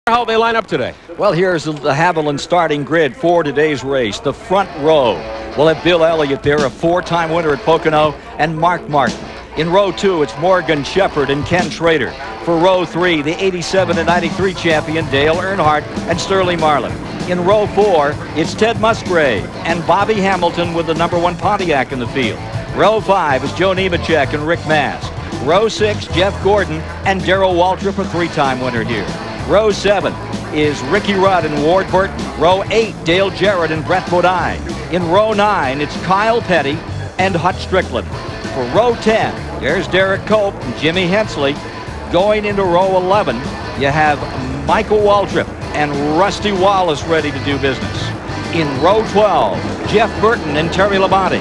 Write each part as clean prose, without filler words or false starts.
How they line up today? Well, here's the Haviland starting grid for today's race. The front row will have Bill Elliott there, a four-time winner at Pocono, and Mark Martin. In row 2, it's Morgan Shepherd and Ken Schrader. For row 3, the 87 and 93 champion Dale Earnhardt and Sterling Marlin. In row 4, it's Ted Musgrave and Bobby Hamilton with the #1 Pontiac in the field. Row 5 is Joe Nemechek and Rick Mast. Row 6, Jeff Gordon and Darrell Waltrip, a three-time winner here. Row 7 is Ricky Rudd and Ward Burton. Row 8, Dale Jarrett and Brett Bodine. In row 9, it's Kyle Petty and Hut Strickland. For row 10, there's Derek Cope and Jimmy Hensley. Going into row 11, you have Michael Waltrip and Rusty Wallace ready to do business. In row 12, Jeff Burton and Terry Labonte.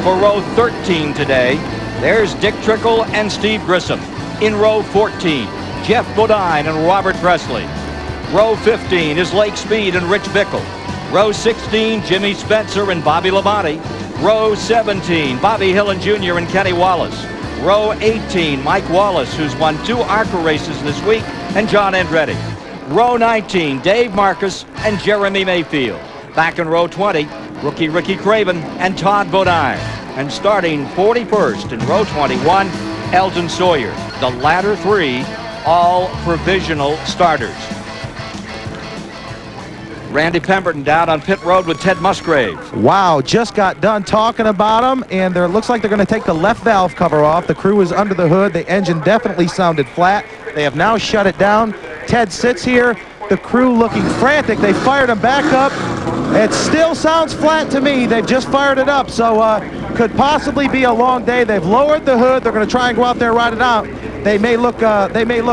For row 13 today, there's Dick Trickle and Steve Grissom. In row 14, Jeff Bodine and Robert Presley. Row 15 is Lake Speed and Rich Bickle. Row 16, Jimmy Spencer and Bobby Labonte. Row 17, Bobby Hillen Jr. and Kenny Wallace. Row 18, Mike Wallace, who's won 2 ARCA races this week, and John Andretti. Row 19, Dave Marcus and Jeremy Mayfield. Back in row 20, rookie Ricky Craven and Todd Bodine. And starting 41st in row 21, Eldon Sawyer. The latter 3 all provisional starters. Randy Pemberton down on pit road with Ted Musgrave. Wow, just got done talking about him, and it looks like they're going to take the left valve cover off. The crew is under the hood. The engine definitely sounded flat. They have now shut it down. Ted sits here. The crew looking frantic. They fired him back up. It still sounds flat to me. They've just fired it up, so could possibly be a long day. They've lowered the hood. They're going to try and go out there and ride it out. They may look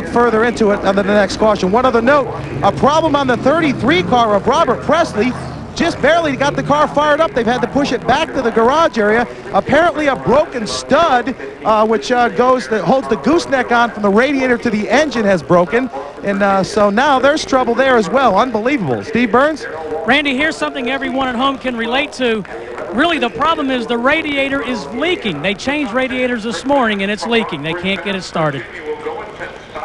further into it under the next caution. One other note, a problem on the 33 car of Robert Presley. Just barely got the car fired up. They've had to push it back to the garage area. Apparently a broken stud, which holds the gooseneck on from the radiator to the engine, has broken. And so now there's trouble there as well. Unbelievable. Steve Burns? Randy, here's something everyone at home can relate to. Really, the problem is the radiator is leaking. They changed radiators this morning, and it's leaking. They can't get it started.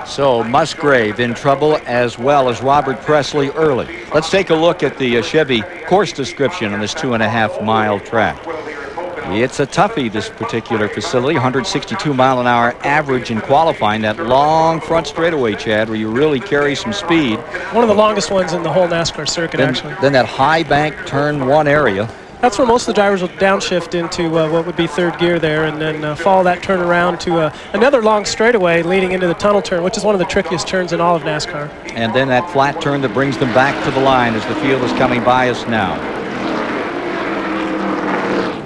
So Musgrave in trouble, as well as Robert Presley early. Let's take a look at the Chevy course description on this 2.5-mile track. It's a toughie, this particular facility. 162 mile an hour average in qualifying. That long front straightaway, Chad, where you really carry some speed. One of the longest ones in the whole NASCAR circuit, actually. Then that high bank turn 1 area. That's where most of the drivers will downshift into what would be third gear there, and then follow that turn around to another long straightaway leading into the tunnel turn, which is one of the trickiest turns in all of NASCAR. And then that flat turn that brings them back to the line as the field is coming by us now.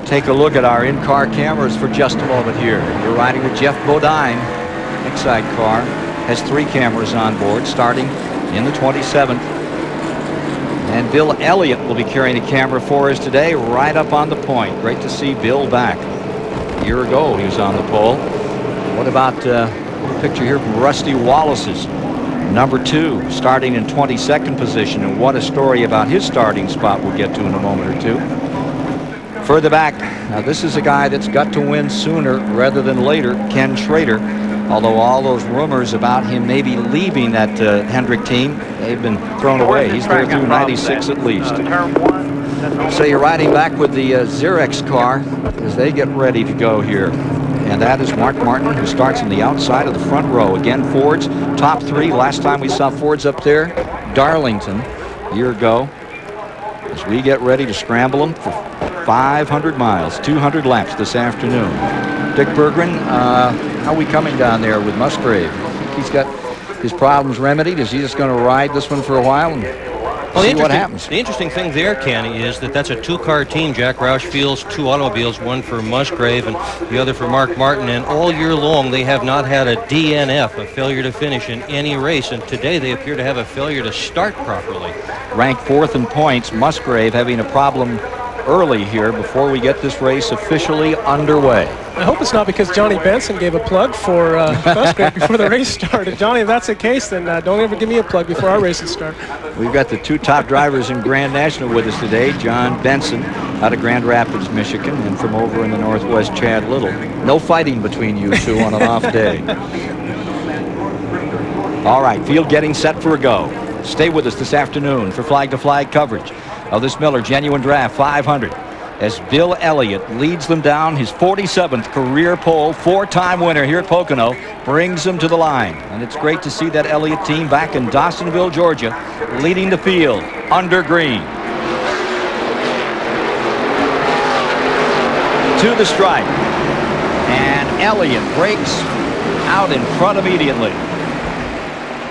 Take a look at our in-car cameras for just a moment here. You're riding with Jeff Bodine. Inside car has 3 cameras on board, starting in the 27th. And Bill Elliott will be carrying a camera for us today, right up on the point. Great to see Bill back. A year ago, he was on the pole. What about a picture here from Rusty Wallace's #2, starting in 22nd position, and what a story about his starting spot we'll get to in a moment or two. Further back, now this is a guy that's got to win sooner rather than later, Ken Schrader. Although all those rumors about him maybe leaving that Hendrick team, they've been thrown away. He's there through 96 at least. So you're riding back with the Xerox car as they get ready to go here. And that is Mark Martin, who starts on the outside of the front row. Again, Ford's top 3. Last time we saw Ford's up there, Darlington, a year ago. As we get ready to scramble them for 500 miles, 200 laps this afternoon. Dick Berggren, how are we coming down there with Musgrave? I think he's got his problems remedied. Is he just going to ride this one for a while and see what happens? The interesting thing there, Kenny, is that that's a 2-car team. Jack Roush fields 2 automobiles, one for Musgrave and the other for Mark Martin. And all year long, they have not had a DNF, a failure to finish in any race. And today, they appear to have a failure to start properly. Ranked 4th in points, Musgrave having a problem early here before we get this race officially underway. I hope it's not because Johnny Benson gave a plug for Musgrave before the race started. Johnny, if that's the case, then don't ever give me a plug before our races start. We've got the 2 top drivers in Grand National with us today. John Benson out of Grand Rapids, Michigan, and from over in the Northwest, Chad Little. No fighting between you two on an off day. All right, field getting set for a go. Stay with us this afternoon for flag-to-flag coverage of this Miller Genuine Draft 500 as Bill Elliott leads them down his 47th career pole. 4-time winner here at Pocono brings them to the line. And it's great to see that Elliott team back in Dawsonville, Georgia, leading the field under green. To the stripe. And Elliott breaks out in front immediately.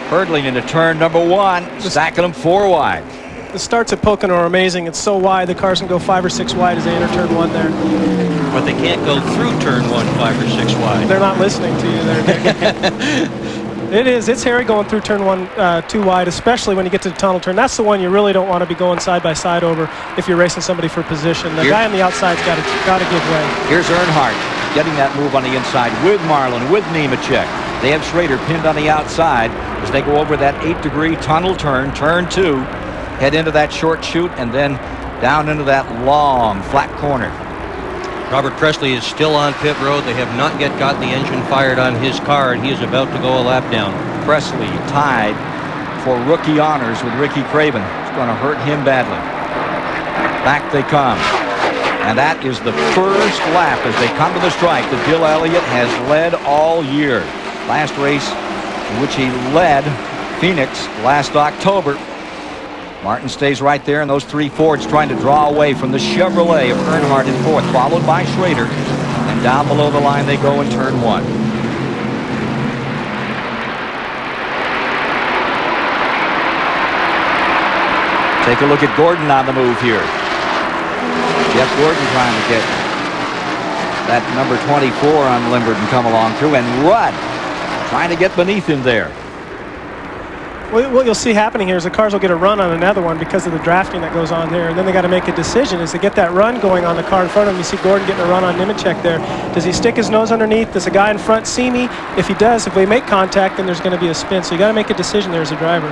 Hurdling into turn number 1, stacking them 4 wide. The starts at Pocono are amazing. It's so wide, the cars can go 5 or 6 wide as they enter turn 1 there. But they can't go through turn 1 5 or 6 wide. They're not listening to you there, Dick. It's hairy going through turn 1 too wide, especially when you get to the tunnel turn. That's the one you really don't want to be going side by side over if you're racing somebody for position. The guy on the outside's got to give way. Here's Earnhardt getting that move on the inside with Marlin, with Nemechek. They have Schrader pinned on the outside as they go over that 8-degree tunnel turn, turn 2. Head into that short chute and then down into that long flat corner. Robert Presley is still on pit road. They have not yet gotten the engine fired on his car, and he is about to go a lap down. Presley tied for rookie honors with Ricky Craven. It's going to hurt him badly. Back they come. And that is the first lap as they come to the stripe that Bill Elliott has led all year. Last race in which he led Phoenix last October. Martin stays right there, and those 3 Fords trying to draw away from the Chevrolet of Earnhardt in 4th, followed by Schrader. And down below the line they go in turn 1. Take a look at Gordon on the move here. Jeff Gordon trying to get that number 24 unlimbered and come along through, and Rudd trying to get beneath him there. What you'll see happening here is the cars will get a run on another one because of the drafting that goes on there, and then they got to make a decision is to get that run going on the car in front of him. You see Gordon getting a run on Nemechek there. Does he stick his nose underneath? Does the guy in front see me? If he does, if we make contact, then there's going to be a spin. So you got to make a decision there as a driver.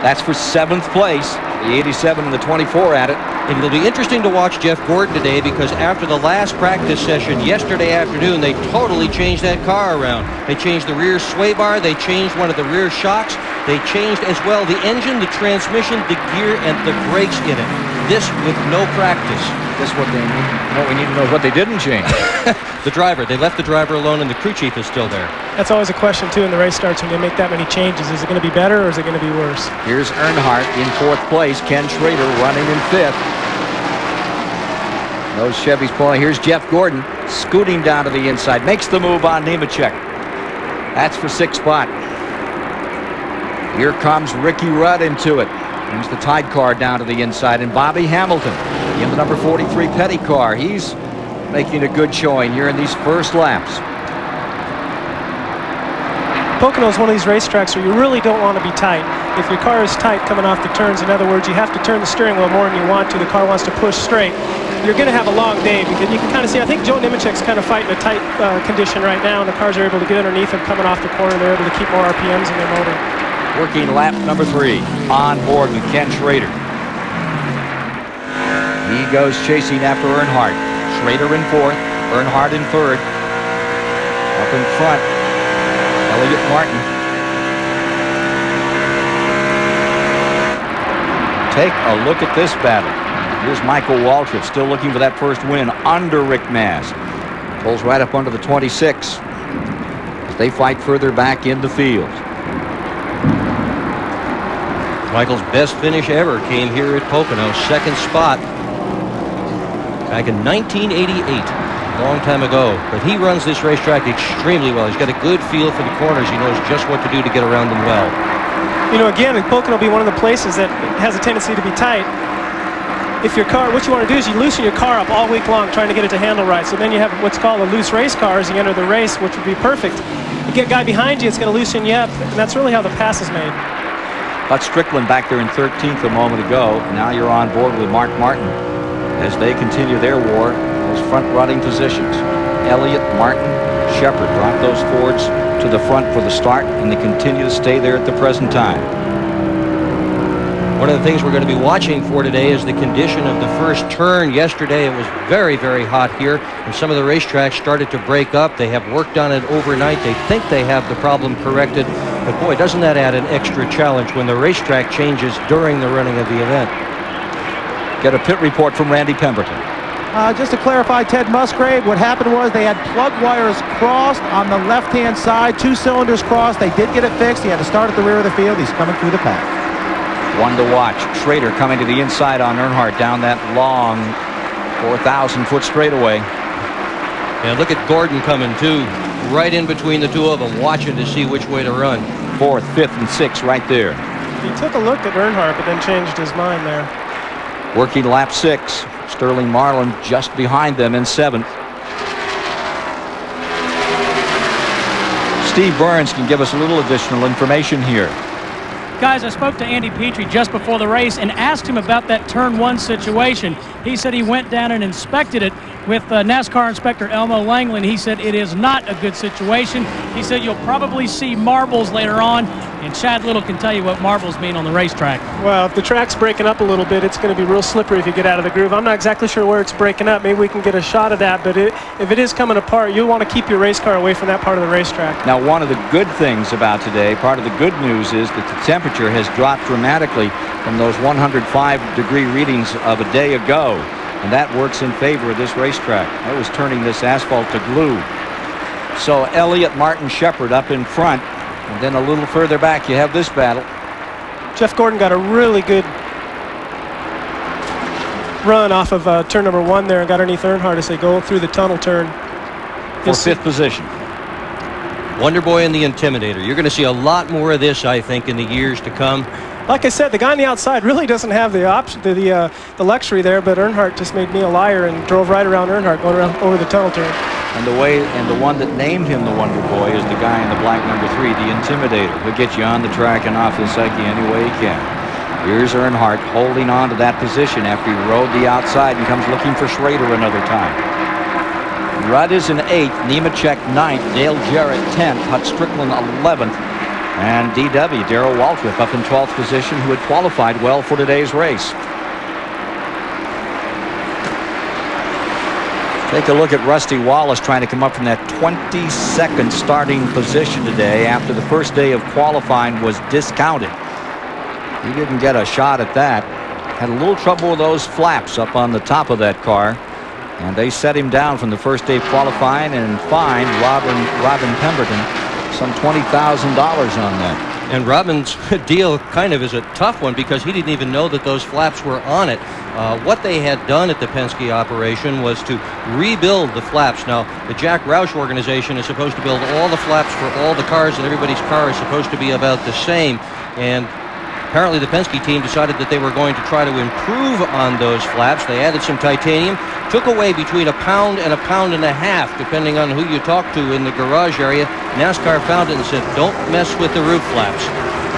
That's for 7th place. The 87 and the 24 at it. And it'll be interesting to watch Jeff Gordon today because after the last practice session yesterday afternoon, they totally changed that car around. They changed the rear sway bar. They changed one of the rear shocks. They changed as well the engine, the transmission, the gear, and the brakes in it. This with no practice. This is what they need. What we need to know is what they didn't change. The driver. They left the driver alone, and the crew chief is still there. That's always a question, too, in the race starts when you make that many changes. Is it going to be better or is it going to be worse? Here's Earnhardt in 4th place. Ken Schrader running in 5th. Those Chevys pulling. Here's Jeff Gordon scooting down to the inside. Makes the move on Nemechek. That's for 6th spot. Here comes Ricky Rudd into it. Brings the Tide car down to the inside. And Bobby Hamilton in the number 43 Petty car. He's making a good showing here in these first laps. Pocono is one of these racetracks where you really don't want to be tight. If your car is tight coming off the turns, in other words, you have to turn the steering wheel more than you want to. The car wants to push straight. You're going to have a long day because you can kind of see, I think Joe Nemechek's kind of fighting a tight condition right now, and the cars are able to get underneath him coming off the corner. They're able to keep more RPMs in their motor. Working lap number 3 on board with Ken Schrader. He goes chasing after Earnhardt. Schrader in 4th, Earnhardt in 3rd. Up in front, Elliott Martin. Take a look at this battle. Here's Michael Waltrip still looking for that first win under Rick Mast. Pulls right up under the 26 as they fight further back in the field. Michael's best finish ever came here at Pocono, 2nd spot back in 1988, a long time ago. But he runs this racetrack extremely well. He's got a good feel for the corners. He knows just what to do to get around them well. You know, again, Pocono will be one of the places that has a tendency to be tight. If your car, what you want to do is you loosen your car up all week long trying to get it to handle right. So then you have what's called a loose race car as you enter the race, which would be perfect. You get a guy behind you, it's going to loosen you up, and that's really how the pass is made. But Strickland back there in 13th a moment ago. Now you're on board with Mark Martin as they continue their war, those front-running positions. Elliott, Martin, Shepard brought those Fords to the front for the start, and they continue to stay there at the present time. One of the things we're going to be watching for today is the condition of the first turn. Yesterday it was very, very hot here, and some of the racetracks started to break up. They have worked on it overnight. They think they have the problem corrected, but boy, doesn't that add an extra challenge when the racetrack changes during the running of the event. Get a pit report from Randy Pemberton. Just to clarify, Ted Musgrave, what happened was they had plug wires crossed on the left-hand side, 2 cylinders crossed. They did get it fixed. He had to start at the rear of the field. He's coming through the pack. One to watch. Schrader coming to the inside on Earnhardt down that long 4,000-foot straightaway. And look at Gordon coming too, right in between the two of them, watching to see which way to run. 4th, 5th, and 6th right there. He took a look at Earnhardt, but then changed his mind there. Working lap 6. Sterling Marlin just behind them in 7th. Steve Burns can give us a little additional information here. Guys, I spoke to Andy Petrie just before the race and asked him about that turn 1 situation. He said he went down and inspected it with NASCAR inspector Elmo Langley. He said it is not a good situation. He said you'll probably see marbles later on, and Chad Little can tell you what marbles mean on the racetrack. Well, if the track's breaking up a little bit, it's going to be real slippery if you get out of the groove. I'm not exactly sure where it's breaking up. Maybe we can get a shot of that, but if it is coming apart, you'll want to keep your race car away from that part of the racetrack. Now, one of the good things about today, part of the good news is that the temperature has dropped dramatically from those 105-degree readings of a day ago, and that works in favor of this racetrack. That was turning this asphalt to glue. So Elliott, Martin, Shepard up in front, and then a little further back you have this battle. Jeff Gordon got a really good run off of turn number 1 there and got underneath Earnhardt as they go through the tunnel turn. For 5th position. Wonder Boy and the Intimidator. You're going to see a lot more of this, I think, in the years to come. Like I said, the guy on the outside really doesn't have the option, the luxury there, but Earnhardt just made me a liar and drove right around Earnhardt going around over the tunnel turn. And the one that named him the Wonder Boy is the guy in the black number 3, the Intimidator. He'll get you on the track and off the psyche any way he can. Here's Earnhardt holding on to that position after he rode the outside and comes looking for Schrader another time. Rudd is in 8th, Nemechek 9th, Dale Jarrett 10th, Hut Strickland 11th, and DW, Darrell Waltrip, up in 12th position, who had qualified well for today's race. Take a look at Rusty Wallace trying to come up from that 22nd starting position today after the first day of qualifying was discounted. He didn't get a shot at that. Had a little trouble with those flaps up on the top of that car, and they set him down from the first day of qualifying and fined Robin Pemberton some $20,000 on that. And Robin's deal kind of is a tough one because he didn't even know that those flaps were on it. What they had done at the Penske operation was to rebuild the flaps. Now, the Jack Roush organization is supposed to build all the flaps for all the cars, and everybody's car is supposed to be about the same. And apparently the Penske team decided that they were going to try to improve on those flaps. They added some titanium, took away between a pound and a pound and a half, depending on who you talk to in the garage area. NASCAR found it and said, don't mess with the roof flaps.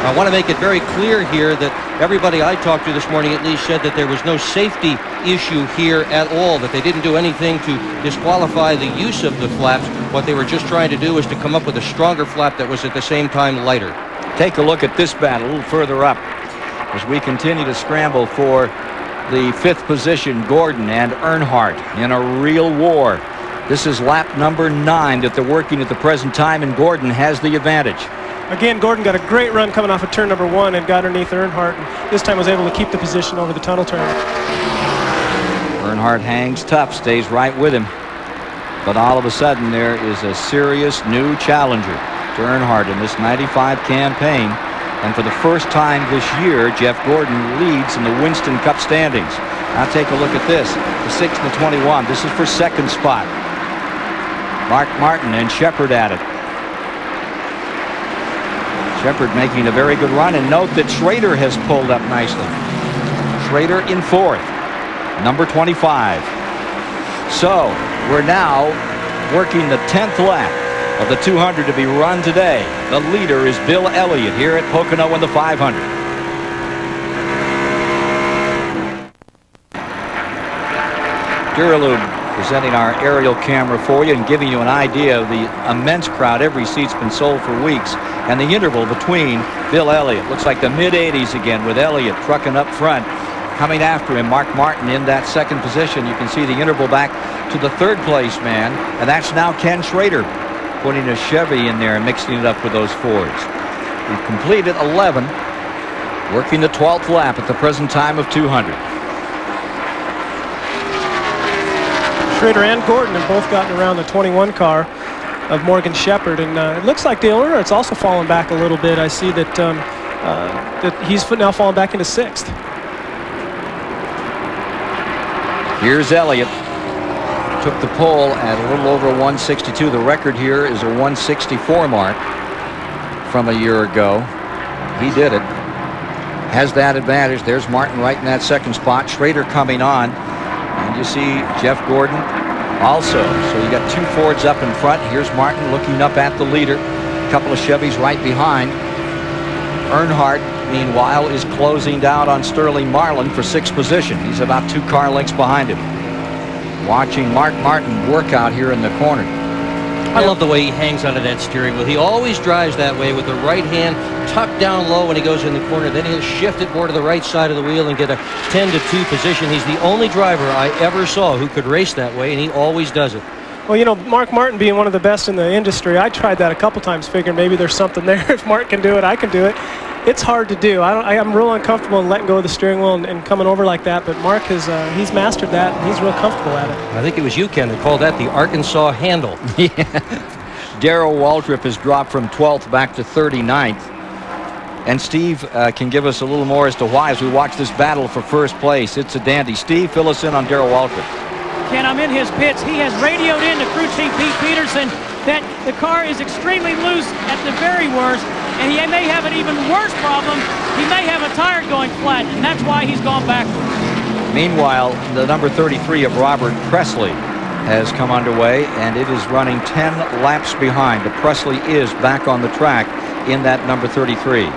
I want to make it very clear here that everybody I talked to this morning at least said that there was no safety issue here at all, that they didn't do anything to disqualify the use of the flaps. What they were just trying to do was to come up with a stronger flap that was at the same time lighter. Take a look at this battle a little further up as we continue to scramble for the 5th position. Gordon and Earnhardt in a real war. This is lap number 9 that they're working at the present time, and Gordon has the advantage. Again, Gordon got a great run coming off of turn number 1 and got underneath Earnhardt, and this time was able to keep the position over the tunnel turn. Earnhardt hangs tough, stays right with him, but all of a sudden there is a serious new challenger to Earnhardt in this 95 campaign, and for the first time this year Jeff Gordon leads in the Winston Cup standings. Now take a look at this, the 6 and the 21. This is for 2nd spot. Mark Martin and Shepard at it. Shepard making a very good run, and note that Schrader has pulled up nicely. Schrader in 4th, number 25. So we're now working the 10th lap of the 200 to be run today. The leader is Bill Elliott here at Pocono in the 500. Duralube presenting our aerial camera for you and giving you an idea of the immense crowd. Every seat's been sold for weeks. And the interval between Bill Elliott looks like the mid-80s again, with Elliott trucking up front. Coming after him, Mark Martin in that second position. You can see the interval back to the third place man, and that's now Ken Schrader putting a Chevy in there and mixing it up with those Fords. We've completed 11, working the 12th lap at the present time of 200. Schrader and Gordon have both gotten around the 21 car of Morgan Shepherd, and it looks like Dale Jarrett's also fallen back a little bit. I see that that he's now fallen back into 6th. Here's Elliott. Took the pole at a little over 162. The record here is a 164 mark from a year ago. He did it. Has that advantage. There's Martin right in that second spot. Schrader coming on. And you see Jeff Gordon also. So you got 2 Fords up in front. Here's Martin looking up at the leader. A couple of Chevys right behind. Earnhardt, meanwhile, is closing down on Sterling Marlin for 6th position. He's about 2 car lengths behind him. Watching Mark Martin work out here in the corner. I love the way he hangs onto that steering wheel. He always drives that way with the right hand tucked down low when he goes in the corner. Then he'll shift it more to the right side of the wheel and get a 10-2 position. He's the only driver I ever saw who could race that way, and he always does it. Well, you know, Mark Martin being one of the best in the industry, I tried that a couple times, figuring maybe there's something there. If Mark can do it, I can do it. It's hard to do. I'm real uncomfortable in letting go of the steering wheel and coming over like that, but Mark has he's mastered that, and he's real comfortable at it. I think it was you, Ken, that called that the Arkansas handle. Darrell Waltrip has dropped from 12th back to 39th. And Steve can give us a little more as to why as we watch this battle for first place. It's a dandy. Steve, fill us in on Darrell Waltrip. Ken, I'm in his pits. He has radioed in to crew chief Pete Peterson that the car is extremely loose at the very worst, and he may have an even worse problem. He may have a tire going flat, and that's why he's gone backwards. Meanwhile, the number 33 of Robert Presley has come underway, and it is running 10 laps behind. But Presley is back on the track in that number 33.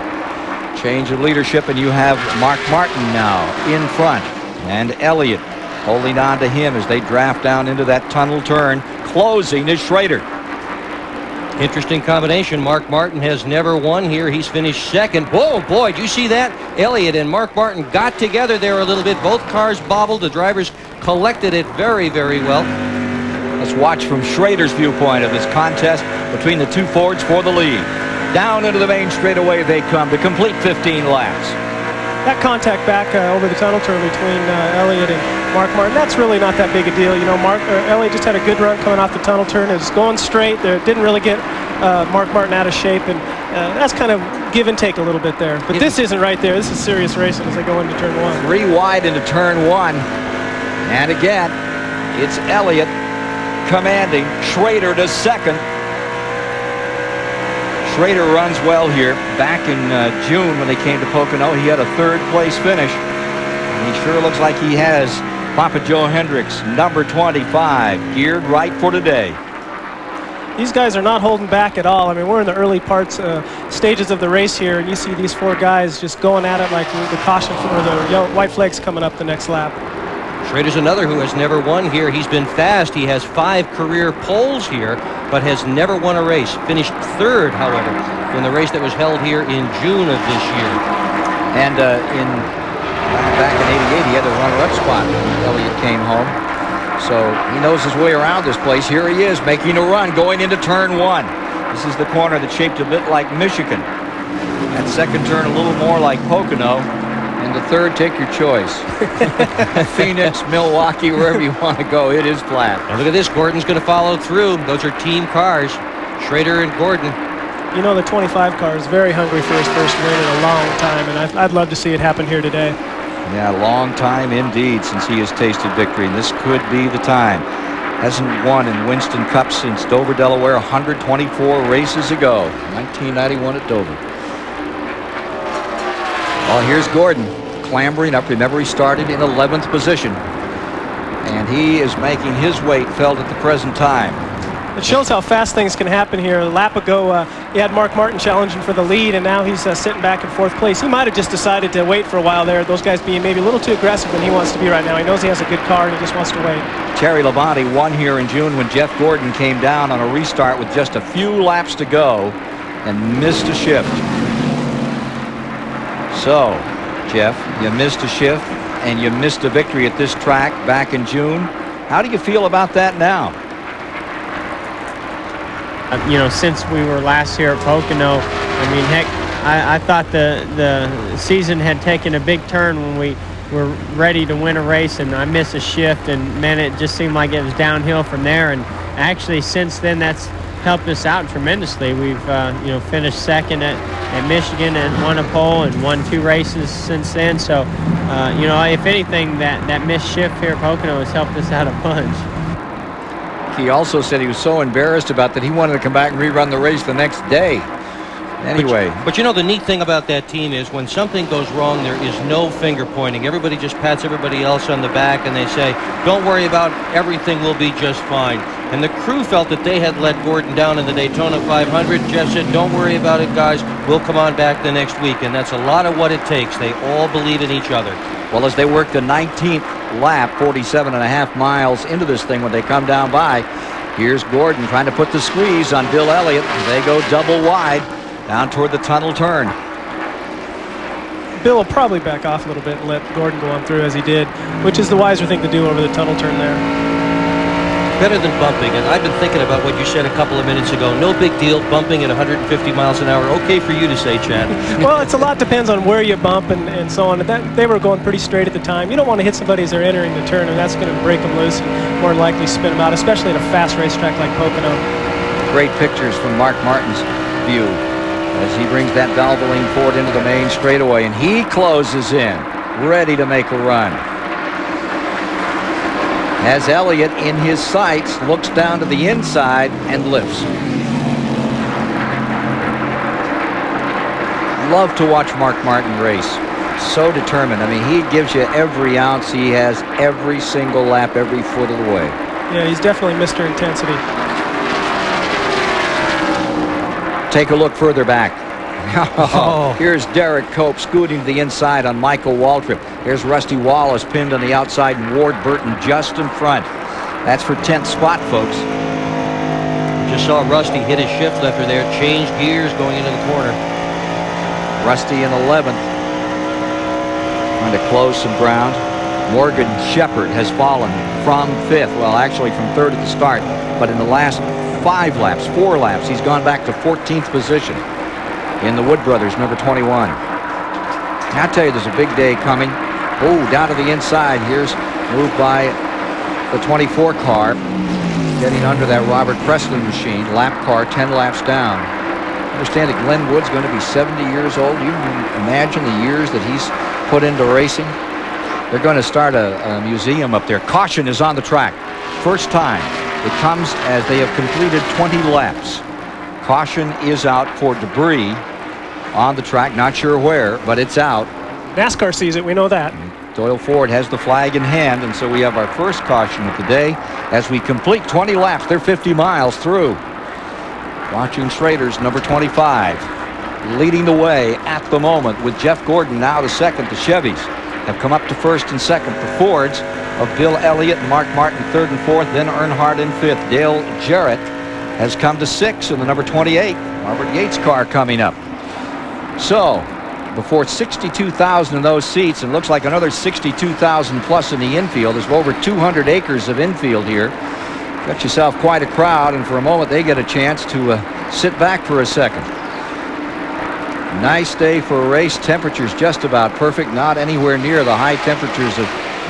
Change of leadership, and you have Mark Martin now in front, and Elliott holding on to him as they draft down into that tunnel turn. Closing is Schrader. Interesting combination. Mark Martin has never won here. He's finished second. Whoa, boy, did you see that? Elliott and Mark Martin got together there a little bit. Both cars bobbled. The drivers collected it very, very well. Let's watch from Schrader's viewpoint of this contest between the 2 Fords for the lead. Down into the main straightaway they come to complete 15 laps. That contact back over the tunnel turn between Elliott and Mark Martin, that's really not that big a deal. You know, Elliott just had a good run coming off the tunnel turn. It was going straight. There didn't really get Mark Martin out of shape, and that's kind of give and take a little bit there. But this isn't right there. This is serious racing as they go into turn 1. 3 wide into turn 1. And again, it's Elliott commanding. Schrader to second. Schrader runs well here. Back in June when they came to Pocono, he had a 3rd place finish. And he sure looks like he has Papa Joe Hendricks, number 25, geared right for today. These guys are not holding back at all. I mean, we're in the early stages of the race here, and you see these 4 guys just going at it like the caution or the white flags coming up the next lap. Schrader's another who has never won here. He's been fast. He has 5 career poles here, but has never won a race. Finished 3rd, however, in the race that was held here in June of this year. And back in '88, he had the runner-up spot when Elliott came home. So he knows his way around this place. Here he is making a run going into turn 1. This is the corner that's shaped a bit like Michigan. That second turn a little more like Pocono. And the 3rd, take your choice. Phoenix, Milwaukee, wherever you want to go, it is flat. And look at this, Gordon's going to follow through. Those are team cars, Schrader and Gordon. You know, the 25 car is very hungry for his first win in a long time, and I'd love to see it happen here today. Yeah, long time indeed since he has tasted victory, and this could be the time. Hasn't won in Winston Cup since Dover, Delaware, 124 races ago, 1991 at Dover. Well, here's Gordon clambering up. Remember, he started in 11th position, and he is making his weight felt at the present time. It shows how fast things can happen here. A lap ago, he had Mark Martin challenging for the lead, and now he's sitting back in 4th place. He might have just decided to wait for a while there. Those guys being maybe a little too aggressive than he wants to be right now. He knows he has a good car, and he just wants to wait. Terry Labonte won here in June when Jeff Gordon came down on a restart with just a few laps to go. and missed a shift. So, Jeff, you missed a shift and you missed a victory at this track back in June. How do you feel about that now? You know, since we were last here at Pocono, I mean, heck, I thought the season had taken a big turn when we were ready to win a race, and I missed a shift, and man, it just seemed like it was downhill from there. And actually, since then, that's helped us out tremendously. We've you know, finished second at Michigan and won a pole and won 2 races since then. So you know, if anything, that missed shift here at Pocono has helped us out a bunch. He also said he was so embarrassed about that he wanted to come back and rerun the race the next day. Anyway. But you know, the neat thing about that team is when something goes wrong, there is no finger pointing. Everybody just pats everybody else on the back and they say, don't worry about it, everything will be just fine. And the crew felt that they had let Gordon down in the Daytona 500. Jeff said, don't worry about it, guys. We'll come on back the next week. And that's a lot of what it takes. They all believe in each other. Well, as they work the 19th lap, 47.5 miles into this thing when they come down by, here's Gordon trying to put the squeeze on Bill Elliott. They go double wide down toward the tunnel turn. Bill will probably back off a little bit and let Gordon go on through as he did, which is the wiser thing to do over the tunnel turn there. Better than bumping, and I've been thinking about what you said a couple of minutes ago. No big deal, bumping at 150 miles an hour. Okay for you to say, Chad. Well, it's a lot depends on where you bump and so on. They were going pretty straight at the time. You don't want to hit somebody as they're entering the turn, and that's going to break them loose and more than likely spin them out, especially at a fast racetrack like Pocono. Great pictures from Mark Martin's view as he brings that Valvoline Ford into the main straightaway, and he closes in, ready to make a run. As Elliott, in his sights, looks down to the inside and lifts. Love to watch Mark Martin race. So determined. I mean, he gives you every ounce. He has every single lap, every foot of the way. Yeah, he's definitely Mr. Intensity. Take a look further back. Here's Derek Cope scooting to the inside on Michael Waltrip. Here's Rusty Wallace pinned on the outside and Ward Burton just in front. That's for 10th spot, folks. Just saw Rusty hit his shift lifter there, change gears going into the corner. Rusty in 11th. Trying to close some ground. Morgan Shepherd has fallen from 5th. Well, actually from 3rd at the start. But in the last 4 laps, he's gone back to 14th position. In the Wood Brothers, number 21. I tell you, there's a big day coming. Oh, down to the inside. Here's moved by the 24 car. Getting under that Robert Presley machine. Lap car, 10 laps down. I understand that Glenn Wood's going to be 70 years old. You can imagine the years that he's put into racing. They're going to start a museum up there. Caution is on the track. First time. It comes as they have completed 20 laps. Caution is out for debris on the track. Not sure where, but it's out. NASCAR sees it, we know that. Doyle Ford has the flag in hand, and so we have our first caution of the day as we complete 20 laps. They're 50 miles through. Watching Schrader's number 25 leading the way at the moment with Jeff Gordon now to second. The Chevys have come up to first and second. The Fords of Bill Elliott and Mark Martin 3rd and 4th, then Earnhardt in 5th. Dale Jarrett has come to 6th in the number 28 Robert Yates car coming up. So before 62,000 in those seats, and looks like another 62,000 plus in the infield. There's over 200 acres of infield here. Got yourself quite a crowd, and for a moment they get a chance to sit back for a second. Nice day for a race. Temperatures just about perfect, not anywhere near the high temperatures of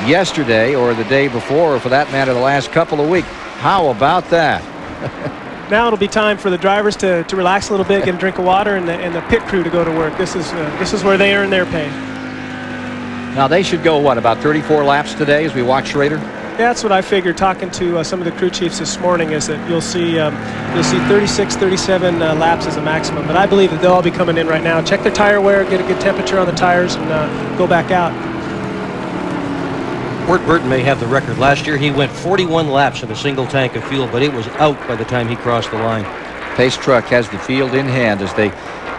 yesterday or the day before, or for that matter the last couple of weeks. How about that? Now it'll be time for the drivers to relax a little bit, get a drink of water, and the pit crew to go to work. This is where they earn their pay. Now they should go, what, about 34 laps today as we watch Schrader? Yeah, that's what I figured talking to some of the crew chiefs this morning, is that you'll see 36, 37 laps as a maximum. But I believe that they'll all be coming in right now. Check their tire wear, get a good temperature on the tires, and go back out. Ward Burton may have the record. Last year he went 41 laps in a single tank of fuel, but it was out by the time he crossed the line. Pace truck has the field in hand as they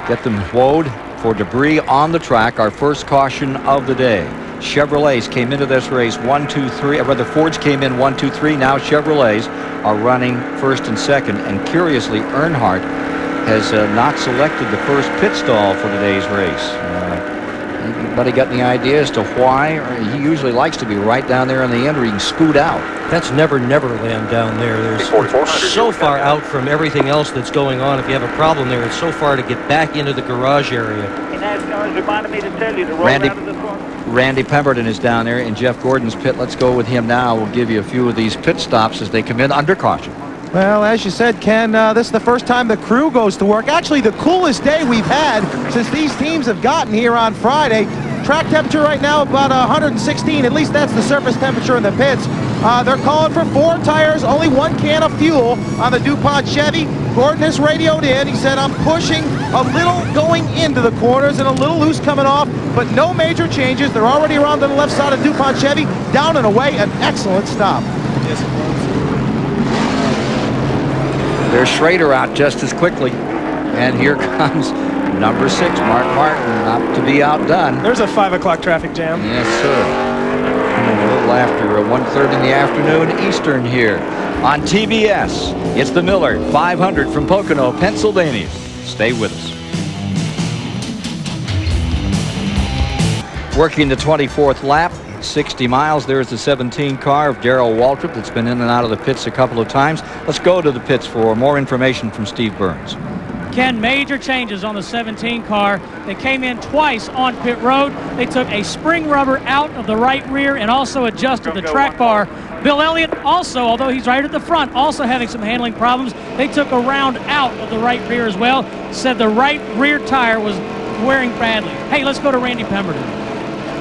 get them woed for debris on the track. Our first caution of the day. Chevrolets came into this race 1, 2, 3. Rather, Fords came in 1, 2, 3. Now Chevrolets are running first and second. And curiously, Earnhardt has not selected the first pit stall for today's race. Anybody got any idea as to why? He usually likes to be right down there on the end where he can scoot out. That's Neverland down there. There's so far out from everything else that's going on. If you have a problem there, it's so far to get back into the garage area. Randy Pemberton is down there in Jeff Gordon's pit. Let's go with him now. We'll give you a few of these pit stops as they come in under caution. Well, as you said, Ken, this is the first time the crew goes to work. Actually, the coolest day we've had since these teams have gotten here on Friday. Track temperature right now about 116. At least that's the surface temperature in the pits. They're calling for 4 tires, only 1 can of fuel on the DuPont Chevy. Gordon has radioed in. He said, I'm pushing a little going into the corners and a little loose coming off, but no major changes. They're already around to the left side of DuPont Chevy. Down and away, an excellent stop. Yes, it was. There's Schrader out just as quickly. And here comes number 6, Mark Martin, not to be outdone. There's a 5 o'clock traffic jam. Yes, sir. A little after 1:30 in the afternoon Eastern here on TBS. It's the Miller 500 from Pocono, Pennsylvania. Stay with us. Working the 24th lap. 60 miles. There's the 17 car of Darrell Waltrip that's been in and out of the pits a couple of times. Let's go to the pits for more information from Steve Burns. Ken, major changes on the 17 car. They came in twice on pit road. They took a spring rubber out of the right rear and also adjusted the track bar. Bill Elliott also, although he's right at the front, also having some handling problems. They took a round out of the right rear as well. Said the right rear tire was wearing badly. Hey, let's go to Randy Pemberton.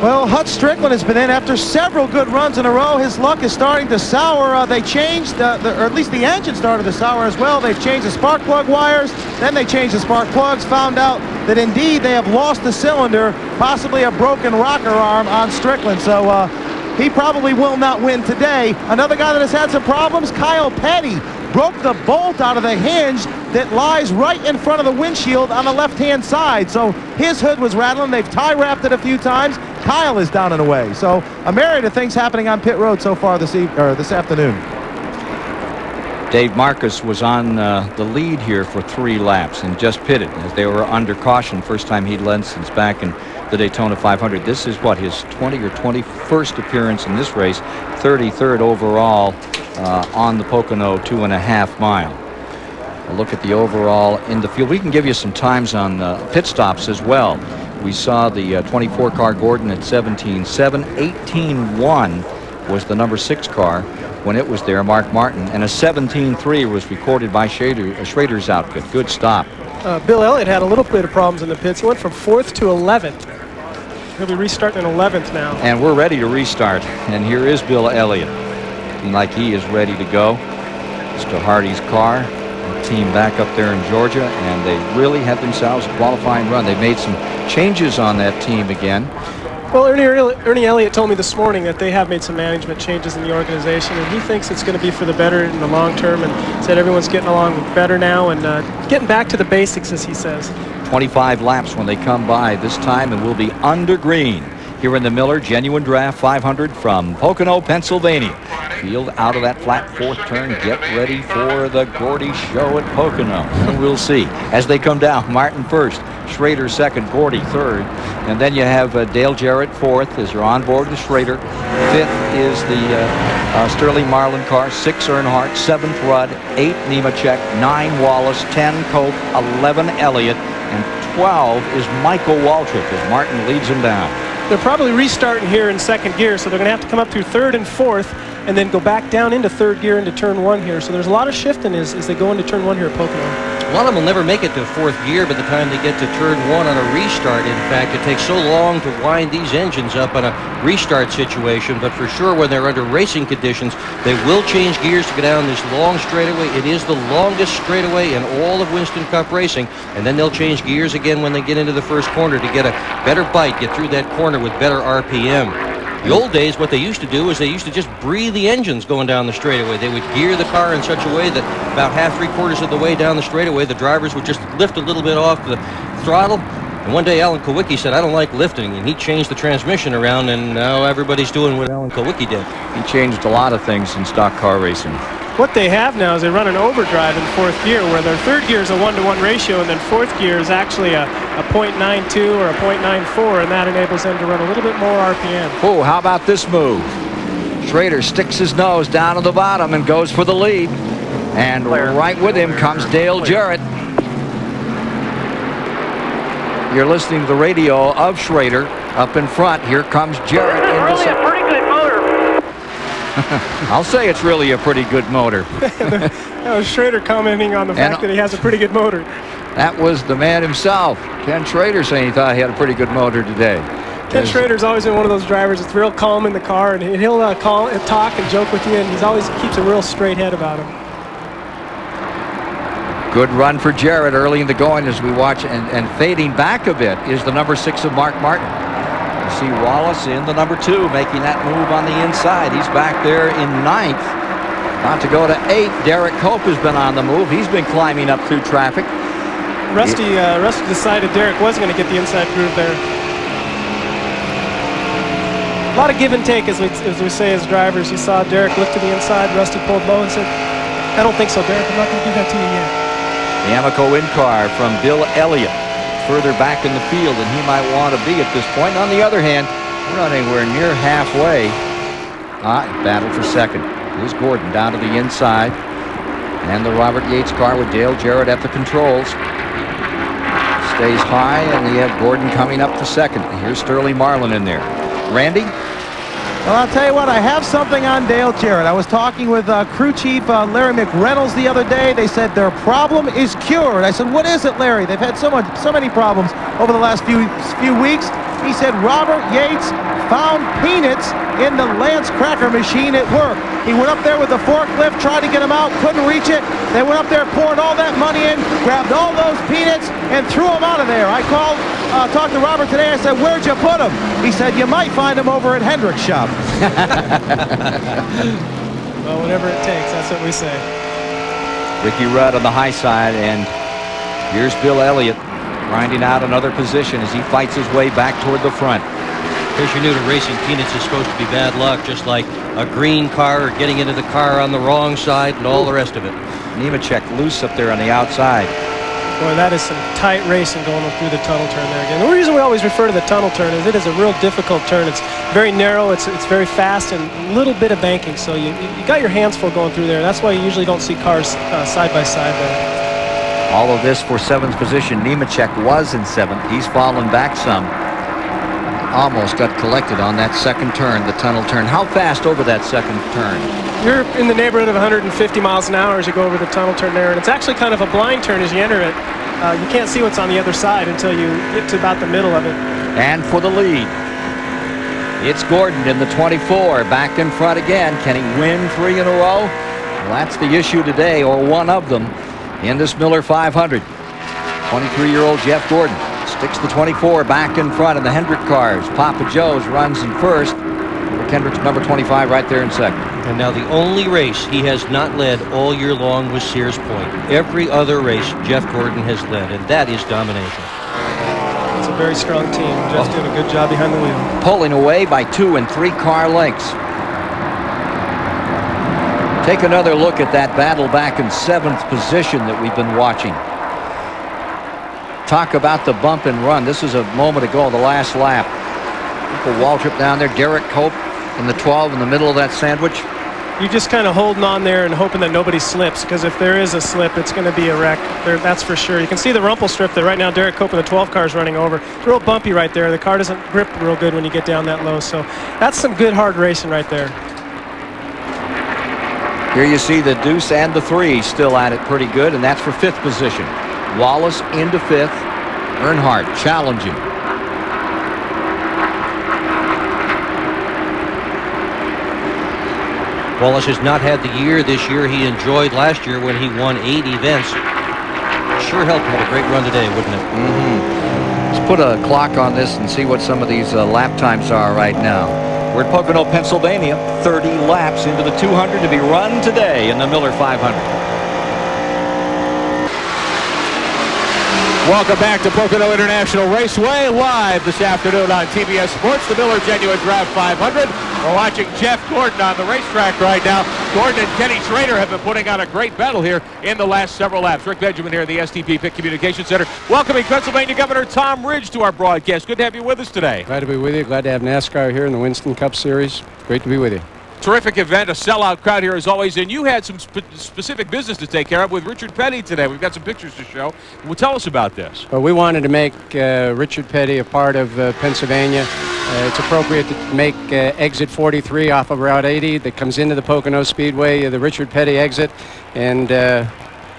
Well, Hut Strickland has been in after several good runs in a row. His luck is starting to sour. They changed, or at least the engine started to sour as well. They've changed the spark plug wires. Then they changed the spark plugs, found out that indeed they have lost the cylinder, possibly a broken rocker arm on Strickland. So he probably will not win today. Another guy that has had some problems, Kyle Petty, broke the bolt out of the hinge that lies right in front of the windshield on the left-hand side. So his hood was rattling. They've tie wrapped it a few times. Kyle is down and away. So a myriad of things happening on pit road so far this afternoon. Dave Marcus was on the lead here for 3 laps and just pitted as they were under caution. First time he'd led since back in the Daytona 500. This is what, his 20 or 21st appearance in this race, 33rd overall on the Pocono 2.5 mile. A look at the overall in the field. We can give you some times on pit stops as well. We saw the 24 car Gordon at 17.7. 18.1 was the number 6 car when it was there, Mark Martin. And a 17.3 was recorded by Schrader's outfit. Good stop. Bill Elliott had a little bit of problems in the pits. He went from 4th to 11th. He'll be restarting in 11th now. And we're ready to restart. And here is Bill Elliott. Looking like he is ready to go. Mr. Hardy's car. Team back up there in Georgia, and they really had themselves a qualifying run. They made some changes on that team again. Well, Ernie Elliott told me this morning that they have made some management changes in the organization, and he thinks it's going to be for the better in the long term, and said everyone's getting along better now and getting back to the basics, as he says. 25 laps when they come by this time, and we'll be under green here in the Miller Genuine Draft 500 from Pocono, Pennsylvania. Field out of that flat 4th turn. Get ready for the Gordy show at Pocono. And we'll see as they come down. Martin first, Schrader second, Gordy third. And then you have Dale Jarrett 4th as you're on board with Schrader. 5th is the Sterling Marlin car. 6 Earnhardt, 7th Rudd, 8 Nemechek, 9 Wallace, 10 Cope, 11 Elliott, and 12 is Michael Waltrip as Martin leads him down. They're probably restarting here in 2nd gear, so they're going to have to come up through 3rd and 4th and then go back down into 3rd gear into turn 1 here. So there's a lot of shifting as they go into turn 1 here at Pocono. A lot of them will never make it to 4th gear by the time they get to turn 1 on a restart. In fact, it takes so long to wind these engines up on a restart situation, but for sure when they're under racing conditions, they will change gears to go down this long straightaway. It is the longest straightaway in all of Winston Cup racing, and then they'll change gears again when they get into the first corner to get a better bite, get through that corner with better RPM. The old days, what they used to do is they used to just breathe the engines going down the straightaway. They would gear the car in such a way that about half, 3/4 of the way down the straightaway, the drivers would just lift a little bit off the throttle. And one day Alan Kowicki said, I don't like lifting, and he changed the transmission around, and now everybody's doing what Alan Kowicki did. He changed a lot of things in stock car racing. What they have now is they run an overdrive in fourth gear, where their third gear is a 1-to-1 ratio, and then fourth gear is actually a 0.92 or a 0.94, and that enables them to run a little bit more RPM. Oh, how about this move? Schrader sticks his nose down to the bottom and goes for the lead. And right with him comes Dale Jarrett. You're listening to the radio of Schrader up in front. Here comes Jarrett. Really a pretty good motor. I'll say it's really a pretty good motor. That was Schrader commenting on the fact that he has a pretty good motor. That was the man himself, Ken Schrader, saying he thought he had a pretty good motor today. Ken Schrader's always been one of those drivers that's real calm in the car, and he'll talk and joke with you, and he's always keeps a real straight head about him. Good run for Jarrett early in the going as we watch, and fading back a bit is the number 6 of Mark Martin. You see Wallace in the number 2 making that move on the inside. He's back there in 9th. About to go to 8. Derek Cope has been on the move. He's been climbing up through traffic. Rusty decided Derek was going to get the inside groove there. A lot of give and take, as we say as drivers. You saw Derek look to the inside. Rusty pulled low and said, "I don't think so, Derek. I'm not going to do that to you yet." The Amoco in-car from Bill Elliott further back in the field than he might want to be at this point. On the other hand, we're not anywhere near halfway. Battle for second. Here's Gordon down to the inside. And the Robert Yates car with Dale Jarrett at the controls. Stays high, and we have Gordon coming up to second. Here's Sterling Marlin in there. Randy? Well, I'll tell you what, I have something on Dale Jarrett. I was talking with crew chief Larry McReynolds the other day. They said their problem is cured. I said, what is it, Larry? They've had so many problems over the last few weeks. He said Robert Yates found peanuts in the Lance cracker machine at work. He went up there with the forklift, tried to get them out, couldn't reach it. They went up there, poured all that money in, grabbed all those peanuts, and threw them out of there. I talked to Robert today. I said, where'd you put them? He said, you might find them over at Hendrick's shop. Well, whatever it takes, that's what we say. Ricky Rudd on the high side, and here's Bill Elliott grinding out another position as he fights his way back toward the front. In case you're new to racing, peanuts is supposed to be bad luck, just like a green car or getting into the car on the wrong side and all the rest of it. Nemechek loose up there on the outside. Boy, that is some tight racing going through the tunnel turn there again. The reason we always refer to the tunnel turn is it is a real difficult turn. It's very narrow, it's very fast, and a little bit of banking. So you got your hands full going through there. That's why you usually don't see cars side by side there. All of this for 7th position. Nemechek was in 7th. He's fallen back some. Almost got collected on that second turn, the tunnel turn. How fast over that second turn? You're in the neighborhood of 150 miles an hour as you go over the tunnel turn there, and it's actually kind of a blind turn as you enter it. You can't see what's on the other side until you get to about the middle of it. And for the lead, it's Gordon in the 24, back in front again. Can he win 3 in a row? Well, that's the issue today, or one of them, in this Miller 500. 23-year-old Jeff Gordon sticks the 24 back in front in the Hendrick cars. Papa Joe's runs in first. Kendrick's number 25 right there in second. And now the only race he has not led all year long was Sears Point. Every other race Jeff Gordon has led, and that is domination. It's a very strong team. Jeff's doing a good job behind the wheel. Pulling away by 2 and 3 car lengths. Take another look at that battle back in 7th position that we've been watching. Talk about the bump and run. This was a moment ago, the last lap. Uncle Waltrip down there, Derek Cope in the 12 in the middle of that sandwich. You're just kind of holding on there and hoping that nobody slips, because if there is a slip, it's going to be a wreck. That's for sure. You can see the rumple strip that right now Derek Cope in the 12 car is running over. It's real bumpy right there. The car doesn't grip real good when you get down that low. So that's some good hard racing right there. Here you see the deuce and the 3 still at it pretty good, and that's for 5th position. Wallace into 5th. Earnhardt challenging. Wallace has not had the year this year he enjoyed last year when he won 8 events. Sure helped him with a great run today, wouldn't it? Let's put a clock on this and see what some of these lap times are right now. We're at Pocono, Pennsylvania. 30 laps into the 200 to be run today in the Miller 500. Welcome back to Pocono International Raceway, live this afternoon on TBS Sports, the Miller Genuine Draft 500. We're watching Jeff Gordon on the racetrack right now. Gordon and Kenny Schrader have been putting on a great battle here in the last several laps. Rick Benjamin here in the STP Pit Communication Center, welcoming Pennsylvania Governor Tom Ridge to our broadcast. Good to have you with us today. Glad to be with you. Glad to have NASCAR here in the Winston Cup Series. Great to be with you. Terrific event, a sellout crowd here as always, and you had some specific business to take care of with Richard Petty today. We've got some pictures to show. Well, tell us about this. Well, we wanted to make Richard Petty a part of Pennsylvania. It's appropriate to make exit 43 off of Route 80 that comes into the Pocono Speedway, the Richard Petty exit, and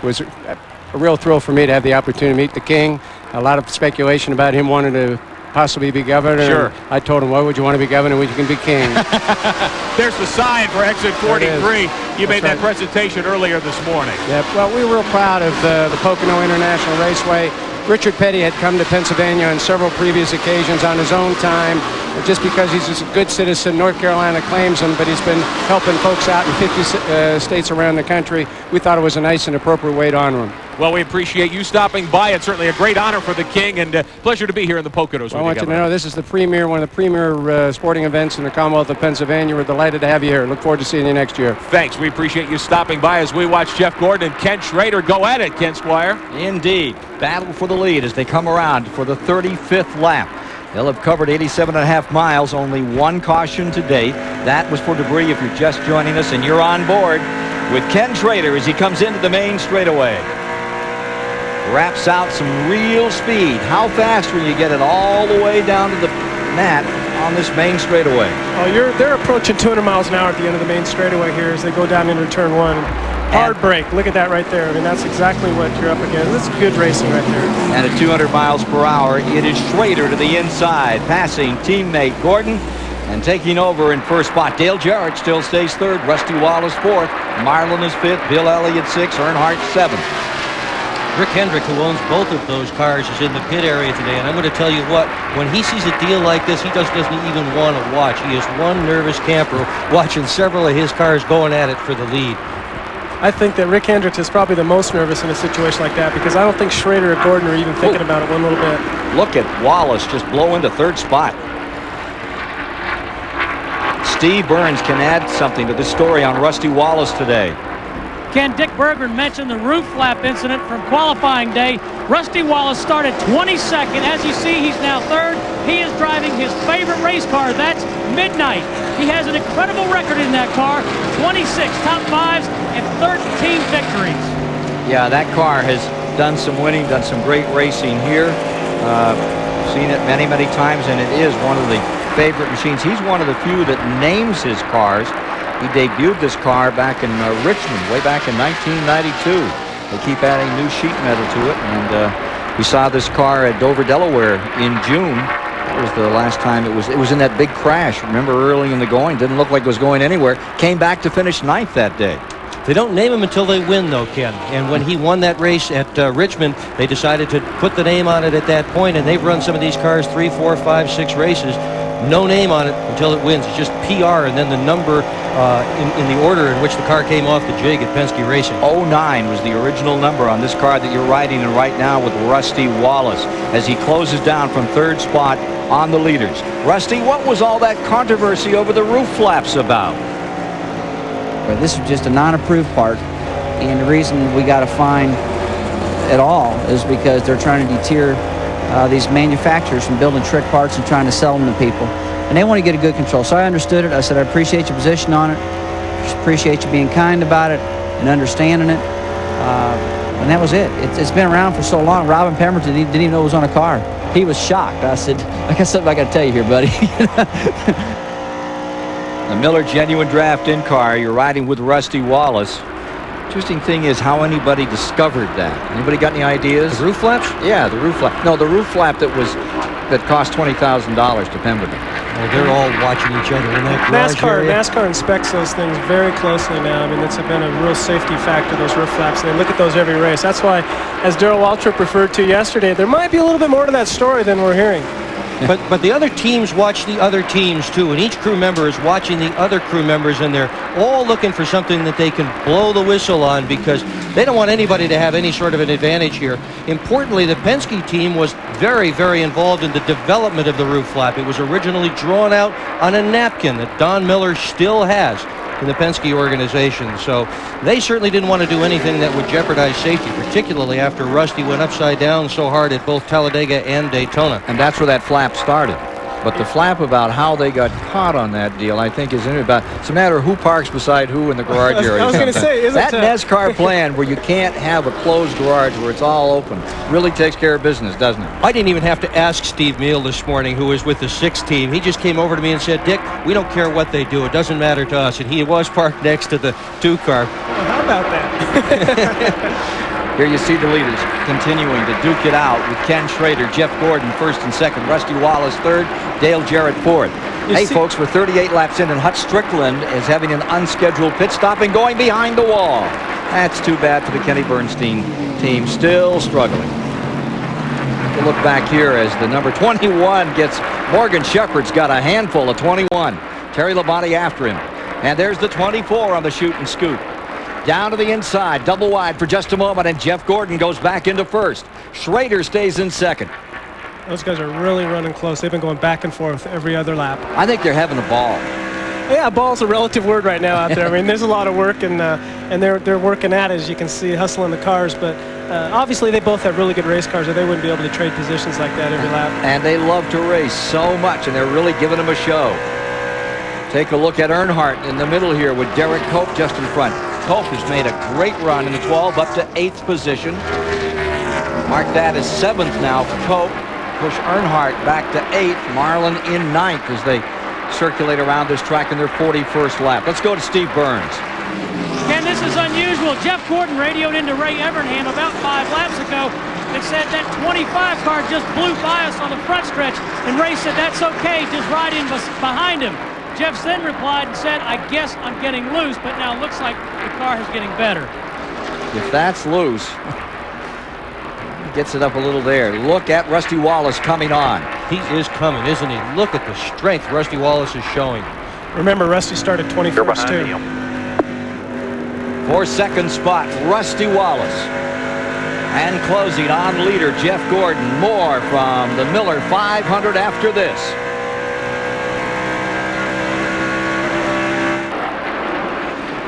was a real thrill for me to have the opportunity to meet the King. A lot of speculation about him wanting to possibly be governor. Sure. I told him, why would you want to be governor when you can be king? There's the sign for exit 43. You made that presentation earlier this morning. Yeah, well, we were real proud of the Pocono International Raceway. Richard Petty had come to Pennsylvania on several previous occasions on his own time, just because he's just a good citizen. North Carolina claims him, but he's been helping folks out in 50 states around the country. We thought it was a nice and appropriate way to honor him. Well, we appreciate you stopping by. It's certainly a great honor for the King, and pleasure to be here in the Poconos. Well, I want you to know this is the premier, one of the premier sporting events in the Commonwealth of Pennsylvania. We're delighted to have you here. Look forward to seeing you next year. Thanks. We appreciate you stopping by as we watch Jeff Gordon and Ken Schrader go at it, Ken Squire. Indeed. Battle for the lead as they come around for the 35th lap. They'll have covered 87.5 miles, only one caution to date. That was for debris if you're just joining us, and you're on board with Ken Schrader as he comes into the main straightaway. Wraps out some real speed. How fast will you get it all the way down to the mat on this main straightaway? Oh, they're approaching 200 miles an hour at the end of the main straightaway here as they go down into turn one. Hard break. Look at that right there. I mean, that's exactly what you're up against. This is good racing right there. And at 200 miles per hour, it is Schrader to the inside, passing teammate Gordon and taking over in first spot. Dale Jarrett still stays third. Rusty Wallace fourth. Marlin is fifth. Bill Elliott sixth. Earnhardt seventh. Rick Hendrick, who owns both of those cars, is in the pit area today, and I'm going to tell you what, when he sees a deal like this, he just doesn't even want to watch. He is one nervous camper watching several of his cars going at it for the lead. I think that Rick Hendricks is probably the most nervous in a situation like that because I don't think Schrader or Gordon are even thinking about it one little bit. Look at Wallace just blow into third spot. Steve Burns can add something to the story on Rusty Wallace today. Ken, Dick Berggren mentioned the roof flap incident from qualifying day. Rusty Wallace started 22nd. As you see, he's now third. He is driving his favorite race car. That's Midnight. He has an incredible record in that car. 26 top fives and 13 victories. Yeah, that car has done some winning, done some great racing here. Seen it many, many times, and it is one of the favorite machines. He's one of the few that names his cars. He debuted this car back in Richmond, way back in 1992. They keep adding new sheet metal to it, and we saw this car at Dover, Delaware in June. That was the last time it was in that big crash. Remember, early in the going, didn't look like it was going anywhere. Came back to finish ninth that day. They don't name him until they win, though, Ken. And when he won that race at Richmond, they decided to put the name on it at that point, and they've run some of these cars 3, 4, 5, 6 races. No name on it until it wins. It's just PR and then the number in the order in which the car came off the jig at Penske Racing. 09 was the original number on this car that you're riding in right now with Rusty Wallace as he closes down from third spot on the leaders. Rusty, what was all that controversy over the roof flaps about? Well, this is just a non-approved part, and the reason we got a fine at all is because they're trying to deter these manufacturers from building trick parts and trying to sell them to people. And they want to get a good control. So I understood it. I said, I appreciate your position on it. Appreciate you being kind about it and understanding it. And that was it. It's been around for so long. Robin Pemberton didn't even know it was on a car. He was shocked. I said, I got something I got to tell you here, buddy. The Miller Genuine Draft In car, you're riding with Rusty Wallace. Interesting thing is how anybody discovered that. Anybody got any ideas? The roof flaps? Yeah, the roof flap. No, the roof flap that cost $20,000 to Pemberton. Well, they're all watching each other in that garage area. NASCAR inspects those things very closely now. I mean, it's been a real safety factor, those roof flaps. And they look at those every race. That's why, as Darrell Waltrip referred to yesterday, there might be a little bit more to that story than we're hearing. But the other teams watch the other teams too, and each crew member is watching the other crew members, and they're all looking for something that they can blow the whistle on because they don't want anybody to have any sort of an advantage here. Importantly, the Penske team was very, very involved in the development of the roof flap. It was originally drawn out on a napkin that Don Miller still has in the Penske organization. So they certainly didn't want to do anything that would jeopardize safety, particularly after Rusty went upside down so hard at both Talladega and Daytona. And that's where that flap started. But the flap about how they got caught on that deal, I think, is it's a matter of who parks beside who in the garage area. I was going to say, isn't that NASCAR plan where you can't have a closed garage where it's all open really takes care of business, doesn't it? I didn't even have to ask Steve Meal this morning, who was with the 6 team. He just came over to me and said, Dick, we don't care what they do. It doesn't matter to us. And he was parked next to the 2 car. Well, how about that? Here you see the leaders continuing to duke it out with Ken Schrader, Jeff Gordon first and second, Rusty Wallace third, Dale Jarrett fourth. Hey, folks, we're 38 laps in, and Hut Strickland is having an unscheduled pit stop and going behind the wall. That's too bad for the Kenny Bernstein team, still struggling. We'll look back here as the number 21 gets Morgan Shepherd's got a handful of 21. Terry Labonte after him. And there's the 24 on the shoot and scoop. Down to the inside, double wide for just a moment, and Jeff Gordon goes back into first. Schrader stays in second. Those guys are really running close. They've been going back and forth every other lap. I think they're having a ball. Yeah, ball's a relative word right now out there. I mean, there's a lot of work, and they're working at it, as you can see, hustling the cars. But obviously, they both have really good race cars, or they wouldn't be able to trade positions like that every lap. And they love to race so much, and they're really giving them a show. Take a look at Earnhardt in the middle here with Derek Cope just in front. Cope has made a great run in the 12 up to 8th position. Mark that as 7th now for Cope. Push Earnhardt back to 8th. Marlin in 9th as they circulate around this track in their 41st lap. Let's go to Steve Burns. Ken, this is unusual. Jeff Gordon radioed into Ray Evernham about 5 laps ago and said that 25 car just blew by us on the front stretch, and Ray said that's okay, just ride in behind him. Jeff then replied and said, I guess I'm getting loose, but now it looks like the car is getting better. If that's loose, gets it up a little there. Look at Rusty Wallace coming on. He is coming, isn't he? Look at the strength Rusty Wallace is showing. Remember, Rusty started 21st, too. 4-second spot, Rusty Wallace. And closing on leader, Jeff Gordon. More from the Miller 500 after this.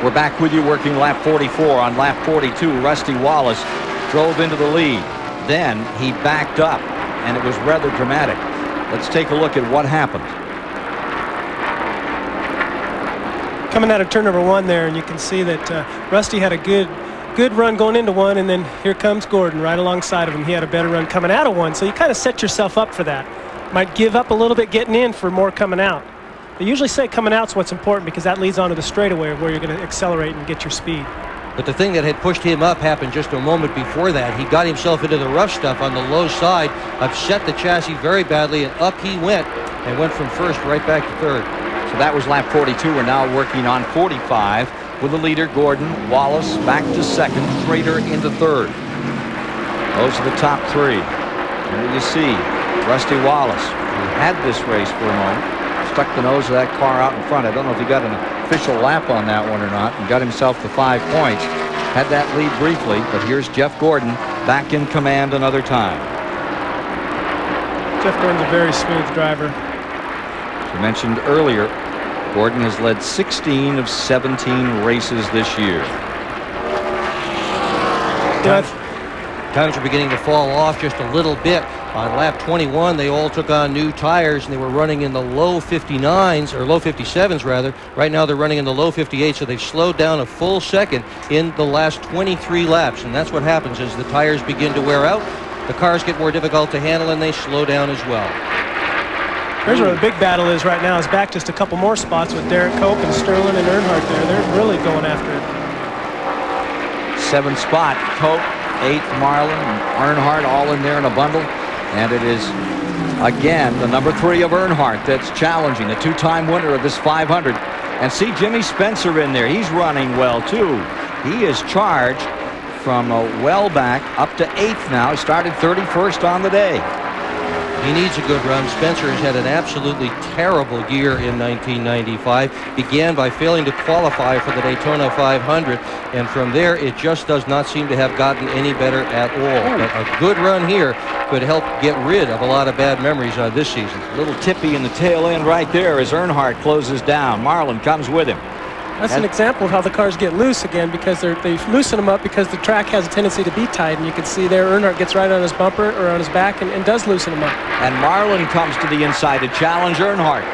We're back with you working lap 44. On lap 42, Rusty Wallace drove into the lead. Then he backed up, and it was rather dramatic. Let's take a look at what happened. Coming out of turn number 1 there, and you can see that Rusty had a good run going into 1, and then here comes Gordon right alongside of him. He had a better run coming out of 1, so you kind of set yourself up for that. Might give up a little bit getting in for more coming out. They usually say coming out's what's important because that leads onto the straightaway where you're going to accelerate and get your speed. But the thing that had pushed him up happened just a moment before that. He got himself into the rough stuff on the low side, upset the chassis very badly, and up he went and went from first right back to third. So that was lap 42. We're now working on 45 with the leader, Gordon. Wallace back to second, Schrader into third. Those are the top 3. Here you see Rusty Wallace, who had this race for a moment, stuck the nose of that car out in front. I don't know if he got an official lap on that one or not, and got himself the 5 points. Had that lead briefly, but here's Jeff Gordon back in command another time. Jeff Gordon's a very smooth driver. As I mentioned earlier, Gordon has led 16 of 17 races this year. Times are beginning to fall off just a little bit. On lap 21, they all took on new tires, and they were running in the low 59s, or low 57s rather. Right now they're running in the low 58s, so they've slowed down a full second in the last 23 laps. And that's what happens as the tires begin to wear out. The cars get more difficult to handle, and they slow down as well. Here's where the big battle is right now. Is back just a couple more spots with Derek Cope and Sterling and Earnhardt there. They're really going after it. 7th spot, Cope. 8th, Marlin, and Earnhardt all in there in a bundle. And it is, again, the number 3 of Earnhardt that's challenging, the 2-time winner of this 500. And see Jimmy Spencer in there. He's running well, too. He is charged from well back up to 8th now. He started 31st on the day. He needs a good run. Spencer has had an absolutely terrible year in 1995. Began by failing to qualify for the Daytona 500, and from there it just does not seem to have gotten any better at all. But a good run here could help get rid of a lot of bad memories this season. A little tippy in the tail end right there as Earnhardt closes down. Marlin comes with him. That's an example of how the cars get loose again, because they loosen them up because the track has a tendency to be tight, and you can see there Earnhardt gets right on his bumper or on his back and does loosen them up. And Marlin comes to the inside to challenge Earnhardt.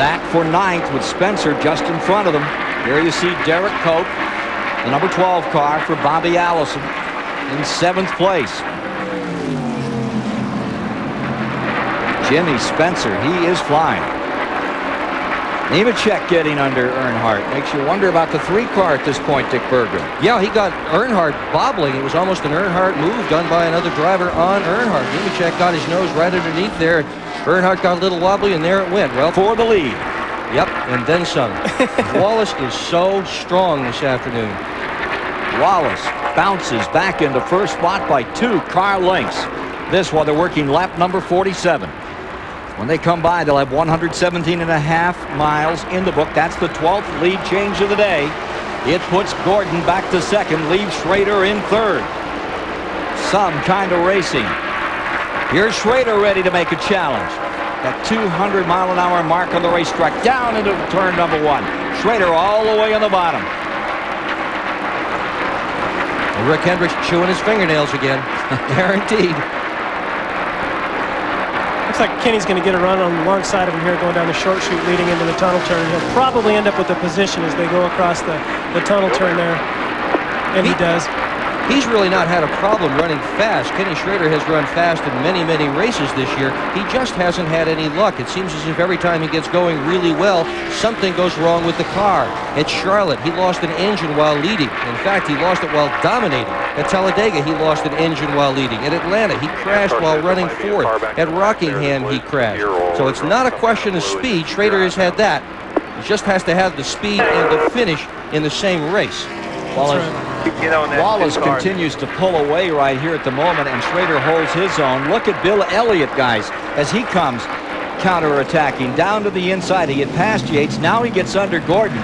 That for 9th with Spencer just in front of them. Here you see Derek Cope, the number 12 car for Bobby Allison, in 7th place. Jimmy Spencer, he is flying. Nemechek getting under Earnhardt. Makes you wonder about the 3 car at this point, Dick Berggren. Yeah, he got Earnhardt bobbling. It was almost an Earnhardt move done by another driver on Earnhardt. Nemechek got his nose right underneath there. Earnhardt got a little wobbly, and there it went. Well, for the lead. Yep, and then some. Wallace is so strong this afternoon. Wallace bounces back into first spot by 2 car lengths. This while they're working lap number 47. When they come by, they'll have 117.5 miles in the book. That's the 12th lead change of the day. It puts Gordon back to 2nd, leaves Schrader in 3rd. Some kind of racing. Here's Schrader ready to make a challenge. That 200-mile-an-hour mark on the racetrack, down into turn number 1. Schrader all the way on the bottom. Rick Hendricks chewing his fingernails again. Guaranteed. Looks like Kenny's going to get a run on the long side of him here going down the short chute leading into the tunnel turn. He'll probably end up with a position as they go across the tunnel turn there. And he does. He's really not had a problem running fast. Kenny Schrader has run fast in many, many races this year. He just hasn't had any luck. It seems as if every time he gets going really well, something goes wrong with the car. At Charlotte, he lost an engine while leading. In fact, he lost it while dominating. At Talladega, he lost an engine while leading. At Atlanta, he crashed while running 4th. At Rockingham, he crashed. So it's not a question of speed. Schrader has had that. He just has to have the speed and the finish in the same race. Wallace continues to pull away right here at the moment, and Schrader holds his own. Look at Bill Elliott, guys, as he comes counter-attacking down to the inside. He had passed Yates. Now he gets under Gordon.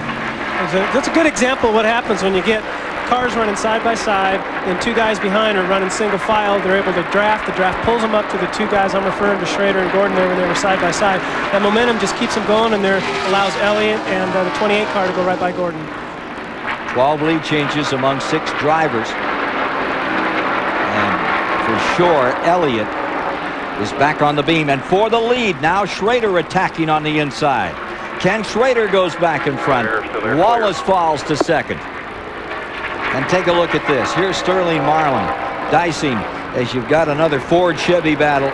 That's a good example of what happens when you get cars running side by side and 2 guys behind are running single file. They're able to draft. The draft pulls them up to the 2 guys. I'm referring to Schrader and Gordon there when they were side by side. That momentum just keeps them going, and there allows Elliott and the 28 car to go right by Gordon. 12 lead changes among 6 drivers. And for sure, Elliott is back on the beam. And for the lead, now Schrader attacking on the inside. Ken Schrader goes back in front. Wallace falls to 2nd. And take a look at this. Here's Sterling Marlin dicing as you've got another Ford Chevy battle.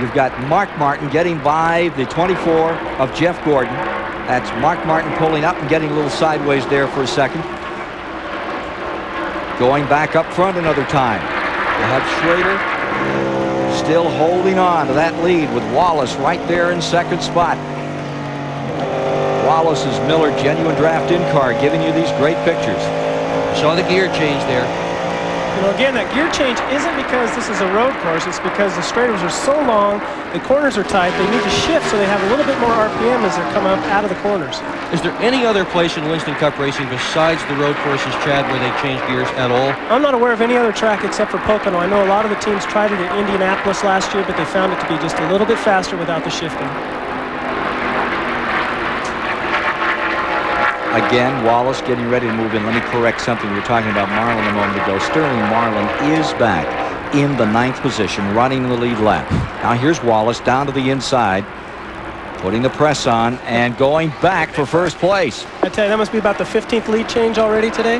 You've got Mark Martin getting by the 24 of Jeff Gordon. That's Mark Martin pulling up and getting a little sideways there for a second. Going back up front another time. You have Schrader still holding on to that lead with Wallace right there in 2nd spot. Wallace's Miller Genuine Draft In-Car giving you these great pictures. Saw the gear change there. You know, again, that gear change isn't because this is a road course. It's because the straighters are so long, the corners are tight, they need to shift so they have a little bit more RPM as they come up out of the corners. Is there any other place in Winston Cup racing besides the road courses, Chad, where they change gears at all? I'm not aware of any other track except for Pocono. I know a lot of the teams tried it at Indianapolis last year, but they found it to be just a little bit faster without the shifting. Again, Wallace getting ready to move in. Let me correct something. We were talking about Marlin a moment ago. Sterling Marlin is back in the 9th position, running the lead lap. Now here's Wallace down to the inside, putting the press on and going back for first place. I tell you, that must be about the 15th lead change already today.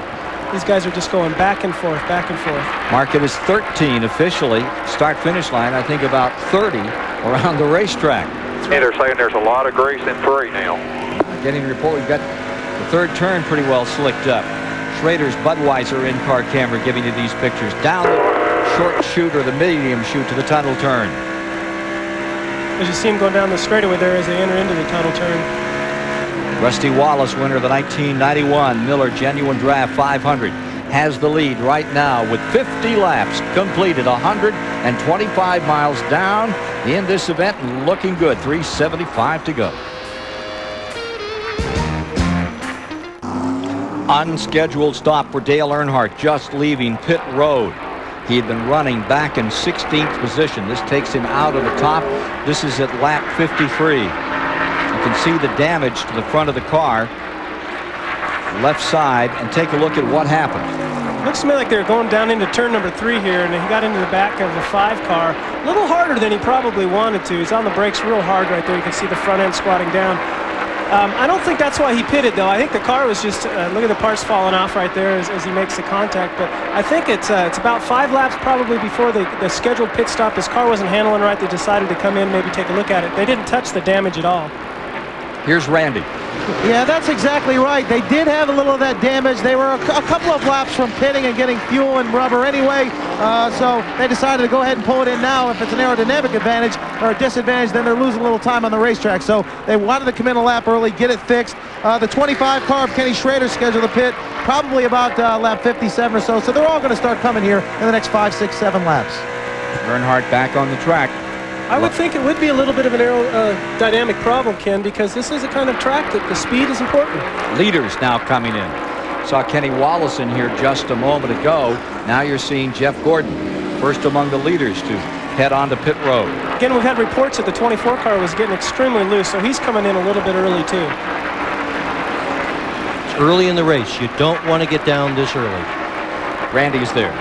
These guys are just going back and forth, back and forth. Market is 13 officially. Start-finish line, I think about 30 around the racetrack. Yeah, they're saying there's a lot of grease in 3 now. Getting a report, we've got the 3rd turn pretty well slicked up. Schrader's Budweiser in-car camera giving you these pictures. Down the short chute or the medium chute to the tunnel turn. As you see him going down the straightaway there as they enter into the tunnel turn. Rusty Wallace, winner of the 1991 Miller Genuine Draft 500, has the lead right now with 50 laps completed, 100 and 25 miles down in this event, and looking good. 3:75 to go. Unscheduled stop for Dale Earnhardt, just leaving pit road. He had been running back in 16th position. This takes him out of the top. This is at lap 53. You can see the damage to the front of the car, left side, and take a look at what happened. Looks to me like they're going down into turn number 3 here, and he got into the back of the 5 car. A little harder than he probably wanted to. He's on the brakes real hard right there. You can see the front end squatting down. I don't think that's why he pitted, though. I think the car was just, look at the parts falling off right there as he makes the contact. But I think it's about 5 laps probably before the scheduled pit stop. His car wasn't handling right. They decided to come in, maybe take a look at it. They didn't touch the damage at all. Here's Randy. Yeah, that's exactly right. They did have a little of that damage. They were a couple of laps from pitting and getting fuel and rubber anyway, so they decided to go ahead and pull it in now. If it's an aerodynamic advantage or a disadvantage, then they're losing a little time on the racetrack. So they wanted to come in a lap early, get it fixed. The 25 car of Kenny Schrader scheduled to pit probably about lap 57 or so. So they're all going to start coming here in the next 5, 6, 7 laps. Earnhardt back on the track. I would think it would be a little bit of an aerodynamic problem, Ken, because this is a kind of track that the speed is important. Leaders now coming in. Saw Kenny Wallace in here just a moment ago. Now you're seeing Jeff Gordon, first among the leaders to head on to pit road. Again, we've had reports that the 24 car was getting extremely loose, so he's coming in a little bit early too. It's early in the race. You don't want to get down this early. Randy's there.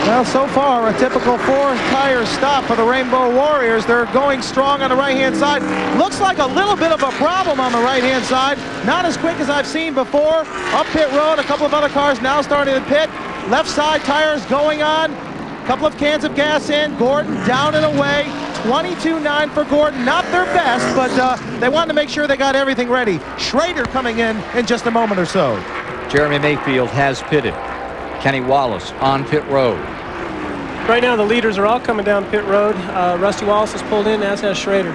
Well, so far, a typical 4-tire stop for the Rainbow Warriors. They're going strong on the right-hand side. Looks like a little bit of a problem on the right-hand side. Not as quick as I've seen before. Up pit road, a couple of other cars now starting to pit. Left side tires going on. A couple of cans of gas in. Gordon down and away. 22.9 for Gordon. Not their best, but they wanted to make sure they got everything ready. Schrader coming in just a moment or so. Jeremy Mayfield has pitted. Kenny Wallace on pit road. Right now, the leaders are all coming down pit road. Rusty Wallace has pulled in, as has Schrader.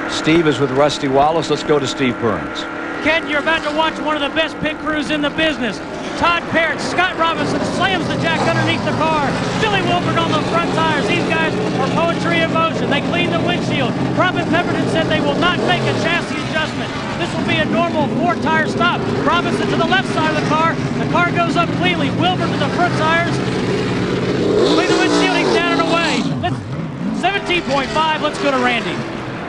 Steve is with Rusty Wallace. Let's go to Steve Burns. Ken, you're about to watch one of the best pit crews in the business. Todd Parrott, Scott Robinson slams the jack underneath the car. Billy Wilford on the front tires. These guys are poetry in motion. They clean the windshield. Robin Pemberton said they will not make a chassis adjustment. This will be a normal 4-tire stop. Robinson to the left side of the car. The car goes up cleanly. Wilford to the front tires. Clean the windshield. He's down and away. 17.5. Let's go to Randy.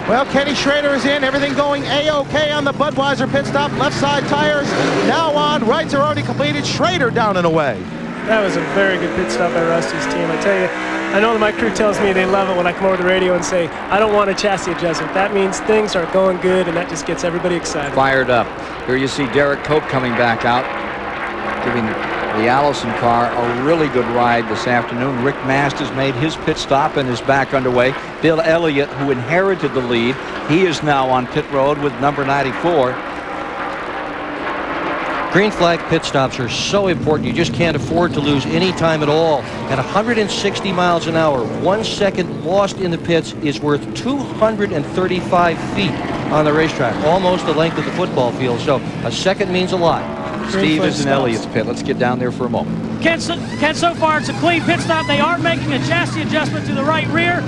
Well, Kenny Schrader is in. Everything going A-OK on the Budweiser pit stop. Left side tires now on. Rights are already completed. Schrader down and away. That was a very good pit stop by Rusty's team. I tell you, I know that my crew tells me they love it when I come over the radio and say, I don't want a chassis adjustment. That means things are going good, and that just gets everybody excited. Fired up. Here you see Derek Cope coming back out, giving the Allison car a really good ride this afternoon. Rick Masters made his pit stop and is back underway. Bill Elliott, who inherited the lead, he is now on pit road with number 94. Green flag pit stops are so important. You just can't afford to lose any time at all. At 160 miles an hour, 1 second lost in the pits is worth 235 feet on the racetrack, almost the length of the football field. So a second means a lot. Steve is in Elliott's pit. Let's get down there for a moment. Ken, so far it's a clean pit stop. They are making a chassis adjustment to the right rear.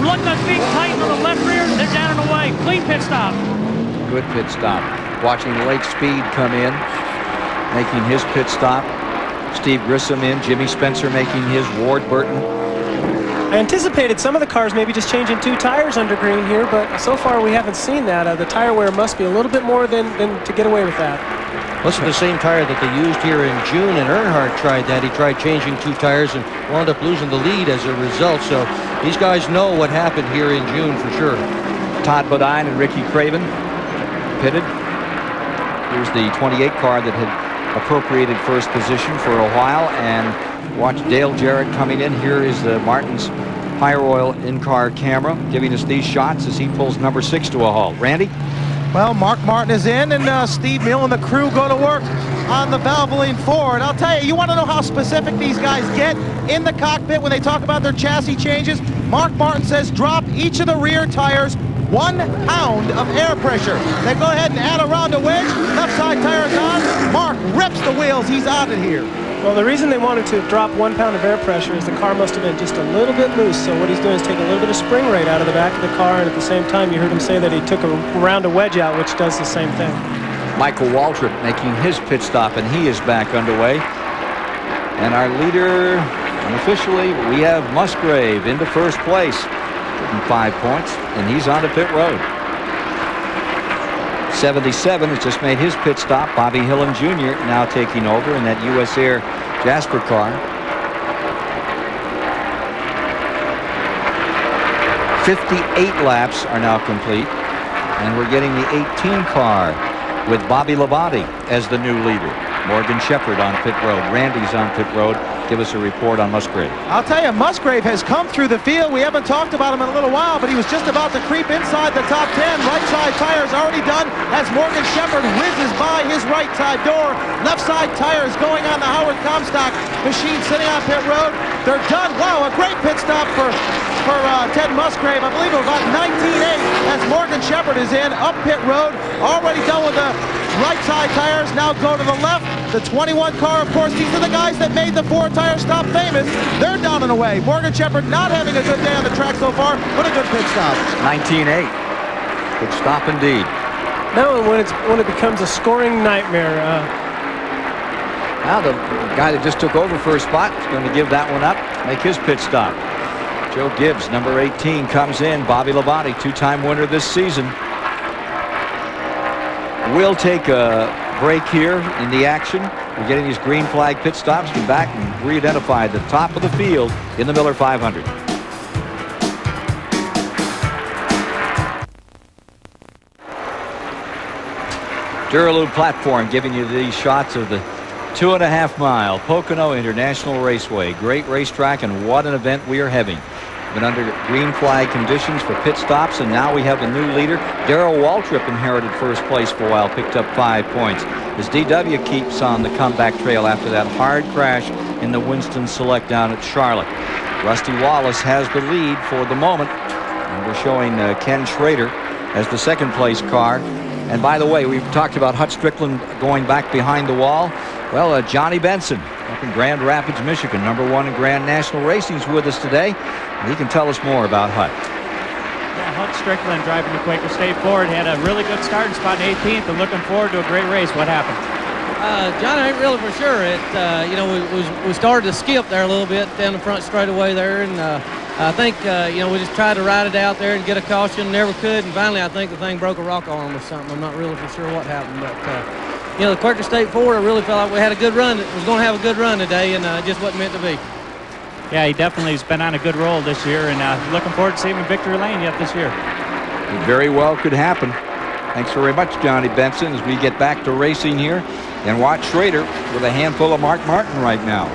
Lug nut feet tighten on the left rear. They're down and away. Clean pit stop. Good pit stop. Watching Lake Speed come in, making his pit stop. Steve Grissom in. Jimmy Spencer making his. Ward Burton. I anticipated some of the cars maybe just changing 2 tires under green here, but so far we haven't seen that. The tire wear must be a little bit more than to get away with that. This is the same tire that they used here in June, and Earnhardt tried that. He tried changing 2 tires and wound up losing the lead as a result. So these guys know what happened here in June for sure. Todd Bodine and Ricky Craven pitted. Here's the 28 car that had appropriated first position for a while, and watch Dale Jarrett coming in. Here is the Martin's Higher Oil in-car camera giving us these shots as he pulls number 6 to a halt. Randy? Well, Mark Martin is in, and Steve Mill and the crew go to work on the Valvoline Ford. I'll tell you, you want to know how specific these guys get in the cockpit when they talk about their chassis changes? Mark Martin says drop each of the rear tires 1 pound of air pressure. They go ahead and add a round of wedge. Left side tire is on. Mark rips the wheels. He's out of here. Well, the reason they wanted to drop 1 pound of air pressure is the car must have been just a little bit loose. So what he's doing is taking a little bit of spring rate out of the back of the car, and at the same time, you heard him say that he took a round of wedge out, which does the same thing. Michael Waltrip making his pit stop, and he is back underway. And our leader, unofficially, we have Musgrave into first place, getting 5 points, and he's on to pit road. 77 has just made his pit stop. Bobby Hillen Jr. now taking over in that US Air Jasper car. 58 laps are now complete, and we're getting the 18 car with Bobby Labonte as the new leader. Morgan Shepherd on pit road. Randy's on pit road. Give us a report on Musgrave. I'll tell you, Musgrave has come through the field. We haven't talked about him in a little while, but he was just about to creep inside the top 10. Right side tires already done as Morgan Shepherd whizzes by his right side door. Left side tires going on the Howard Comstock machine sitting on pit road. They're done. Wow, a great pit stop for Ted Musgrave. I believe it was about 19.8 as Morgan Shepherd is in up pit road. Already done with the right side tires. Now go to the left. The 21 car, of course, these are the guys that made the 4-tire stop famous. They're down and away. Morgan Shepherd not having a good day on the track so far, but a good pit stop. 19.8. Good stop indeed. Now when it becomes a scoring nightmare. Now the guy that just took over first spot is going to give that one up, make his pit stop. Joe Gibbs, number 18, comes in. Bobby Labonte, 2-time winner this season. We'll take a break here in the action. We're getting these green flag pit stops. Come back and re-identify the top of the field in the Miller 500. Duralube platform giving you these shots of the 2.5-mile Pocono International Raceway. Great racetrack, and what an event we are having. Been under green flag conditions for pit stops, and now we have a new leader. Darrell Waltrip inherited first place for a while, picked up 5 points. As DW keeps on the comeback trail after that hard crash in the Winston Select down at Charlotte. Rusty Wallace has the lead for the moment, and we're showing Ken Schrader as the second place car. And by the way, we've talked about Hut Strickland going back behind the wall. Well, Johnny Benson up in Grand Rapids, Michigan, number 1 in Grand National Racing, is with us today. And he can tell us more about Hut. Yeah, Hut Strickland driving the Quaker State Ford had a really good starting spot in 18th and looking forward to a great race. What happened? John, I ain't really for sure. We started to skip there a little bit down the front straightaway there, and I think we just tried to ride it out there and get a caution, never could, and finally I think the thing broke a rock arm or something. I'm not really for sure what happened, but the Quaker State Ford, I really felt like we had a good run. It was going to have a good run today, and just wasn't meant to be. Yeah, he definitely has been on a good roll this year, and looking forward to seeing him in victory lane yet this year. It very well could happen. Thanks very much, Johnny Benson, as we get back to racing here. And watch Schrader with a handful of Mark Martin right now.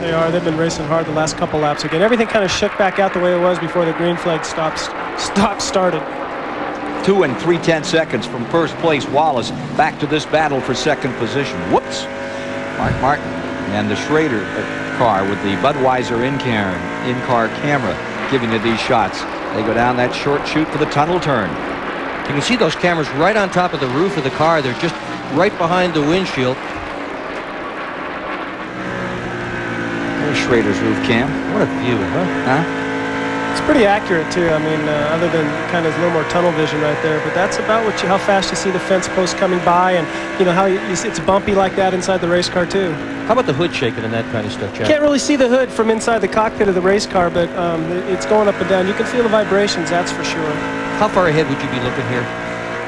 They are. They've been racing hard the last couple laps. Again, everything kind of shook back out the way it was before the green flag stop started. 2 3/10 seconds from first place. Wallace back to this battle for second position. Whoops. Mark Martin and the Schrader car with the Budweiser in-car camera giving you these shots. They go down that short chute for the tunnel turn. You can see those cameras right on top of the roof of the car. They're just right behind the windshield. There's Schrader's roof cam. What a view, huh? It's pretty accurate too. I mean, other than kind of a little more tunnel vision right there, but that's about how fast you see the fence post coming by, and how it's bumpy like that inside the race car too. How about the hood shaking and that kind of stuff, Chad? Can't really see the hood from inside the cockpit of the race car, but it's going up and down. You can feel the vibrations, that's for sure. How far ahead would you be looking here?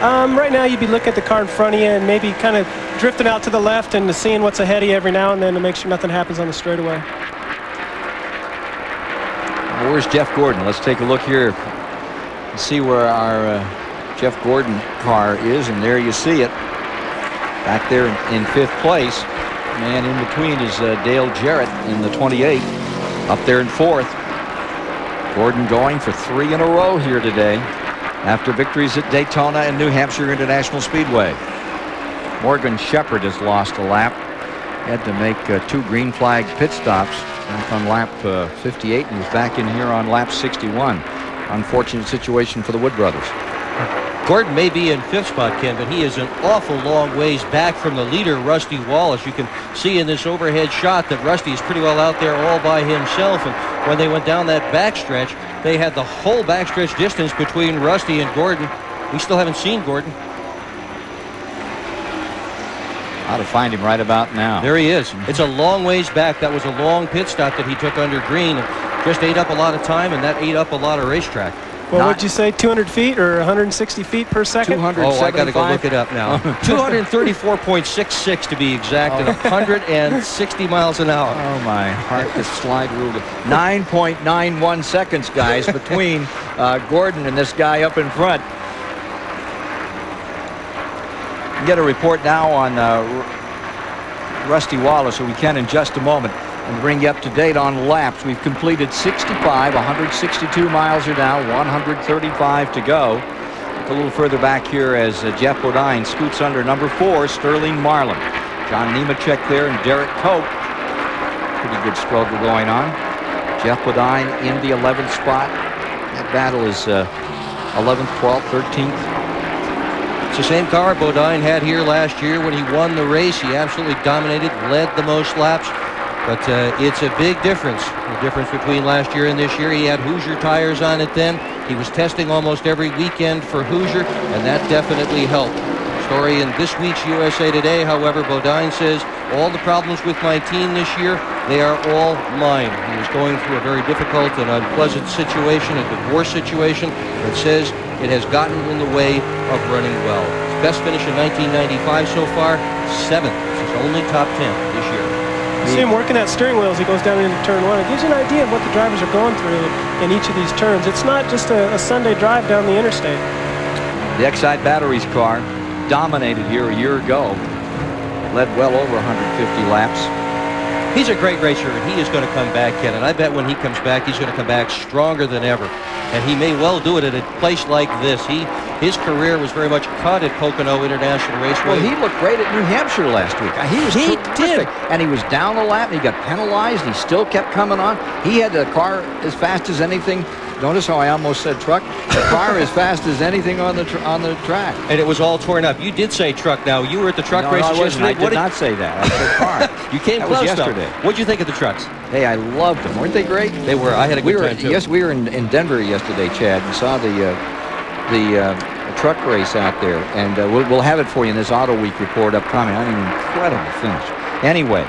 Right now you'd be looking at the car in front of you and maybe kind of drifting out to the left and seeing what's ahead of you every now and then to make sure nothing happens on the straightaway. Well, where's Jeff Gordon? Let's take a look here and see where our Jeff Gordon car is, and there you see it. Back there in 5th place. Man in between is Dale Jarrett in the 28. Up there in 4th. Gordon going for 3 in a row here today after victories at Daytona and New Hampshire International Speedway. Morgan Shepherd has lost a lap. Had to make 2 green flag pit stops on lap 58, and was back in here on lap 61. Unfortunate situation for the Wood brothers. Gordon may be in 5th spot, Ken, but he is an awful long ways back from the leader, Rusty Wallace. You can see in this overhead shot that Rusty is pretty well out there all by himself. And when they went down that backstretch, they had the whole backstretch distance between Rusty and Gordon. We still haven't seen Gordon. How to find him right about now. There he is. It's a long ways back. That was a long pit stop that he took under green. And just ate up a lot of time, and that ate up a lot of racetrack. Well, what'd you say, 200 feet or 160 feet per second? 275. Oh, I got to go look it up now. 234.66 to be exact, and 160 miles an hour. Oh, my heart, the slide rule. 9.91 seconds, guys, between Gordon and this guy up in front. Get a report now on Rusty Wallace, who we can in just a moment, and bring you up to date on laps. We've completed 65, 162 miles are down, 135 to go. Look a little further back here as Jeff Bodine scoots under number 4, Sterling Marlin. John Nemechek there and Derek Cope. Pretty good struggle going on. Jeff Bodine in the 11th spot. That battle is 11th, 12th, 13th. It's the same car Bodine had here last year when he won the race. He absolutely dominated, led the most laps. But it's a big difference. The difference between last year and this year. He had Hoosier tires on it then. He was testing almost every weekend for Hoosier, and that definitely helped. Story in this week's USA Today, however, Bodine says, all the problems with my team this year, they are all mine. He was going through a very difficult and unpleasant situation, a divorce situation, and says it has gotten in the way of running well. His best finish in 1995 so far, 7th. His only top 10 this year. You see him working that steering wheel as he goes down into turn 1. It gives you an idea of what the drivers are going through in each of these turns. It's not just a Sunday drive down the interstate. The Exide Batteries car dominated here a year ago. Led well over 150 laps. He's a great racer, and he is going to come back, Ken. And I bet when he comes back, he's going to come back stronger than ever. And he may well do it at a place like this. His career was very much cut at Pocono International Raceway. Well, he looked great at New Hampshire last week. He was terrific. And he was down the lap, and he got penalized. He still kept coming on. He had the car as fast as anything. Notice how I almost said truck. The car as fast as anything on the track. And it was all torn up. You did say truck now. You were at the truck races yesterday. I did not say that. I said car. You came close yesterday. What did you think of the trucks? Hey, I loved them. Weren't they great? They were. I had a good time too. Yes, we were in Denver yesterday, Chad, and saw the truck race out there. And we'll have it for you in this Auto Week report upcoming. I mean, incredible finish. Anyway,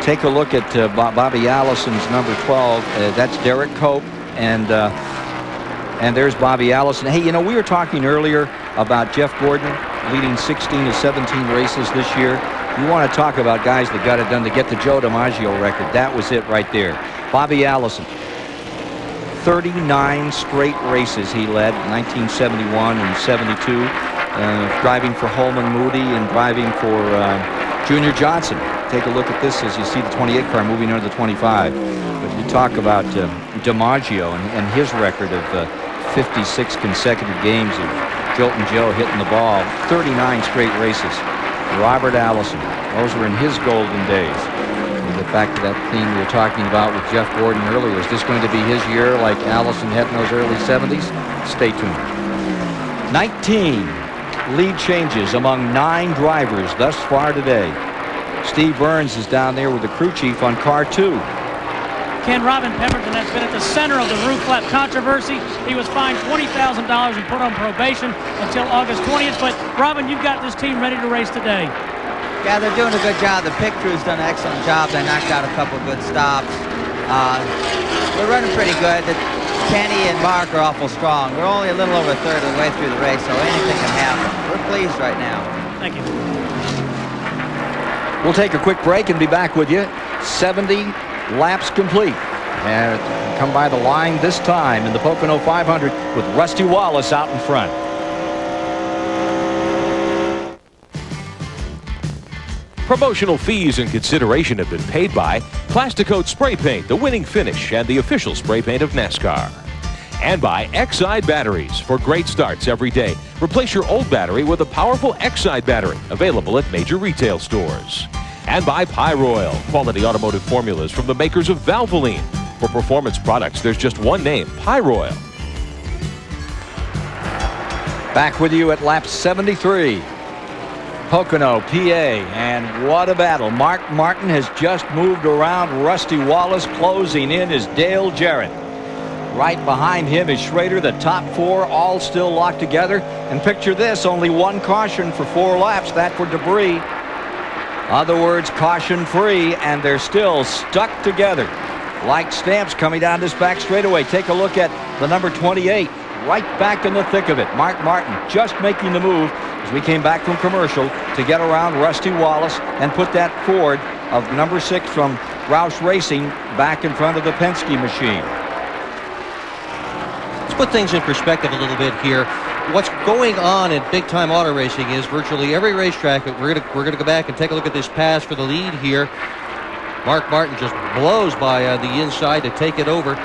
take a look at Bobby Allison's number 12. That's Derek Cope. And there's Bobby Allison. Hey, you know, we were talking earlier about Jeff Gordon leading 16 to 17 races this year. You want to talk about guys that got it done to get the Joe DiMaggio record. That was it right there. Bobby Allison, 39 straight races he led, 1971 and 72, driving for Holman Moody and driving for Junior Johnson. Take a look at this as you see the 28 car moving under the 25. But you talk about DiMaggio and his record of 56 consecutive games of Joltin' Joe hitting the ball, 39 straight races. Robert Allison, those were in his golden days. We get back to that theme we were talking about with Jeff Gordon earlier. Is this going to be his year like Allison had in those early 70s? Stay tuned. 19 lead changes among 9 drivers thus far today. Steve Burns is down there with the crew chief on car 2. Ken, Robin Pemberton has been at the center of the roof flap controversy. He was fined $20,000 and put on probation until August 20th. But, Robin, you've got this team ready to race today. Yeah, they're doing a good job. The pit crew's done an excellent job. They knocked out a couple good stops. We're running pretty good. Kenny and Mark are awful strong. We're only a little over a third of the way through the race, so anything can happen. We're pleased right now. Thank you. We'll take a quick break and be back with you. 70 laps complete. And come by the line this time in the Pocono 500 with Rusty Wallace out in front. Promotional fees and consideration have been paid by Plasticoat Spray Paint, the winning finish and the official spray paint of NASCAR. And by Exide Batteries for great starts every day. Replace your old battery with a powerful Exide battery, available at major retail stores. And by Pyroil, quality automotive formulas from the makers of Valvoline. For performance products, there's just one name, Pyroil. Back with you at lap 73. Pocono, PA, and what a battle. Mark Martin has just moved around Rusty Wallace. Closing in is Dale Jarrett. Right behind him is Schrader. The top four all still locked together. And picture this, only one caution for 4 laps, that for debris. Other words, caution free, and they're still stuck together like stamps coming down this back straightaway. Take a look at the number 28, right back in the thick of it. Mark Martin just making the move as we came back from commercial to get around Rusty Wallace and put that Ford of number 6 from Roush Racing back in front of the Penske machine. Let's put things in perspective a little bit here. What's going on in big-time auto racing is virtually every racetrack. We're gonna go back and take a look at this pass for the lead here. Mark Martin just blows by the inside to take it over.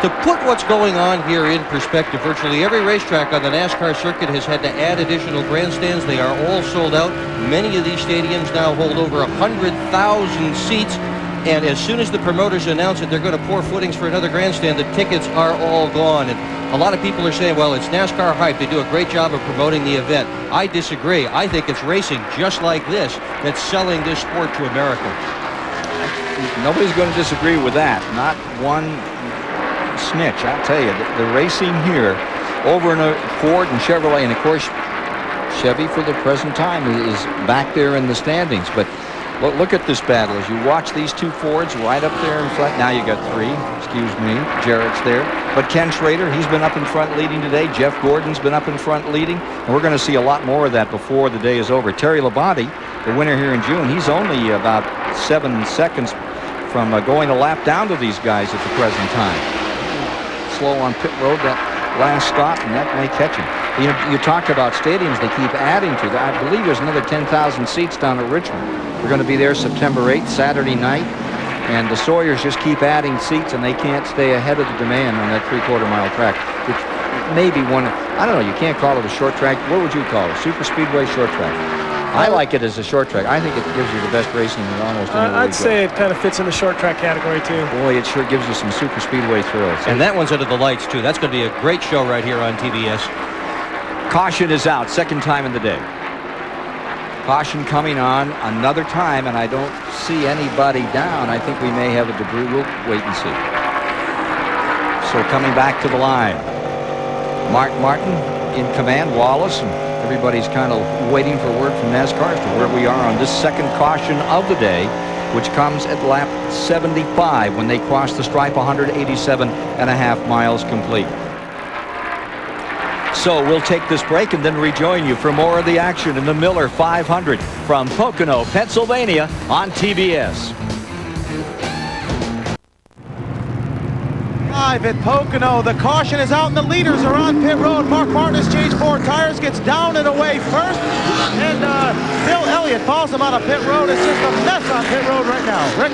To put what's going on here in perspective, virtually every racetrack on the NASCAR circuit has had to add additional grandstands. They are all sold out. Many of these stadiums now hold over 100,000 seats. And as soon as the promoters announce that they're going to pour footings for another grandstand, the tickets are all gone. And a lot of people are saying, well, it's NASCAR hype. They do a great job of promoting the event. I disagree. I think it's racing just like this that's selling this sport to America. Nobody's going to disagree with that. Not one snitch. I'll tell you, the racing here over in a Ford and Chevrolet, and of course, Chevy for the present time is back there in the standings. But look at this battle as you watch these 2 Fords right up there in front. Now you got 3, excuse me, Jarrett's there. But Ken Schrader, he's been up in front leading today. Jeff Gordon's been up in front leading. And we're going to see a lot more of that before the day is over. Terry Labonte, the winner here in June, he's only about 7 seconds from going a lap down to these guys at the present time. Slow on pit road, that last stop, and that may catch him. You talk about stadiums they keep adding to. I believe there's another 10,000 seats down at Richmond. We're going to be there September 8th, Saturday night. And the Sawyers just keep adding seats, and they can't stay ahead of the demand on that 3/4-mile track, which may be one, I don't know, you can't call it a short track. What would you call it? Super Speedway short track? I like it as a short track. I think it gives you the best racing in almost any I'd say it kind of fits in the short track category, too. Boy, it sure gives you some super speedway thrills. And that one's under the lights, too. That's going to be a great show right here on TBS. Caution is out, second time in the day. Caution coming on another time, and I don't see anybody down. I think we may have a debris. We'll wait and see. So coming back to the line, Mark Martin in command, Wallace, and everybody's kind of waiting for word from NASCAR as to where we are on this second caution of the day, which comes at lap 75 when they cross the stripe, 187.5 miles complete. So we'll take this break and then rejoin you for more of the action in the Miller 500 from Pocono, Pennsylvania on TBS. Live at Pocono, the caution is out and the leaders are on pit road. Mark Martin has changed 4 tires, gets down and away first, and Bill Elliott falls him out of pit road. It's just a mess on pit road right now. Rick?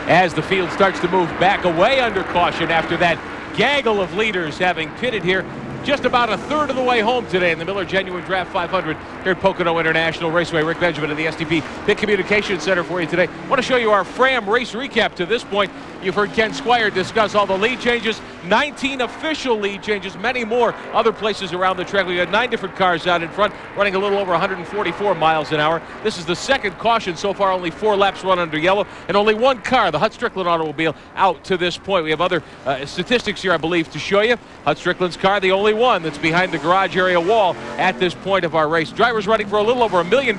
As the field starts to move back away under caution after that gaggle of leaders having pitted here just about a third of the way home today in the Miller Genuine Draft 500 here at Pocono International Raceway. Rick Benjamin of the STP Pit Communications Center for you today. I want to show you our Fram race recap to this point. You've heard Ken Squire discuss all the lead changes, 19 official lead changes, many more other places around the track. We got 9 different cars out in front running a little over 144 miles an hour. This is the second caution so far, only 4 laps run under yellow, and only 1 car, the Hut Strickland automobile, out to this point. We have other statistics here, I believe, to show you. Hut Strickland's car, the only one that's behind the garage area wall at this point of our race. Drivers running for a little over $1 million.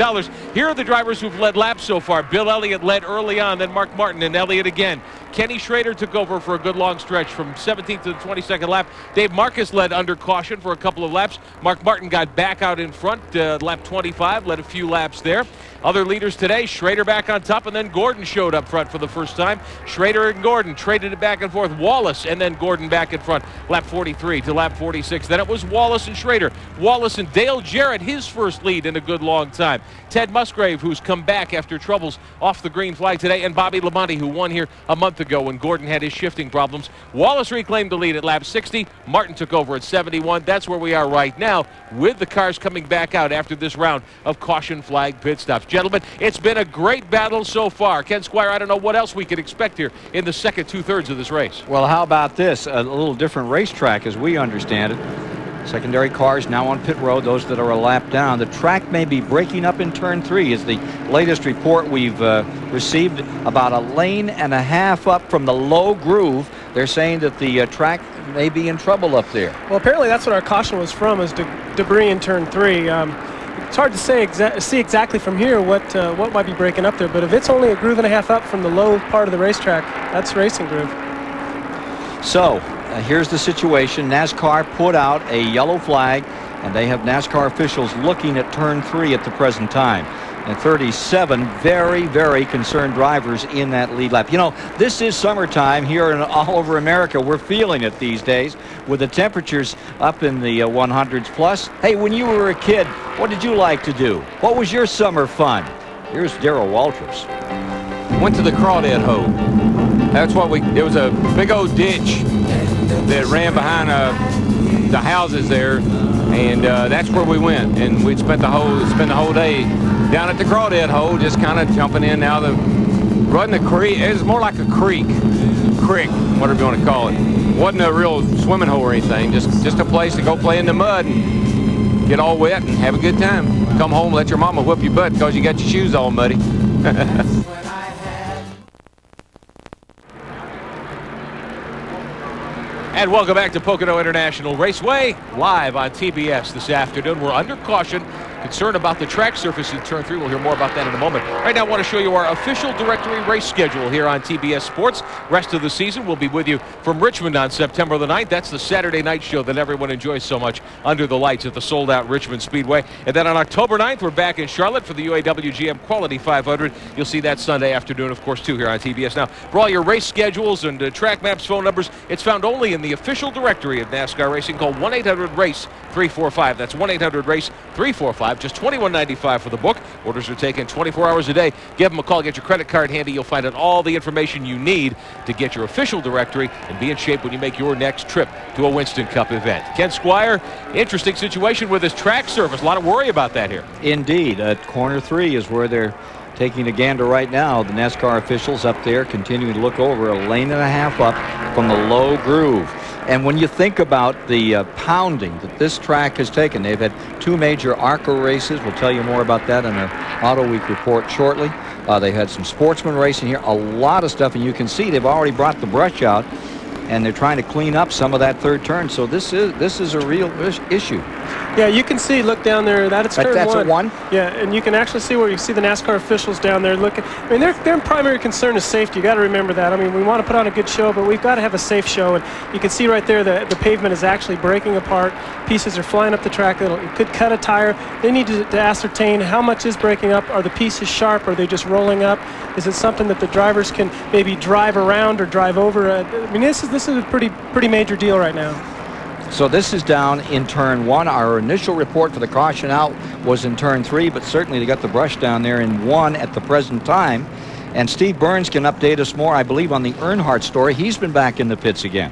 Here are the drivers who've led laps so far. Bill Elliott led early on, then Mark Martin and Elliott again. Kenny Schrader took over for a good long stretch from 17th to the 22nd lap. Dave Marcus led under caution for a couple of laps. Mark Martin got back out in front, lap 25, led a few laps there. Other leaders today, Schrader back on top, and then Gordon showed up front for the first time. Schrader and Gordon traded it back and forth. Wallace and then Gordon back in front, lap 43 to lap 46. Then it was Wallace and Schrader. Wallace and Dale Jarrett, his first lead in a good long time. Ted Musgrave, who's come back after troubles off the green flag today, and Bobby Labonte, who won here a month ago when Gordon had his shifting problems. Wallace reclaimed the lead at lap 60. Martin took over at 71. That's where we are right now with the cars coming back out after this round of caution flag pit stops. left. Gentlemen, it's been a great battle so far. Ken Squire, I don't know what else we could expect here in the second two-thirds of this race. Well, how about this? A little different racetrack as we understand it. Secondary cars now on pit road, those that are a lap down. The track may be breaking up in turn 3 is the latest report we've received. About a lane and a half up from the low groove. They're saying that the track may be in trouble up there. Well, apparently that's what our caution was from, is debris in turn 3. It's hard to say see exactly from here what might be breaking up there, but if it's only a groove and a half up from the low part of the racetrack, that's racing groove. So here's the situation. NASCAR put out a yellow flag, and they have NASCAR officials looking at turn 3 at the present time. And 37 very, very concerned drivers in that lead lap. You know, this is summertime here in all over America. We're feeling it these days with the temperatures up in the 100s plus. Hey, when you were a kid, what did you like to do? What was your summer fun? Here's Darrell Walters. Went to the crawdad hole. That's what there was a big old ditch that ran behind the houses there, and that's where we went, and we'd spend the whole day down at the crawdad hole, just kind of jumping in now. Wasn't a creek, it was more like a creek, whatever you want to call it. Wasn't a real swimming hole or anything, just a place to go play in the mud and get all wet and have a good time. Come home, let your mama whip your butt because you got your shoes all muddy. And welcome back to Pocono International Raceway, live on TBS this afternoon. We're under caution, concerned about the track surface in turn 3. We'll hear more about that in a moment. Right now, I want to show you our official directory race schedule here on TBS Sports. Rest of the season, we'll be with you from Richmond on September the 9th. That's the Saturday night show that everyone enjoys so much under the lights at the sold-out Richmond Speedway. And then on October 9th, we're back in Charlotte for the UAW GM Quality 500. You'll see that Sunday afternoon, of course, too, here on TBS. Now, for all your race schedules and track maps, phone numbers, it's found only in the official directory of NASCAR Racing. Call 1-800-RACE-345. That's 1-800-RACE-345. Just $21.95 for the book. Orders are taken 24 hours a day. Give them a call. Get your credit card handy. You'll find out all the information you need to get your official directory and be in shape when you make your next trip to a Winston Cup event. Ken Squire, interesting situation with his track surface. A lot of worry about that here. Indeed. Corner 3 is where they're taking a gander right now. The NASCAR officials up there continuing to look over a lane and a half up from the low groove. And when you think about the pounding that this track has taken, they've had 2 major ARCA races. We'll tell you more about that in our Auto Week report shortly. They had some sportsman racing here, a lot of stuff, and you can see they've already brought the brush out, and they're trying to clean up some of that third turn. So this is a real issue. Yeah, you can see, look down there, that's turn 1. That's a 1? Yeah, and you can actually see where you see the NASCAR officials down there looking. I mean, their primary concern is safety. You got to remember that. I mean, we want to put on a good show, but we've got to have a safe show. And you can see right there the pavement is actually breaking apart. Pieces are flying up the track. It could cut a tire. They need to ascertain how much is breaking up. Are the pieces sharp? Are they just rolling up? Is it something that the drivers can maybe drive around or drive over? I mean, this is a pretty major deal right now. So this is down in turn 1. Our initial report for the caution out was in turn 3, but certainly they got the brush down there in 1 at the present time. And Steve Burns can update us more, I believe, on the Earnhardt story. He's been back in the pits again.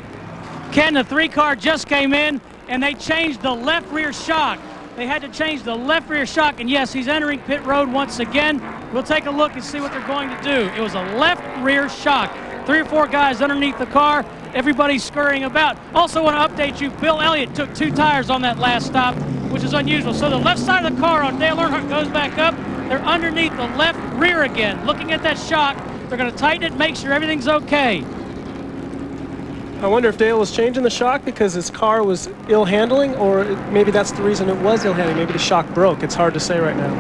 Ken, the 3 car just came in, and they changed the left rear shock. They had to change the left rear shock, and yes, he's entering pit road once again. We'll take a look and see what they're going to do. It was a left rear shock. 3 or 4 guys underneath the car. Everybody's scurrying about. Also want to update you, Bill Elliott took 2 tires on that last stop, which is unusual. So the left side of the car on Dale Earnhardt goes back up. They're underneath the left rear again. Looking at that shock, they're going to tighten it, make sure everything's okay. I wonder if Dale was changing the shock because his car was ill handling, or maybe that's the reason it was ill handling. Maybe the shock broke. It's hard to say right now.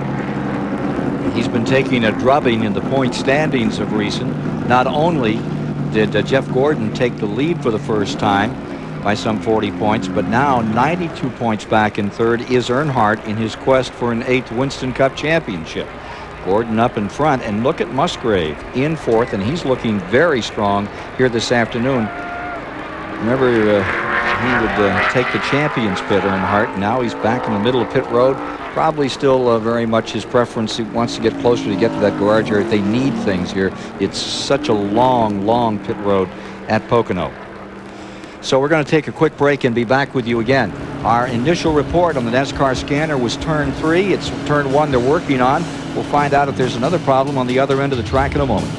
He's been taking a drubbing in the point standings of recent. Not only did Jeff Gordon take the lead for the first time by some 40 points, but now 92 points back in third is Earnhardt in his quest for an 8th Winston Cup championship. Gordon up in front, and look at Musgrave in 4th, and he's looking very strong here this afternoon. Remember, he would take the champions pit, Earnhardt. Now he's back in the middle of pit road. Probably still very much his preference. He wants to get closer to get to that garage area. They need things here. It's such a long, long pit road at Pocono. So we're going to take a quick break and be back with you again. Our initial report on the NASCAR scanner was turn 3. It's turn 1 they're working on. We'll find out if there's another problem on the other end of the track in a moment.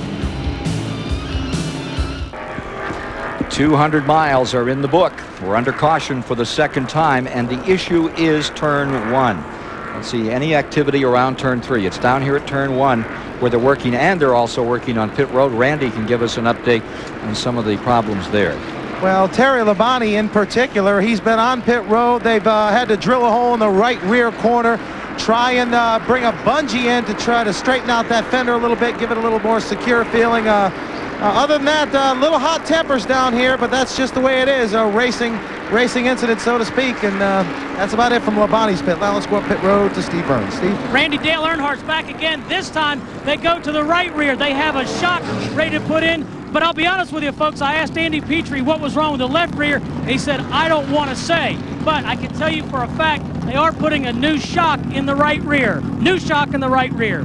200 miles are in the book. We're under caution for the second time, and the issue is turn 1. Let's see any activity around turn 3. It's down here at turn 1 where they're working, and they're also working on pit road. Randy can give us an update on some of the problems there. Well, Terry Labonte in particular, he's been on pit road. They've had to drill a hole in the right rear corner, try and bring a bungee in to try to straighten out that fender a little bit, give it a little more secure feeling. Other than that, little hot tempers down here, but that's just the way it is. A racing incident, so to speak, and that's about it from Labonte's pit. Now let's go up pit road to Steve Burns. Steve? Randy, Dale Earnhardt's back again. This time they go to the right rear. They have a shock ready to put in, but I'll be honest with you, folks, I asked Andy Petrie what was wrong with the left rear, and he said, I don't want to say, but I can tell you for a fact they are putting a new shock in the right rear. New shock in the right rear.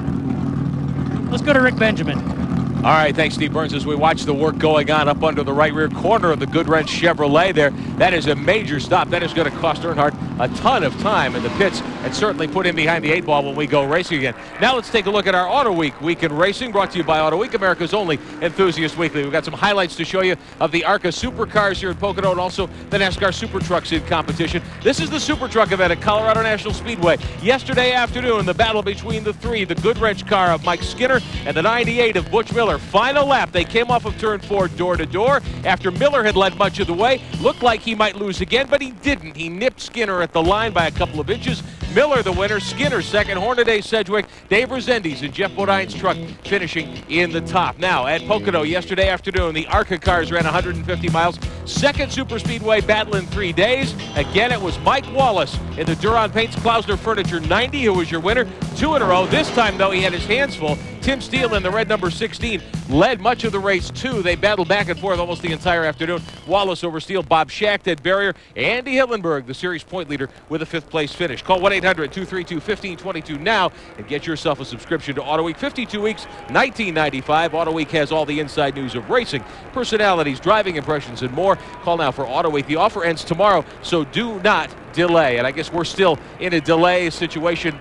Let's go to Rick Benjamin. All right, thanks, Steve Burns. As we watch the work going on up under the right rear corner of the Goodwrench Chevrolet there, that is a major stop. That is going to cost Earnhardt a ton of time in the pits and certainly put him behind the 8 ball when we go racing again. Now let's take a look at our Auto Week weekend racing, brought to you by Auto Week, America's only enthusiast weekly. We've got some highlights to show you of the ARCA Supercars here at Pocono and also the NASCAR Super Trucks in competition. This is the Super Truck event at Colorado National Speedway. Yesterday afternoon, the battle between the 3, the Goodwrench car of Mike Skinner and the 98 of Butch Miller. Final lap, they came off of turn 4 door to door after Miller had led much of the way. Looked like he might lose again, but he didn't. He nipped Skinner at the line by a couple of inches. Miller the winner, Skinner second, Hornaday, Sedgwick, Dave Rezendes, and Jeff Bodine's truck finishing in the top. Now, at Pocono yesterday afternoon, the ARCA cars ran 150 miles. Second super speedway battle in 3 days. Again, it was Mike Wallace in the Duron Paints Klausner Furniture 90 who was your winner. 2 in a row. This time, though, he had his hands full. Tim Steele in the red number 16 led much of the race, too. They battled back and forth almost the entire afternoon. Wallace over Steele, Bob Schacht at barrier, Andy Hillenberg, the series point leader, with a 5th place finish. Call 1-800-232-1522 now and get yourself a subscription to Auto Week. 52 weeks, $19.95. Auto Week has all the inside news of racing, personalities, driving impressions, and more. Call now for Auto Week. The offer ends tomorrow, so do not delay. And I guess we're still in a delay situation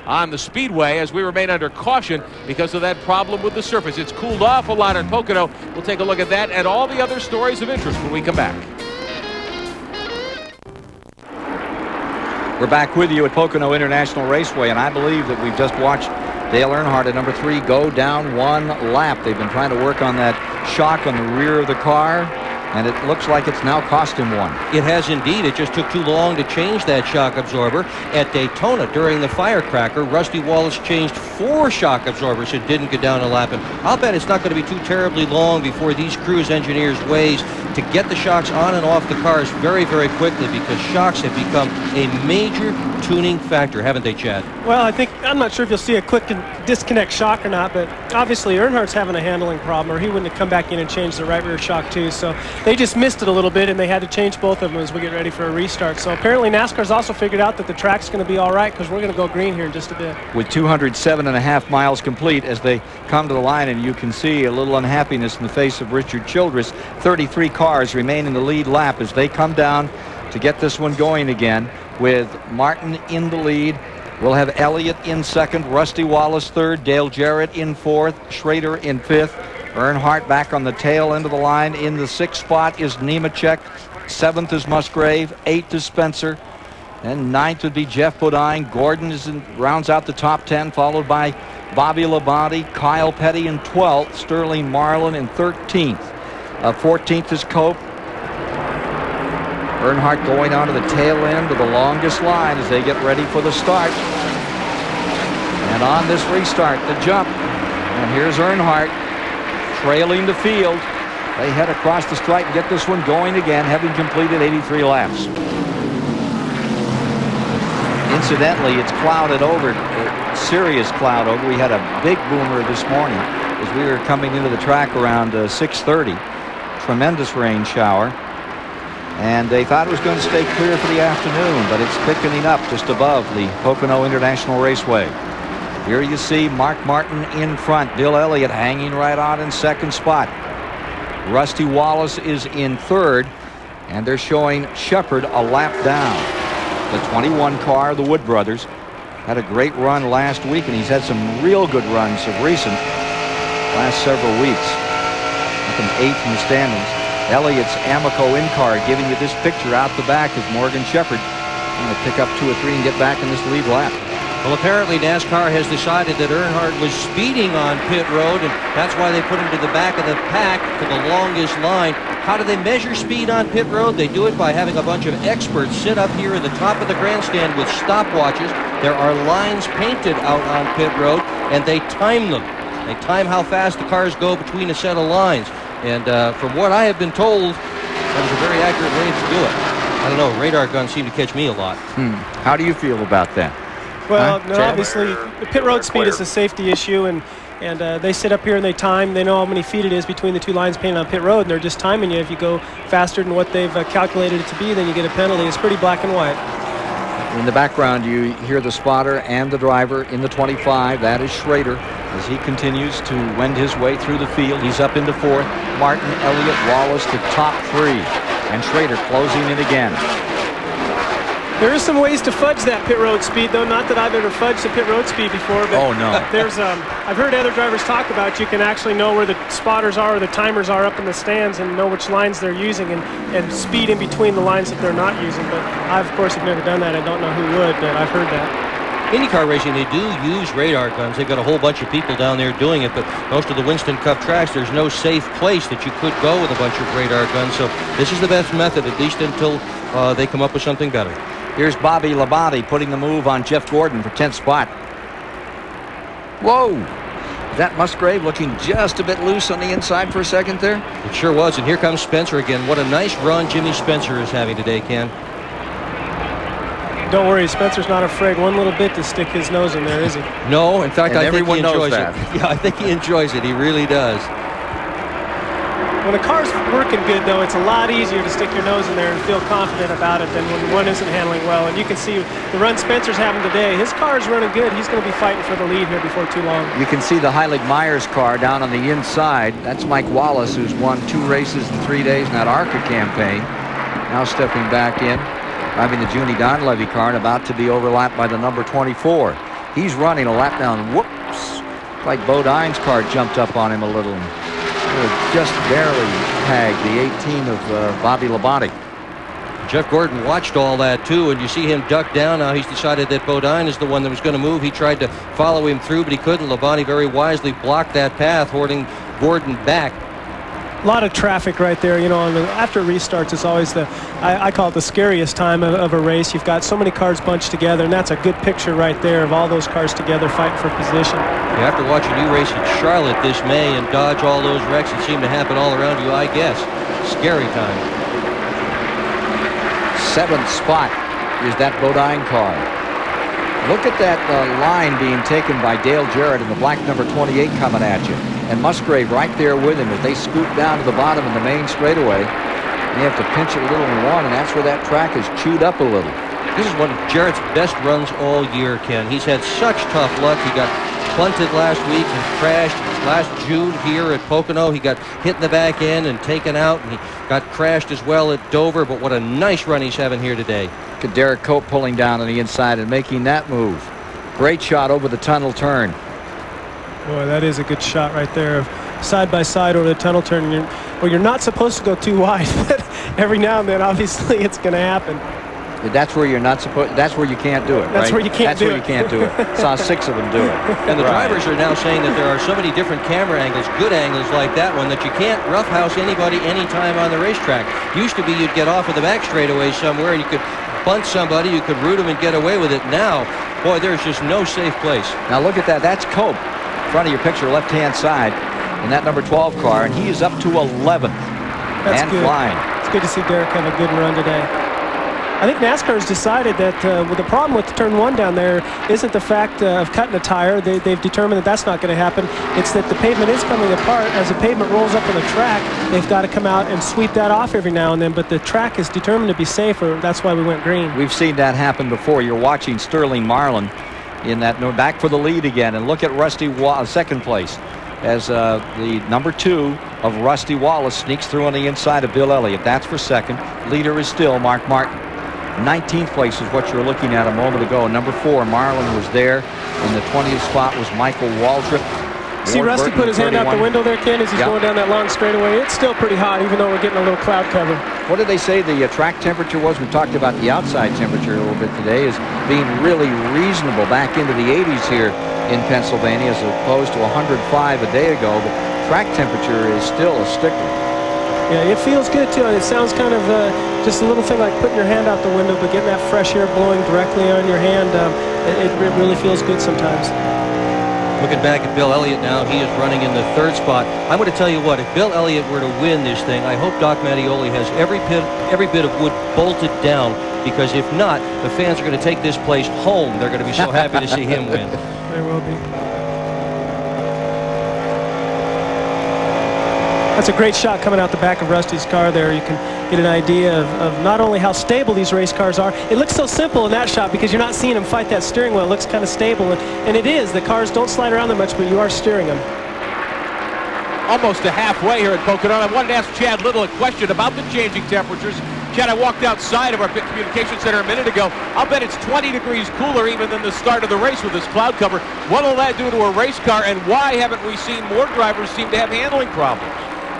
on the speedway as we remain under caution because of that problem with the surface. It's cooled off a lot in Pocono. We'll take a look at that and all the other stories of interest when we come back. We're back with you at Pocono International Raceway, and I believe that we've just watched Dale Earnhardt at number 3 go down 1 lap. They've been trying to work on that shock on the rear of the car, and it looks like it's now cost him 1. It has indeed. It just took too long to change that shock absorber. At Daytona during the firecracker, Rusty Wallace changed 4 shock absorbers and didn't get down a lap. And I'll bet it's not going to be too terribly long before these Cruise engineers' ways to get the shocks on and off the cars very, very quickly, because shocks have become a major tuning factor, haven't they, Chad? Well, I'm not sure if you'll see a quick disconnect shock or not, but obviously Earnhardt's having a handling problem, or he wouldn't have come back in and changed the right rear shock too. So they just missed it a little bit, and they had to change both of them as we get ready for a restart. So apparently NASCAR's also figured out that the track's going to be all right, because we're going to go green here in just a bit. With 207.5 miles complete as they come to the line, and you can see a little unhappiness in the face of Richard Childress. 33 cars remain in the lead lap as they come down to get this one going again, with Martin in the lead. We'll have Elliott in second, Rusty Wallace third, Dale Jarrett in fourth, Schrader in fifth. Earnhardt back on the tail end of the line. In the 6th spot is Nemechek. 7th is Musgrave. 8th is Spencer. And 9th would be Jeff Bodine. Gordon rounds out the top 10, followed by Bobby Labonte, Kyle Petty in 12th, Sterling Marlin in 13th. 14th is Cope. Earnhardt going on to the tail end of the longest line as they get ready for the start. And on this restart, the jump. And here's Earnhardt trailing the field. They head across the stripe and get this one going again, having completed 83 laps. Incidentally, it's clouded over, serious cloud over. We had a big boomer this morning as we were coming into the track around 6:30. Tremendous rain shower. And they thought it was going to stay clear for the afternoon, but it's thickening up just above the Pocono International Raceway. Here you see Mark Martin in front. Bill Elliott hanging right on in 2nd spot. Rusty Wallace is in 3rd. And they're showing Shepard a lap down. The 21 car, the Wood brothers, had a great run last week, and he's had some real good runs of recent last several weeks. Up in 8th in the standings. Elliott's Amoco in-car giving you this picture out the back as Morgan Shepard going to pick up 2 or 3 and get back in this lead lap. Well, apparently NASCAR has decided that Earnhardt was speeding on pit road, and that's why they put him to the back of the pack to the longest line. How do they measure speed on pit road? They do it by having a bunch of experts sit up here in the top of the grandstand with stopwatches. There are lines painted out on pit road, and they time them. They time how fast the cars go between a set of lines. And from what I have been told, that is a very accurate way to do it. I don't know, radar guns seem to catch me a lot. How do you feel about that? Well, no, obviously, the pit road speed is a safety issue, and they sit up here and they time. They know how many feet it is between the 2 lines painted on pit road, and they're just timing you. If you go faster than what they've calculated it to be, then you get a penalty. It's pretty black and white. In the background, you hear the spotter and the driver in the 25. That is Schrader as he continues to wend his way through the field. He's up into 4th. Martin, Elliott, Wallace to top 3. And Schrader closing in again. There is some ways to fudge that pit road speed, though. Not that I've ever fudged the pit road speed before. But oh, no. There's, I've heard other drivers talk about you can actually know where the spotters are or the timers are up in the stands and know which lines they're using and speed in between the lines that they're not using. But I, of course, have never done that. I don't know who would, but I've heard that. IndyCar racing, they do use radar guns. They've got a whole bunch of people down there doing it, but most of the Winston Cup tracks, there's no safe place that you could go with a bunch of radar guns. So this is the best method, at least until they come up with something better. Here's Bobby Labonte putting the move on Jeff Gordon for 10th spot. Whoa! That Musgrave looking just a bit loose on the inside for a second there. It sure was, and here comes Spencer again. What a nice run Jimmy Spencer is having today, Ken. Don't worry, Spencer's not afraid one little bit to stick his nose in there, is he? No, in fact, and I think he enjoys that. it. Yeah, I think he enjoys it. He really does. When a car's working good, though, it's a lot easier to stick your nose in there and feel confident about it than when one isn't handling well. And you can see the run Spencer's having today. His car's running good. He's going to be fighting for the lead here before too long. You can see the Heilig Myers car down on the inside. That's Mike Wallace, who's won 2 races in 3 days in that ARCA campaign. Now stepping back in, driving the Junie Donlevy car and about to be overlapped by the number 24. He's running a lap down. Whoops! Like Bodine's car jumped up on him a little. Just barely tagged the 18 of Bobby Labonte. Jeff Gordon watched all that too, and you see him duck down. Now he's decided that Bodine is the one that was going to move. He tried to follow him through, but he couldn't. Labonte very wisely blocked that path, holding Gordon back. A lot of traffic right there, you know, after restarts, it's always I call it the scariest time of a race. You've got so many cars bunched together, and that's a good picture right there of all those cars together fighting for position. Yeah, after watching you race in Charlotte this May and dodge all those wrecks that seem to happen all around you, I guess. Scary time. 7th spot is that Bodine car. Look at that line being taken by Dale Jarrett in the black number 28 coming at you. And Musgrave right there with him as they scoot down to the bottom in the main straightaway. They have to pinch it a little and one, and that's where that track is chewed up a little. This is one of Jarrett's best runs all year, Ken. He's had such tough luck. He got punted last week and crashed last June here at Pocono. He got hit in the back end and taken out, and he got crashed as well at Dover. But what a nice run he's having here today. Look at Derek Cope pulling down on the inside and making that move. Great shot over the tunnel turn. Boy, that is a good shot right there. Side by side over the tunnel turn. You're not supposed to go too wide, but every now and then, obviously, it's going to happen. That's where you're not supposed. That's where you can't do it. That's right? where you can't do it. That's where you can't do it. Saw 6 of them do it. And the drivers are now saying that there are so many different camera angles, good angles like that one, that you can't roughhouse anybody anytime on the racetrack. Used to be you'd get off of the back straightaway somewhere and you could bunt somebody, you could root them and get away with it. Now, boy, there's just no safe place. Now look at that. That's Cope. Front of your picture, left-hand side, in that number 12 car, and he is up to 11th. That's and good. Flying. It's good to see Derek have a good run today. I think NASCAR has decided that the problem with turn 1 down there isn't the fact of cutting a tire. They've determined that that's not going to happen. It's that the pavement is coming apart. As the pavement rolls up on the track, they've got to come out and sweep that off every now and then. But the track is determined to be safer. That's why we went green. We've seen that happen before. You're watching Sterling Marlin in that back for the lead again. And look at Rusty Wallace, second place. as the number 2 of Rusty Wallace sneaks through on the inside of Bill Elliott. That's for second. Leader is still Mark Martin. 19th place is what you were looking at a moment ago. Number 4, Marlin, was there. In the 20th spot was Michael Waldrop. See Rusty put his hand out the window there, Ken, as he's going down that long straightaway. It's still pretty hot, even though we're getting a little cloud cover. What did they say the track temperature was? We talked about the outside temperature a little bit today as being really reasonable back into the 80s here in Pennsylvania as opposed to 105 a day ago. But track temperature is still a stickler. Yeah, it feels good, too. It sounds kind of just a little thing like putting your hand out the window, but getting that fresh air blowing directly on your hand, it really feels good sometimes. Looking back at Bill Elliott now, he is running in the 3rd spot. I'm going to tell you what, if Bill Elliott were to win this thing, I hope Doc Mattioli has every bit of wood bolted down, because if not, the fans are going to take this place home. They're going to be so happy to see him win. There will be. That's a great shot coming out the back of Rusty's car there. You can get an idea of not only how stable these race cars are. It looks so simple in that shot because you're not seeing him fight that steering wheel. It looks kind of stable, and it is. The cars don't slide around that much, but you are steering them. Almost to halfway here at Pocono. I wanted to ask Chad Little a question about the changing temperatures. Chad, I walked outside of our pit communication center a minute ago. I'll bet it's 20 degrees cooler even than the start of the race with this cloud cover. What will that do to a race car, and why haven't we seen more drivers seem to have handling problems?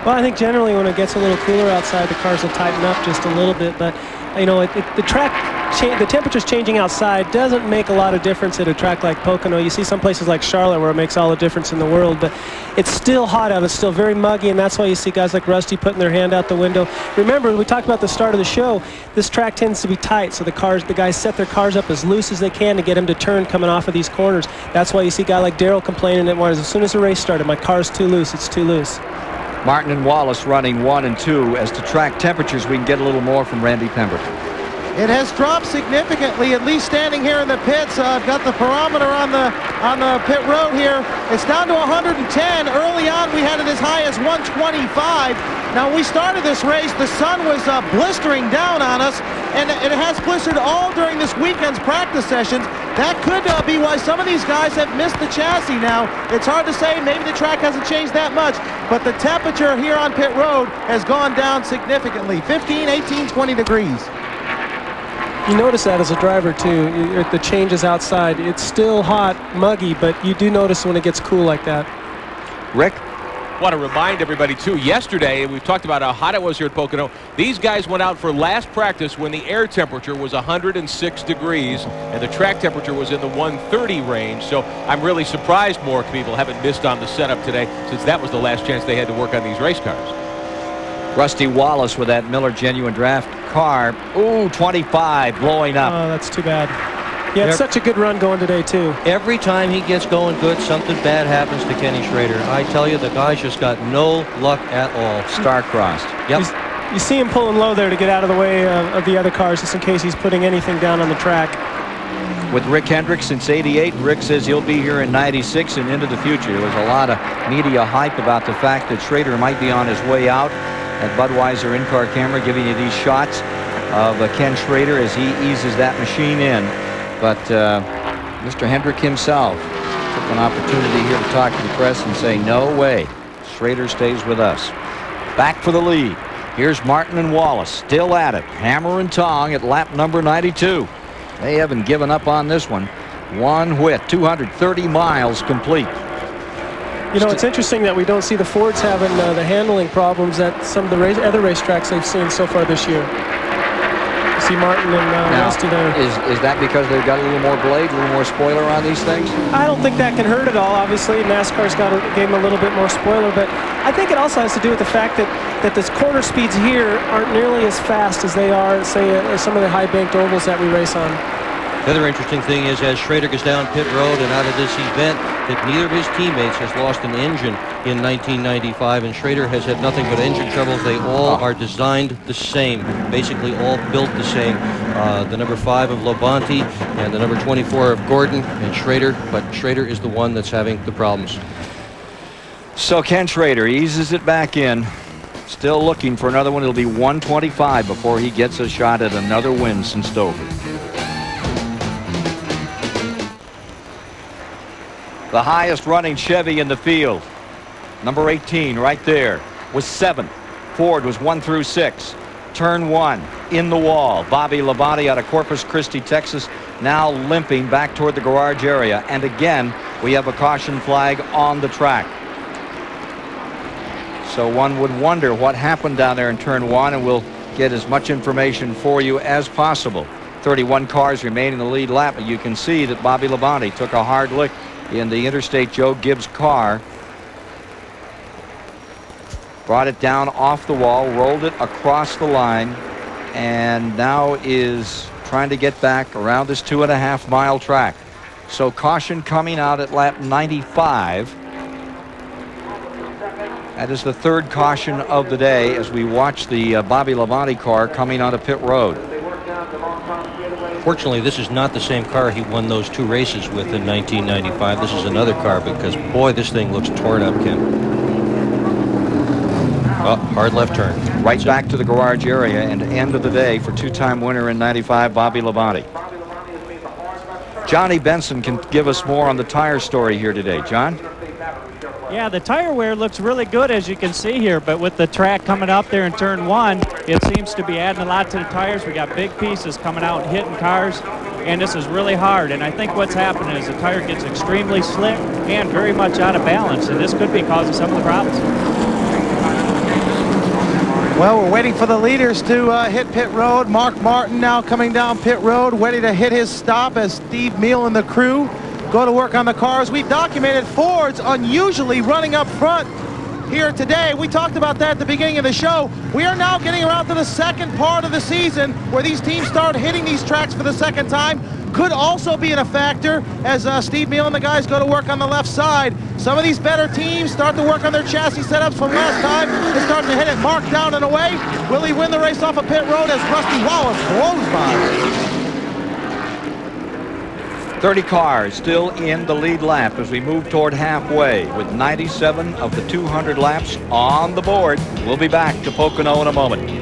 Well, I think generally when it gets a little cooler outside, the cars will tighten up just a little bit. But, you know, the temperature's changing outside doesn't make a lot of difference at a track like Pocono. You see some places like Charlotte where it makes all the difference in the world. But it's still hot out. It's still very muggy, and that's why you see guys like Rusty putting their hand out the window. Remember, we talked about the start of the show, this track tends to be tight, so the guys set their cars up as loose as they can to get them to turn coming off of these corners. That's why you see a guy like Darrell complaining that as soon as the race started, my car's too loose, it's too loose. Martin and Wallace running 1 and 2. As to track temperatures, we can get a little more from Randy Pemberton. It has dropped significantly, at least standing here in the pits. I've got the barometer on the pit road here. It's down to 110. Early on, we had it as high as 125. Now, when we started this race, the sun was blistering down on us, and it has blistered all during this weekend's practice sessions. That could be why some of these guys have missed the chassis now. It's hard to say. Maybe the track hasn't changed that much, but the temperature here on pit road has gone down significantly. 15, 18, 20 degrees. You notice that as a driver, too. The changes outside. It's still hot, muggy, but you do notice when it gets cool like that. Rick? I want to remind everybody, too, yesterday, we've talked about how hot it was here at Pocono. These guys went out for last practice when the air temperature was 106 degrees, and the track temperature was in the 130 range. So I'm really surprised more people haven't missed on the setup today, since that was the last chance they had to work on these race cars. Rusty Wallace with that Miller Genuine Draft car. Ooh, 25, blowing up. Oh, that's too bad. He had such a good run going today, too. Every time he gets going good, something bad happens to Kenny Schrader. I tell you, the guy's just got no luck at all. Star-crossed. Yep. You see him pulling low there to get out of the way of the other cars, just in case he's putting anything down on the track. With Rick Hendrick since '88, Rick says he'll be here in '96 and into the future. There was a lot of media hype about the fact that Schrader might be on his way out. That Budweiser in-car camera giving you these shots of Ken Schrader as he eases that machine in. But Mr. Hendrick himself took an opportunity here to talk to the press and say, no way, Schrader stays with us. Back for the lead. Here's Martin and Wallace still at it. Hammer and tong at lap number 92. They haven't given up on this one. One whit, 230 miles complete. You know, it's interesting that we don't see the Fords having the handling problems that some of the other racetracks they've seen so far this year. You see Martin and Rusty there. Is that because they've got a little more blade, a little more spoiler on these things? I don't think that can hurt at all. Obviously, NASCAR's gave them a little bit more spoiler, but I think it also has to do with the fact that the corner speeds here aren't nearly as fast as they are, say, some of the high-banked ovals that we race on. The other interesting thing is, as Schrader goes down pit road and out of this event, that neither of his teammates has lost an engine in 1995, and Schrader has had nothing but engine troubles. They all are designed the same, basically all built the same. The number 5 of Labonte and the number 24 of Gordon and Schrader, but Schrader is the one that's having the problems. So Ken Schrader eases it back in, still looking for another one. It'll be 125 before he gets a shot at another win since Dover. The highest running Chevy in the field. number 18 right there, was 7th. Ford was 1 through 6. Turn 1 in the wall. Bobby Labonte out of Corpus Christi, Texas, now limping back toward the garage area. And again, we have a caution flag on the track. So one would wonder what happened down there in turn 1, and we'll get as much information for you as possible. 31 cars remain in the lead lap, but you can see that Bobby Labonte took a hard look in the Interstate Joe Gibbs car. Brought it down off the wall, rolled it across the line, and now is trying to get back around this 2.5-mile track. So caution coming out at lap 95. That is the third caution of the day as we watch the Bobby Labonte car coming onto pit road. Fortunately, this is not the same car he won those 2 races with in 1995. This is another car because, boy, this thing looks torn up, Ken. Oh, hard left turn. Right back to the garage area and end of the day for 2-time winner in 95, Bobby Labonte. Johnny Benson can give us more on the tire story here today. John? Yeah, the tire wear looks really good, as you can see here, but with the track coming up there in turn 1, it seems to be adding a lot to the tires. We got big pieces coming out and hitting cars, and this is really hard. And I think what's happening is the tire gets extremely slick and very much out of balance, and this could be causing some of the problems. Well, we're waiting for the leaders to hit pit road. Mark Martin now coming down pit road, ready to hit his stop as Steve Meal and the crew go to work on the cars. We've documented Ford's unusually running up front here today. We talked about that at the beginning of the show. We are now getting around to the second part of the season where these teams start hitting these tracks for the second time. Could also be a factor as Steve Meal and the guys go to work on the left side. Some of these better teams start to work on their chassis setups from last time. They're starting to hit it Mark down and away. Will he win the race off of pit road as Rusty Wallace blows by? 30 cars still in the lead lap as we move toward halfway with 97 of the 200 laps on the board. We'll be back to Pocono in a moment.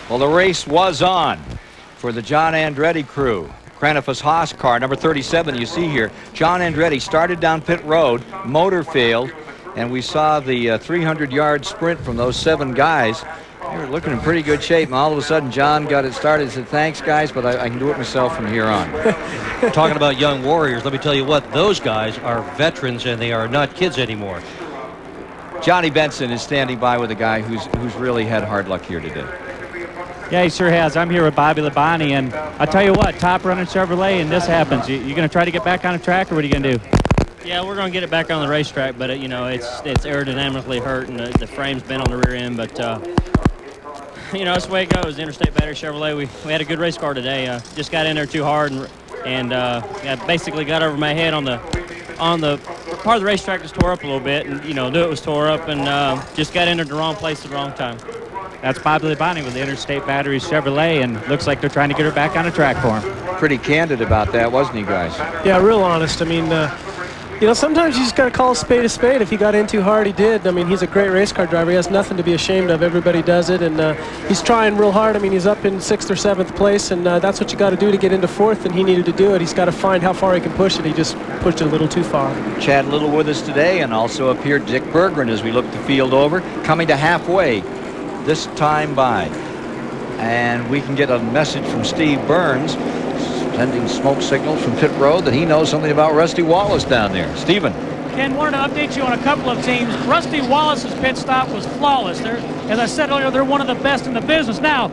Well, the race was on for the John Andretti crew. Cranifus Haas car, number 37, you see here. John Andretti started down pit road, motor failed, and we saw the 300-yard sprint from those 7 guys. They were looking in pretty good shape, and all of a sudden John got it started and said, thanks, guys, but I can do it myself from here on. Talking about young warriors, let me tell you what, those guys are veterans, and they are not kids anymore. Johnny Benson is standing by with a guy who's really had hard luck here today. Yeah, he sure has. I'm here with Bobby Labonte, and I'll tell you what, top running Chevrolet, and this happens. You going to try to get back on the track, or what are you going to do? Yeah, we're going to get it back on the racetrack, but you know, it's aerodynamically hurt, and the frame's been on the rear end, but you know, that's the way it goes. The Interstate Battery Chevrolet, we had a good race car today. Just got in there too hard, and basically got over my head on the part of the racetrack just tore up a little bit, and you know, knew it was tore up, and just got in there at the wrong place at the wrong time. That's Bobby Labonte with the Interstate Battery Chevrolet, and looks like they're trying to get her back on the track for him. Pretty candid about that, wasn't he, guys? Yeah, real honest. I mean, you know, sometimes you just got to call a spade a spade. If he got in too hard, he did. I mean, he's a great race car driver. He has nothing to be ashamed of. Everybody does it, and he's trying real hard. I mean, he's up in 6th or 7th place, and that's what you got to do to get into 4th, and he needed to do it. He's got to find how far he can push it. He just pushed it a little too far. Chad Little with us today, and also up here Dick Berggren as we look the field over, coming to halfway this time by. And we can get a message from Steve Burns, sending smoke signals from pit road that he knows something about Rusty Wallace down there. Stephen. Ken, wanted to update you on a couple of teams. Rusty Wallace's pit stop was flawless. As I said earlier, they're one of the best in the business. Now,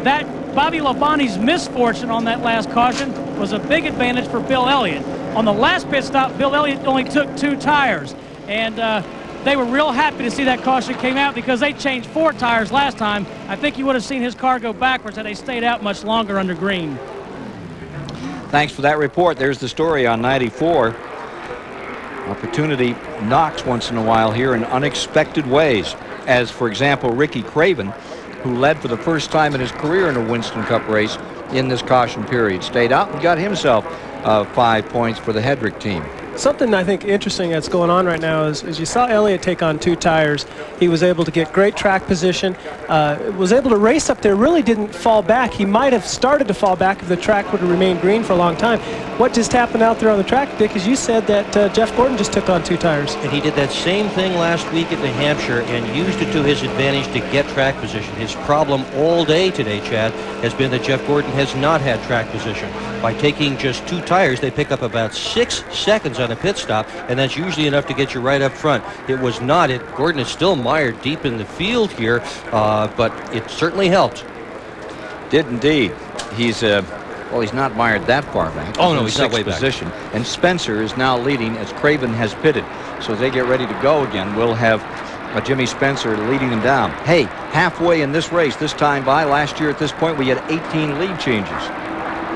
that Bobby Labonte's misfortune on that last caution was a big advantage for Bill Elliott. On the last pit stop, Bill Elliott only took 2 tires, and they were real happy to see that caution came out because they changed 4 tires last time. I think you would have seen his car go backwards had they stayed out much longer under green. Thanks for that report. There's the story on 94. Opportunity knocks once in a while here in unexpected ways, as, for example, Ricky Craven, who led for the first time in his career in a Winston Cup race in this caution period, stayed out and got himself 5 points for the Hedrick team. Something I think interesting that's going on right now is you saw Elliott take on 2 tires. He was able to get great track position, was able to race up there, really didn't fall back. He might have started to fall back if the track would have remained green for a long time. What just happened out there on the track, Dick, is you said that Jeff Gordon just took on 2 tires. And he did that same thing last week at New Hampshire and used it to his advantage to get track position. His problem all day today, Chad, has been that Jeff Gordon has not had track position. By taking just 2 tires, they pick up about 6 seconds on a pit stop, and that's usually enough to get you right up front. It was not. Gordon is still mired deep in the field here, but it certainly helped. Did indeed. He's not mired that far back. Oh, no, he's not way back. Position. And Spencer is now leading as Craven has pitted. So as they get ready to go again, we'll have Jimmy Spencer leading them down. Hey, halfway in this race, this time by last year at this point, we had 18 lead changes.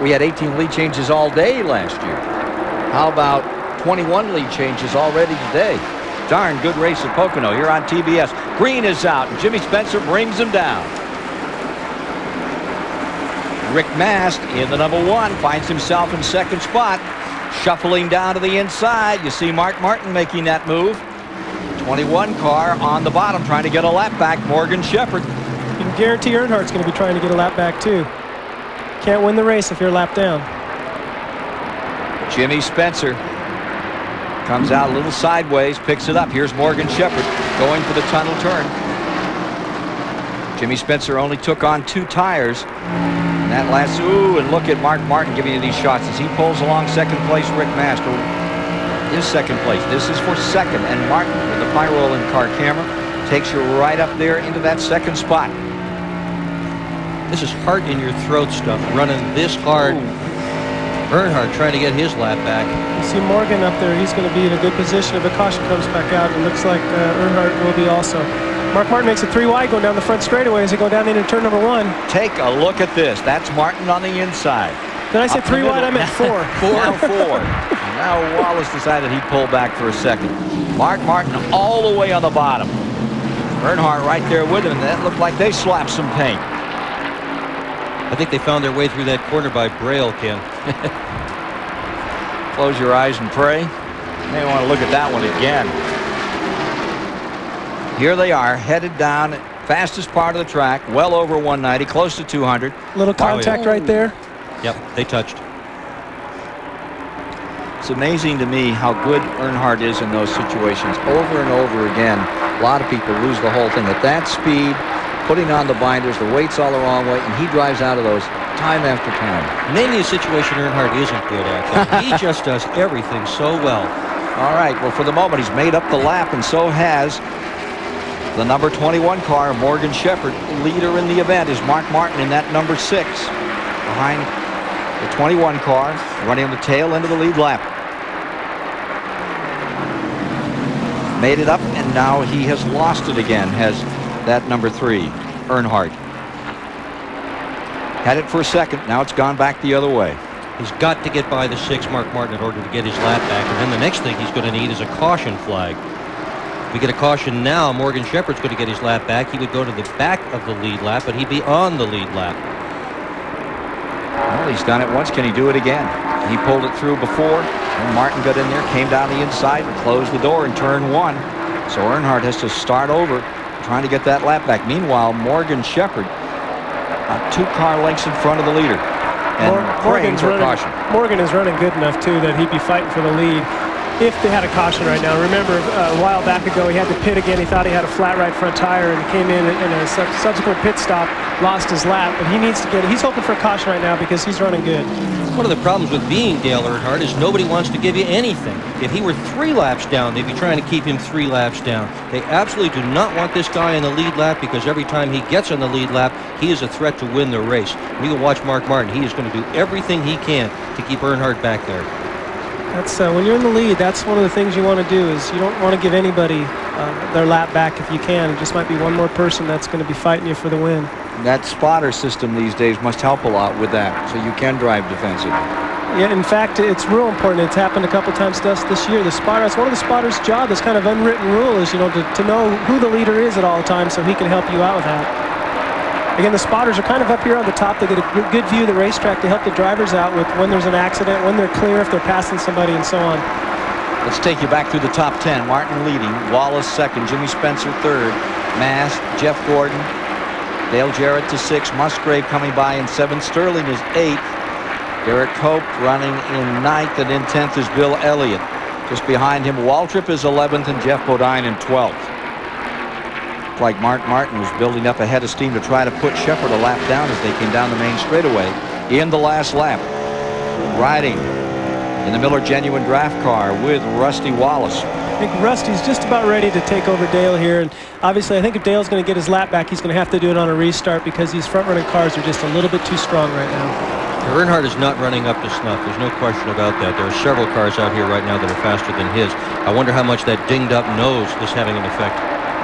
We had 18 lead changes all day last year. How about 21 lead changes already today? Darn good race at Pocono here on TBS. Green is out, and Jimmy Spencer brings him down. Rick Mast in the number 1 finds himself in second spot. Shuffling down to the inside. You see Mark Martin making that move. 21 car on the bottom trying to get a lap back. Morgan Shepherd. You can guarantee Earnhardt's going to be trying to get a lap back too. Can't win the race if you're lapped down. Jimmy Spencer comes out a little sideways, picks it up. Here's Morgan Shepherd going for the tunnel turn. Jimmy Spencer only took on 2 tires. And that last, and look at Mark Martin giving you these shots as he pulls along second place. Rick Mast is second place. This is for second, and Martin with the pyro in car camera takes you right up there into that second spot. This is heart in your throat stuff, running this hard. Earnhardt trying to get his lap back. You see Morgan up there. He's going to be in a good position if a caution comes back out. It looks like Earnhardt will be also. Mark Martin makes it 3 wide going down the front straightaway as they go down into turn number 1. Take a look at this. That's Martin on the inside. Did I say 3 wide? I meant 4. Now 4. Now Wallace decided he'd pull back for a second. Mark Martin all the way on the bottom. Earnhardt right there with him, and that looked like they slapped some paint. I think they found their way through that corner by Braille, Ken. Close your eyes and pray. You may want to look at that one again. Here they are, headed down, fastest part of the track, well over 190, close to 200. Little contact right there. Yep, they touched. It's amazing to me how good Earnhardt is in those situations. Over and over again, a lot of people lose the whole thing. At that speed, putting on the binders, the weight's all the wrong way, and he drives out of those time after time. Name me a situation Earnhardt isn't good at. He just does everything so well. All right, well, for the moment, he's made up the lap, and so has the number 21 car, Morgan Shepherd. Leader in the event is Mark Martin in that number 6. Behind the 21 car, running on the tail end of the lead lap. Made it up, and now he has lost it again, has that number 3, Earnhardt. Had it for a second, now it's gone back the other way. He's got to get by the 6, Mark Martin, in order to get his lap back, and then the next thing he's going to need is a caution flag. If we get a caution now, Morgan Shepherd's going to get his lap back. He would go to the back of the lead lap, but he'd be on the lead lap. Well, he's done it once. Can he do it again? He pulled it through before, and Martin got in there, came down the inside, and closed the door in turn 1. So Earnhardt has to start over, trying to get that lap back. Meanwhile, Morgan Shepherd, 2 car lengths in front of the leader, and praying for caution. Morgan is running good enough, too, that he'd be fighting for the lead if they had a caution right now. Remember, a while back ago, he had to pit again. He thought he had a flat right front tire and came in a subsequent pit stop, lost his lap. But he needs to get it. He's hoping for a caution right now because he's running good. One of the problems with being Dale Earnhardt is nobody wants to give you anything. If he were 3 laps down, they'd be trying to keep him 3 laps down. They absolutely do not want this guy in the lead lap because every time he gets on the lead lap, he is a threat to win the race. We can watch Mark Martin. He is going to do everything he can to keep Earnhardt back there. That's when you're in the lead, that's one of the things you want to do is you don't want to give anybody their lap back if you can. It just might be one more person that's going to be fighting you for the win. That spotter system these days must help a lot with that, so you can drive defensive. Yeah, in fact, it's real important. It's happened a couple times to us this year. The spotter, it's one of the spotter's job, this kind of unwritten rule is, to know who the leader is at all times so he can help you out with that. Again, the spotters are kind of up here on the top. They get a good view of the racetrack to help the drivers out with when there's an accident, when they're clear, if they're passing somebody, and so on. Let's take you back through the top 10. Martin leading, Wallace second, Jimmy Spencer third, Mast, Jeff Gordon, Dale Jarrett to 6, Musgrave coming by in 7th, Sterling is 8th, Derek Cope running in 9th, and in 10th is Bill Elliott. Just behind him, Waltrip is 11th and Jeff Bodine in 12th. Looks like Mark Martin was building up ahead of steam to try to put Shepherd a lap down as they came down the main straightaway in the last lap. Riding in the Miller Genuine Draft Car with Rusty Wallace. I think Rusty's just about ready to take over Dale here, and obviously I think if Dale's going to get his lap back, he's going to have to do it on a restart because these front-running cars are just a little bit too strong right now. Earnhardt is not running up to snuff. There's no question about that. There are several cars out here right now that are faster than his. I wonder how much that dinged-up nose is having an effect.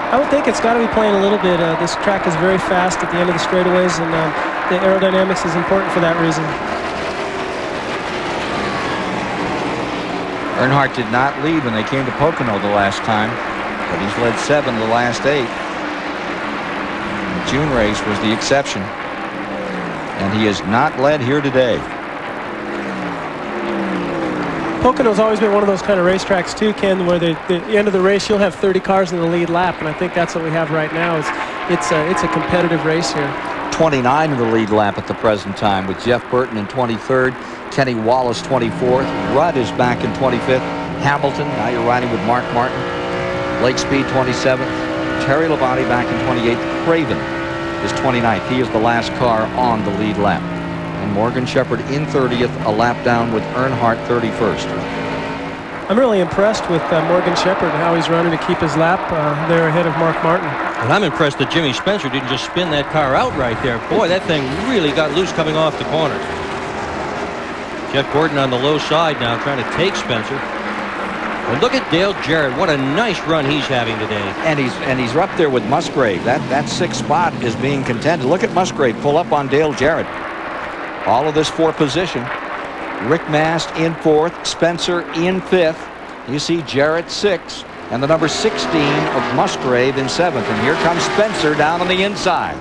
I would think it's got to be playing a little bit. This track is very fast at the end of the straightaways, and the aerodynamics is important for that reason. Earnhardt did not lead when they came to Pocono the last time, but he's led 7 the last 8. The June race was the exception, and he has not led here today. Pocono's always been one of those kind of racetracks too, Ken, where the end of the race you'll have 30 cars in the lead lap, and I think that's what we have right now. It's a competitive race here. 29 in the lead lap at the present time, with Jeff Burton in 23rd, Kenny Wallace 24th, Rudd is back in 25th, Hamilton, now you're riding with Mark Martin, Lake Speed 27th, Terry Labonte back in 28th, Craven is 29th. He is the last car on the lead lap. And Morgan Shepherd in 30th, a lap down with Earnhardt 31st. I'm really impressed with Morgan Shepherd and how he's running to keep his lap there ahead of Mark Martin. And I'm impressed that Jimmy Spencer didn't just spin that car out right there. Boy, that thing really got loose coming off the corner. Jeff Gordon on the low side now trying to take Spencer. And look at Dale Jarrett. What a nice run he's having today. And he's up there with Musgrave. That 6th spot is being contended. Look at Musgrave pull up on Dale Jarrett. All of this 4th position. Rick Mast in 4th, Spencer in 5th. You see Jarrett 6th, and the number 16 of Musgrave in 7th. And here comes Spencer down on the inside.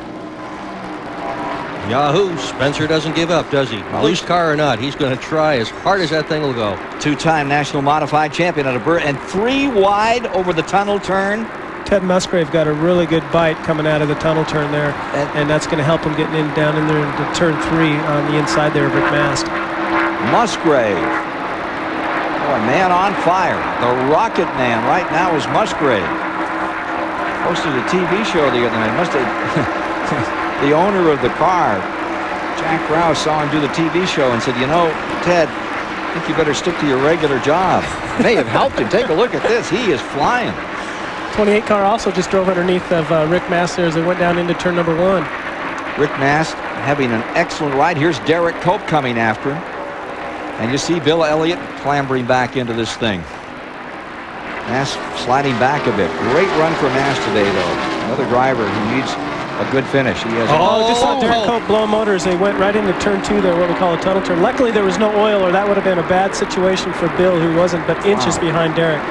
Yahoo! Spencer doesn't give up, does he? Loose car or not, he's going to try as hard as that thing will go. 2-time National Modified Champion out of Burr, and 3 wide over the tunnel turn. Ted Musgrave got a really good bite coming out of the tunnel turn there, and that's going to help him getting down in there into turn 3 on the inside there of Rick Mast. Musgrave. Boy, man on fire. The Rocket Man right now is Musgrave. Hosted a TV show the other night. Must have the owner of the car, Jack Rouse, saw him do the TV show and said, you know, Ted, I think you better stick to your regular job. It may have helped him. Take a look at this. He is flying. 28 car also just drove underneath of Rick Mast there as they went down into turn number 1. Rick Mast having an excellent ride. Here's Derek Cope coming after him. And you see Bill Elliott clambering back into this thing. Mast sliding back a bit. Great run for Mast today, though. Another driver who needs a good finish. He has just saw Derek Cope blow motors. They went right into turn 2 there, what we call a tunnel turn. Luckily, there was no oil, or that would have been a bad situation for Bill, who wasn't but inches behind Derek.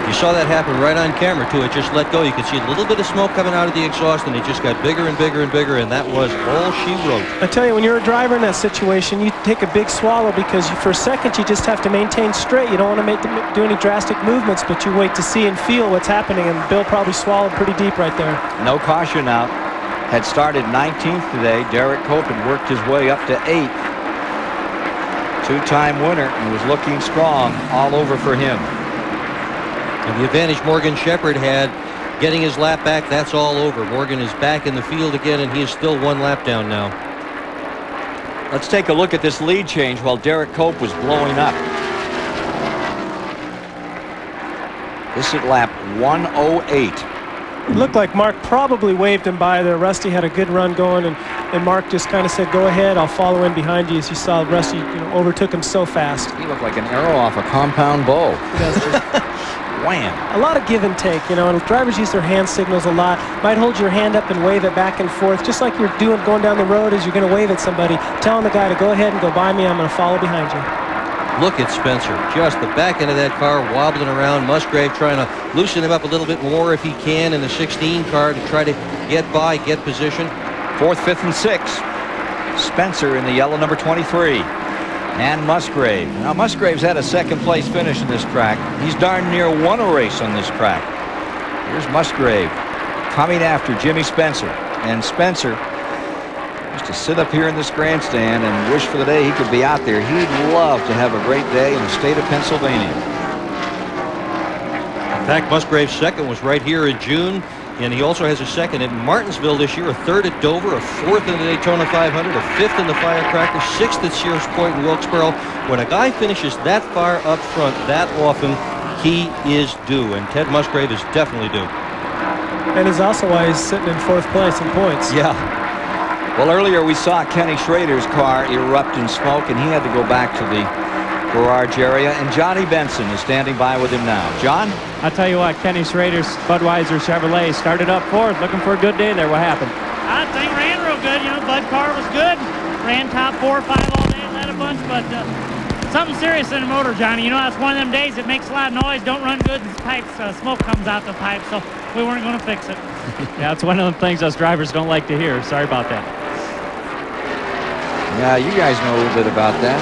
You saw that happen right on camera, too. It just let go. You could see a little bit of smoke coming out of the exhaust, and it just got bigger and bigger and bigger, and that was all she wrote. I tell you, when you're a driver in that situation, you take a big swallow because for a second you just have to maintain straight. You don't want to do any drastic movements, but you wait to see and feel what's happening, and Bill probably swallowed pretty deep right there. No caution out. Had started 19th today. Derek Cope had worked his way up to 8th. 2-time winner and was looking strong all over for him. And the advantage Morgan Shepherd had getting his lap back, that's all over. Morgan is back in the field again, and he is still 1 lap down now. Let's take a look at this lead change while Derek Cope was blowing up. This is lap 108. It looked like Mark probably waved him by there. Rusty had a good run going, and Mark just kind of said, go ahead, I'll follow in behind you. As you saw, Rusty overtook him so fast. He looked like an arrow off a compound bow. He does. Wham. A lot of give and take, and drivers use their hand signals a lot. Might hold your hand up and wave it back and forth, just like you're doing going down the road as you're going to wave at somebody, telling the guy to go ahead and go by me, I'm going to follow behind you. Look at Spencer, just the back end of that car wobbling around. Musgrave trying to loosen him up a little bit more if he can in the 16 car to try to get by, get position. 4th, 5th, and 6th. Spencer in the yellow number 23. and Musgrave. Now, Musgrave's had a second-place finish in this track. He's darn near won a race on this track. Here's Musgrave coming after Jimmy Spencer. And Spencer used to sit up here in this grandstand and wish for the day he could be out there. He'd love to have a great day in the state of Pennsylvania. In fact, Musgrave's second was right here in June, and he also has a second at Martinsville this year, a third at Dover, a fourth in the Daytona 500, a fifth in the Firecracker, sixth at Sears Point and Wilkesboro. When a guy finishes that far up front that often, he is due, and Ted Musgrave is definitely due. And is also why he's sitting in fourth place in points. Yeah. Well, earlier we saw Kenny Schrader's car erupt in smoke, and he had to go back to the garage area, and Johnny Benson is standing by with him now. John? I'll tell you what, Kenny Schrader's Budweiser Chevrolet started up fourth, looking for a good day there. What happened? I think ran real good. You know, Bud car was good. Ran top 4 or 5 all day, led a bunch, but something serious in the motor, Johnny. You know, that's one of them days it makes a lot of noise, don't run good, and pipes, smoke comes out the pipe, so we weren't going to fix it. Yeah, it's one of them things us drivers don't like to hear. Sorry about that. Yeah, you guys know a little bit about that.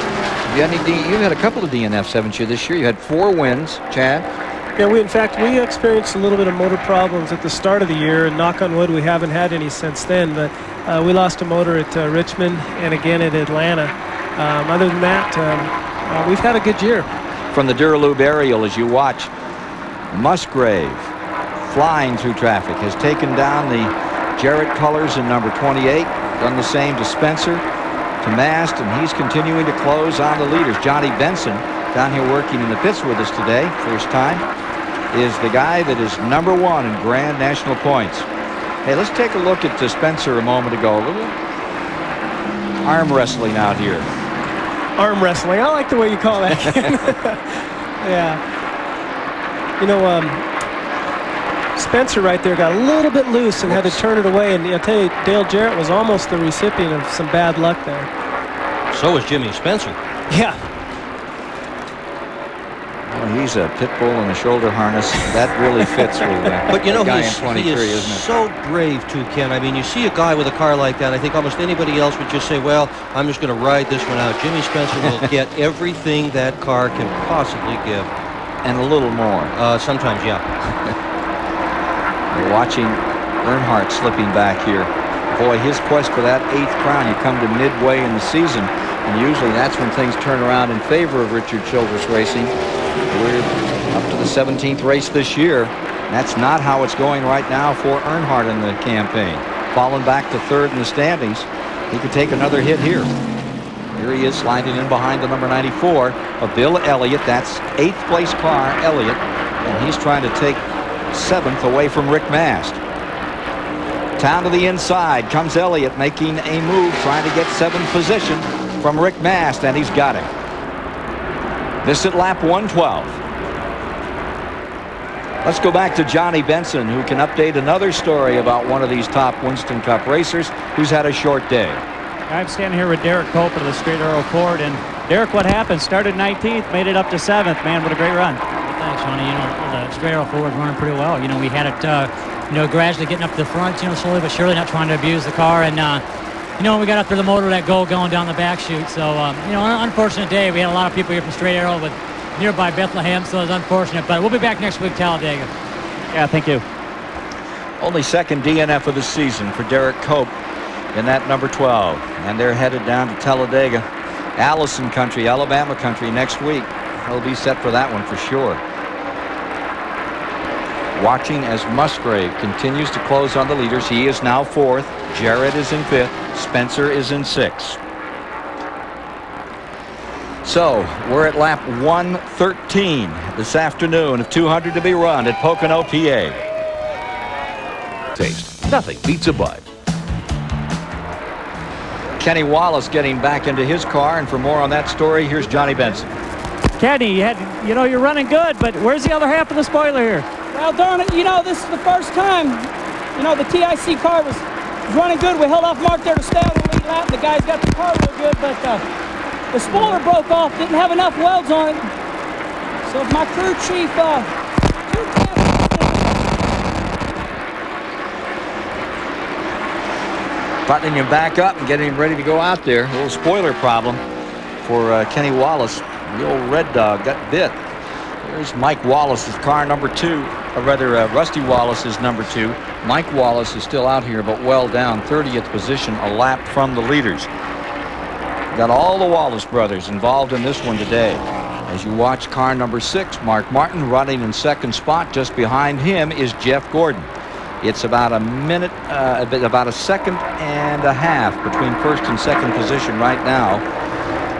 You've had a couple of DNFs, haven't you, this year? You had 4 wins, Chad. Yeah, we experienced a little bit of motor problems at the start of the year, and knock on wood, we haven't had any since then. But we lost a motor at Richmond and again at Atlanta. Other than that, we've had a good year. From the Duralube aerial, as you watch, Musgrave flying through traffic has taken down the Jarrett colors in number 28, done the same to Spencer, to Mast, and he's continuing to close on the leaders. Johnny Benson, down here working in the pits with us today, first time, is the guy that is number 1 in Grand National points. Hey, let's take a look at Spencer a moment ago. A little arm wrestling out here. Arm wrestling. I like the way you call that. Yeah. You know, Spencer right there got a little bit loose and had to turn it away. And I'll tell you, Dale Jarrett was almost the recipient of some bad luck there. So was Jimmy Spencer. Yeah. Well, he's a pit bull in a shoulder harness. That really fits with but you know, guy he's, in 23, he is isn't it? so brave too, Ken. I mean, you see a guy with a car like that, I think almost anybody else would just say, well, I'm just going to ride this one out. Jimmy Spencer will get everything that car can possibly give. And a little more. Sometimes, yeah. We're watching Earnhardt slipping back here. Boy, his quest for that 8th crown, you come to midway in the season, and usually that's when things turn around in favor of Richard Childress Racing. We're up to the 17th race this year. That's not how it's going right now for Earnhardt in the campaign. Falling back to 3rd in the standings. He could take another hit here. Here he is sliding in behind the number 94 of Bill Elliott. That's 8th place car, Elliott, and he's trying to take 7th away from Rick Mast. Down to the inside comes Elliott, making a move, trying to get 7th position from Rick Mast, and he's got him. This at lap 112. Let's go back to Johnny Benson, who can update another story about one of these top Winston Cup racers who's had a short day. I'm standing here with Derek Cope of the Straight Arrow Ford, and Derek, what happened? Started 19th, made it up to 7th. Man, what a great run. Thanks, Johnny. You know, the Straight Arrow Ford was running pretty well. You know, we had it, gradually getting up to the front, slowly but surely, not trying to abuse the car. And, when we got up to the motor, that goal going down the back chute. So, an unfortunate day. We had a lot of people here from Straight Arrow with nearby Bethlehem, so it was unfortunate. But we'll be back next week, Talladega. Yeah, thank you. Only 2nd DNF of the season for Derek Cope in that number 12. And they're headed down to Talladega, Allison country, Alabama country next week. He'll be set for that one for sure. Watching as Musgrave continues to close on the leaders. He is now 4th. Jarrett is in 5th. Spencer is in 6th. So we're at lap 113 this afternoon of 200 to be run at Pocono, PA. Taste. Nothing beats a Bud. Kenny Wallace getting back into his car, and for more on that story, here's Johnny Benson. Kenny, you're running good, but where's the other half of the spoiler here? Well, darn it, this is the first time, the TIC car was running good. We held off Mark there to stay on the lead lap. The guys got the car real good, but the spoiler broke off, didn't have enough welds on it. So my crew chief, buttoning him back up and getting him ready to go out there. A little spoiler problem. for Kenny Wallace. The old Red Dog got bit. There's Mike Wallace's car, number 2. Or rather, Rusty Wallace is number 2. Mike Wallace is still out here, but well down, 30th position, a lap from the leaders. Got all the Wallace brothers involved in this one today. As you watch car number 6, Mark Martin running in second spot. Just behind him is Jeff Gordon. It's about a minute, about a second and a half between first and second position right now.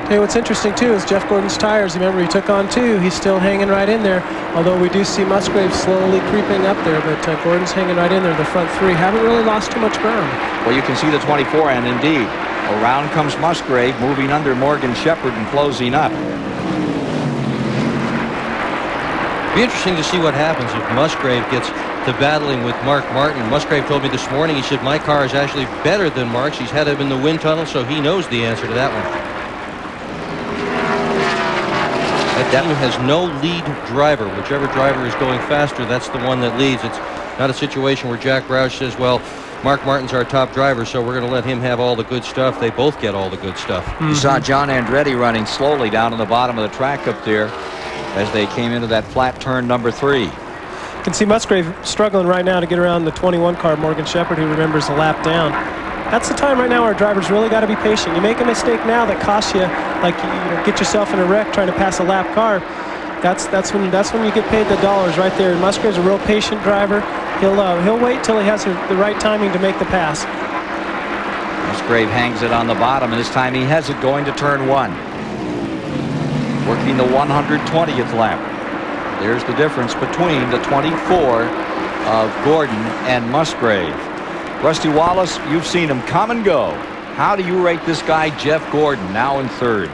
Hey, what's interesting too is Jeff Gordon's tires. Remember, he took on 2. He's still hanging right in there. Although we do see Musgrave slowly creeping up there, but Gordon's hanging right in there. The front 3 haven't really lost too much ground. Well, you can see the 24, and indeed, around comes Musgrave, moving under Morgan Shepherd and closing up. Be interesting to see what happens if Musgrave gets to battling with Mark Martin. Musgrave told me this morning, he said, my car is actually better than Mark's. He's had him in the wind tunnel, so he knows the answer to that one. That team has no lead driver. Whichever driver is going faster, that's the one that leads. It's not a situation where Jack Roush says, well, Mark Martin's our top driver, so we're going to let him have all the good stuff. They both get all the good stuff. You saw John Andretti running slowly down on the bottom of the track up there as they came into that flat turn number 3. You can see Musgrave struggling right now to get around the 21 car, Morgan Shepherd, who remembers the lap down. That's the time right now where drivers really got to be patient. You make a mistake now that costs you, like you get yourself in a wreck trying to pass a lap car. That's when you get paid the dollars right there. Musgrave's a real patient driver. He'll wait till he has the right timing to make the pass. Musgrave hangs it on the bottom, and this time he has it going to turn 1. Working the 120th lap. There's the difference between the 24 of Gordon and Musgrave. Rusty Wallace, you've seen him come and go. How do you rate this guy, Jeff Gordon, now in 3rd?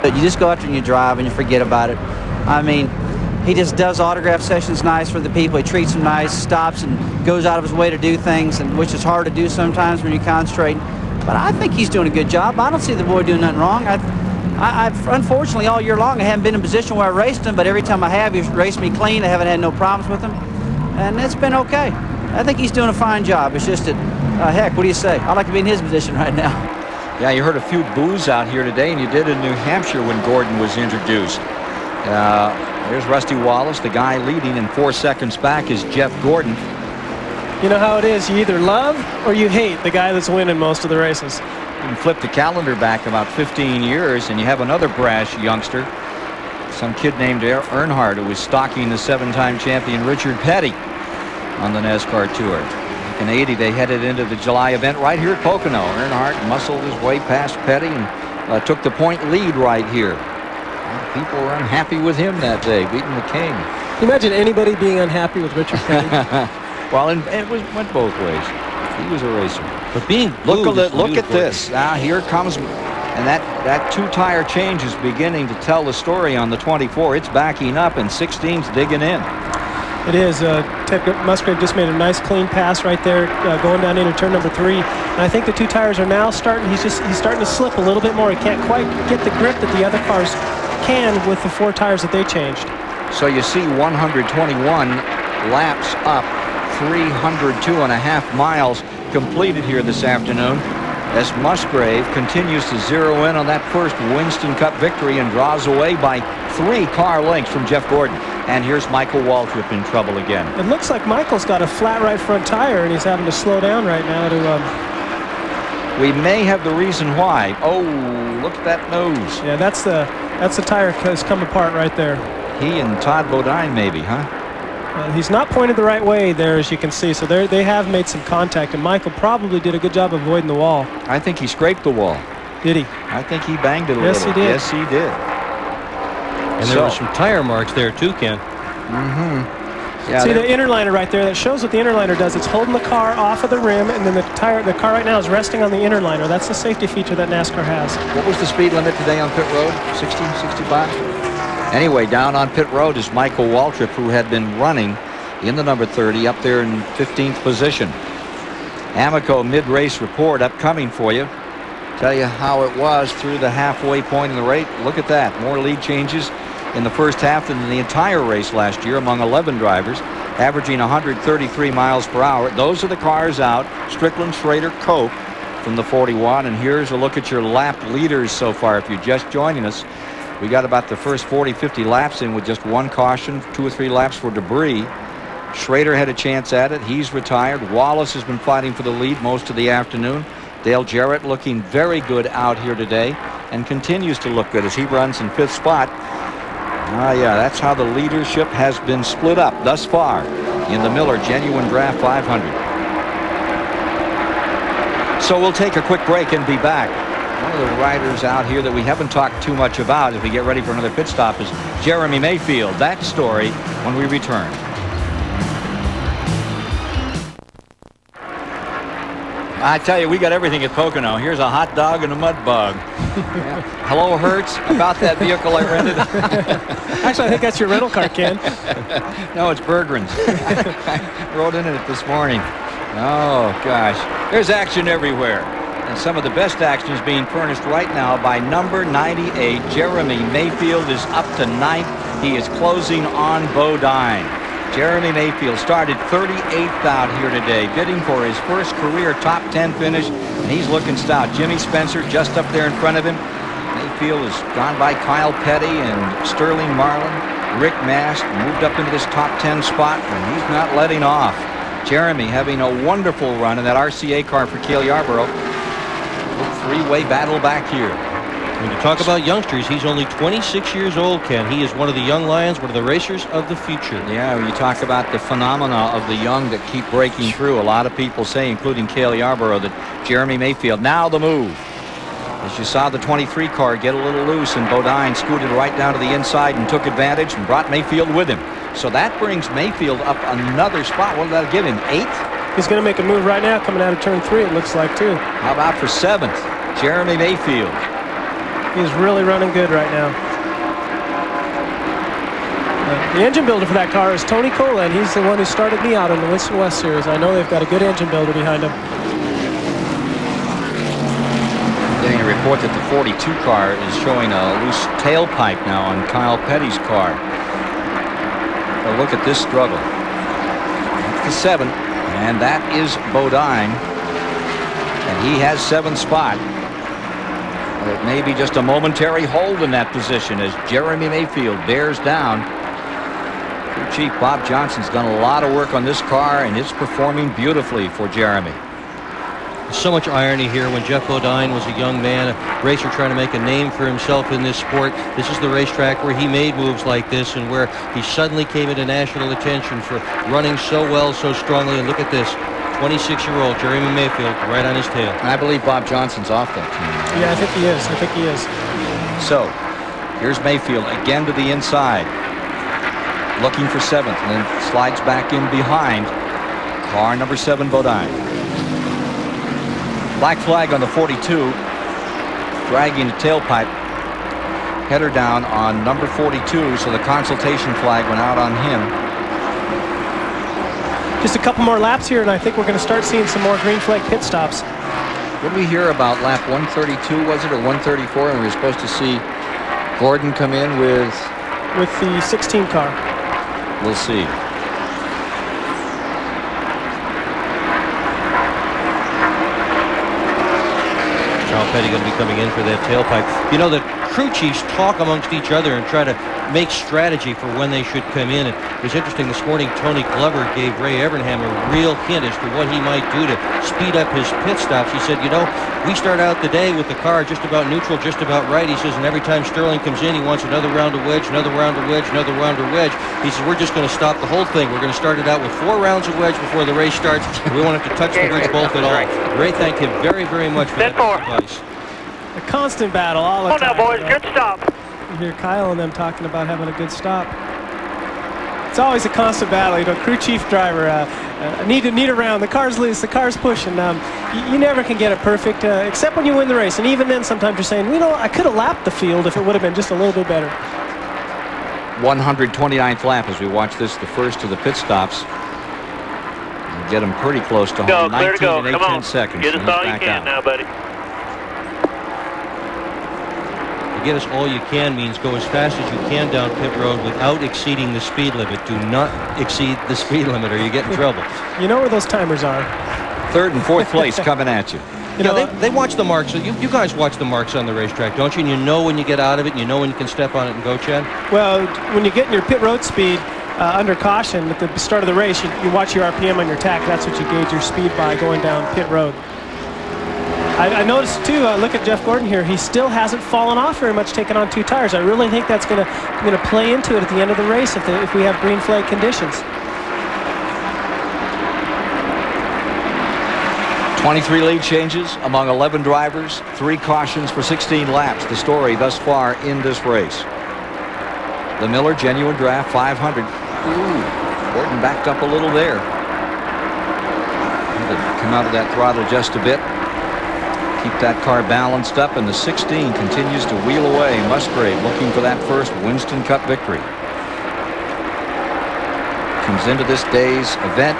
You just go out there and you drive and you forget about it. I mean, he just does autograph sessions nice for the people. He treats them nice, stops and goes out of his way to do things, and which is hard to do sometimes when you're concentrating. But I think he's doing a good job. I don't see the boy doing nothing wrong. I've unfortunately all year long I haven't been in a position where I raced him, but every time I have, he's raced me clean. I haven't had no problems with him, and it's been okay. I think he's doing a fine job. It's just that, heck, what do you say? I'd like to be in his position right now. Yeah, you heard a few boos out here today, and you did in New Hampshire when Gordon was introduced. There's Rusty Wallace, the guy leading, and 4 seconds back is Jeff Gordon. You know how it is. You either love or you hate the guy that's winning most of the races. You can flip the calendar back about 15 years, and you have another brash youngster, some kid named Earnhardt, who was stalking the 7-time champion Richard Petty on the NASCAR Tour. In 80, they headed into the July event right here at Pocono. Earnhardt muscled his way past Petty and took the point lead right here. People were unhappy with him that day, beating the king. Can you imagine anybody being unhappy with Richard Petty? Well, it went both ways. He was a racer. But being look at this. Now here comes, and that 2-tire change is beginning to tell the story on the 24. It's backing up, and 16's digging in. It is. Ted Musgrave just made a nice clean pass right there, going down into turn number 3. And I think the 2 tires are now starting. He's starting to slip a little bit more. He can't quite get the grip that the other cars can with the 4 tires that they changed. So you see 121 laps up, 302.5 miles completed here this afternoon, as Musgrave continues to zero in on that first Winston Cup victory and draws away by 3 car lengths from Jeff Gordon. And here's Michael Waltrip in trouble again. It looks like Michael's got a flat right front tire, and he's having to slow down right now to. We may have the reason why. Oh, look at that nose. Yeah, that's the tire has come apart right there. He and Todd Bodine maybe, huh? He's not pointed the right way there, as you can see. So they have made some contact, and Michael probably did a good job avoiding the wall. I think he scraped the wall. Did he? I think he banged it a little. Yes, he did. Yes, he did. And there were some tire marks there too, Ken. Yeah, see the inner liner right there? That shows what the inner liner does. It's holding the car off of the rim, and then the car right now is resting on the inner liner. That's the safety feature that NASCAR has. What was the speed limit today on pit road? 60, 65? Anyway, down on pit road is Michael Waltrip, who had been running in the number 30 up there in 15th position. Amoco mid-race report upcoming for you. Tell you how it was through the halfway point in the race. Look at that. More lead changes in the first half than in the entire race last year among 11 drivers, averaging 133 miles per hour. Those are the cars out. Strickland, Schrader, Cope, from the 41. And here's a look at your lap leaders so far. If you're just joining us, we got about the first 40, 50 laps in with just one caution, 2 or 3 laps for debris. Schrader had a chance at it. He's retired. Wallace has been fighting for the lead most of the afternoon. Dale Jarrett looking very good out here today and continues to look good as he runs in 5th spot. Yeah, that's how the leadership has been split up thus far in the Miller Genuine Draft 500. So we'll take a quick break and be back. One of the riders out here that we haven't talked too much about as we get ready for another pit stop is Jeremy Mayfield. That story when we return. I tell you, we got everything at Pocono. Here's a hot dog and a mud bug. Hello, Hertz, about that vehicle I rented. Actually, I think that's your rental car, Ken. No, it's Bergren's. I rode in it this morning. Oh, gosh. There's action everywhere. And some of the best action is being furnished right now by number 98. Jeremy Mayfield is up to 9th. He is closing on Bodine. Jeremy Mayfield started 38th out here today, bidding for his first career top 10 finish, and he's looking stout. Jimmy Spencer just up there in front of him. Mayfield has gone by Kyle Petty and Sterling Marlin. Rick Mast moved up into this top 10 spot, and he's not letting off. Jeremy having a wonderful run in that RCA car for Cale Yarborough. Three-way battle back here. When you talk about youngsters, he's only 26 years old, Ken. He is one of the young lions, one of the racers of the future. Yeah, when you talk about the phenomena of the young that keep breaking through, a lot of people say, including Cale Yarborough, that Jeremy Mayfield, now the move. As you saw the 23 car get a little loose, and Bodine scooted right down to the inside and took advantage and brought Mayfield with him. So that brings Mayfield up another spot. What did that give him, 8th? He's going to make a move right now coming out of turn 3, it looks like, too. How about for 7th? Jeremy Mayfield. He's really running good right now. The engine builder for that car is Tony Cola, and he's the one who started me out in the Winston West Series. I know they've got a good engine builder behind him. Getting a report that the 42 car is showing a loose tailpipe now on Kyle Petty's car. But look at this struggle. That's the 7th, and that is Bodine. And he has 7th spot. It may be just a momentary hold in that position as Jeremy Mayfield bears down. Crew Chief Bob Johnson's done a lot of work on this car, and it's performing beautifully for Jeremy. So much irony here when Jeff Bodine was a young man, a racer trying to make a name for himself in this sport. This is the racetrack where he made moves like this and where he suddenly came into national attention for running so well, so strongly. And look at this. 26-year-old Jeremy Mayfield right on his tail. And I believe Bob Johnson's off that team. Yeah, I think he is. I think he is. So here's Mayfield again to the inside, looking for 7th, and then slides back in behind car number 7, Bodine. Black flag on the 42, dragging the tailpipe. Header down on number 42, so the consultation flag went out on him. Just a couple more laps here, and I think we're going to start seeing some more green flag pit stops. What did we hear about lap 132, was it, or 134? And we were supposed to see Gordon come in with the 16 car. We'll see. Kyle Petty going to be coming in for that tailpipe. You know, the crew chiefs talk amongst each other and try to make strategy for when they should come in. And it was interesting this morning, Tony Glover gave Ray Evernham a real hint as to what he might do to speed up his pit stops. He said, you know, we start out the day with the car just about neutral, just about right. He says, and every time Sterling comes in, he wants another round of wedge, another round of wedge, another round of wedge. He says, we're just going to stop the whole thing. We're going to start it out with 4 rounds of wedge before the race starts. We want it to touch the wedge bolt at all. Ray thanked him very, very much for that advice. A constant battle all the time. Now, boys, good stop. You hear Kyle and them talking about having a good stop. It's always a constant battle. You know, crew chief driver, need a round. The car's loose. The car's pushing. You never can get it perfect, except when you win the race. And even then, sometimes you're saying, you know, I could have lapped the field if it would have been just a little bit better. 129th lap as we watch this, the first of the pit stops. We'll get him pretty close to home. 19 and 8 seconds. Get us all you can now, buddy. Get us all you can means go as fast as you can down pit road without exceeding the speed limit. Do not exceed the speed limit or you get in trouble. You know where those timers are. 3rd and 4th place coming at you. They watch the marks. You guys watch the marks on the racetrack, don't you? And you know when you get out of it, and you know when you can step on it and go, Chad? Well, when you get in your pit road speed under caution at the start of the race, you watch your RPM on your tack. That's what you gauge your speed by going down pit road. I noticed, too, look at Jeff Gordon here. He still hasn't fallen off very much, taking on 2 tires. I really think that's going to play into it at the end of the race if we have green flag conditions. 23 lead changes among 11 drivers, 3 cautions for 16 laps. The story thus far in this race. The Miller Genuine Draft 500. Ooh, Gordon backed up a little there. Had to come out of that throttle just a bit. Keep that car balanced up, and the 16 continues to wheel away. Musgrave looking for that first Winston Cup victory. Comes into this day's event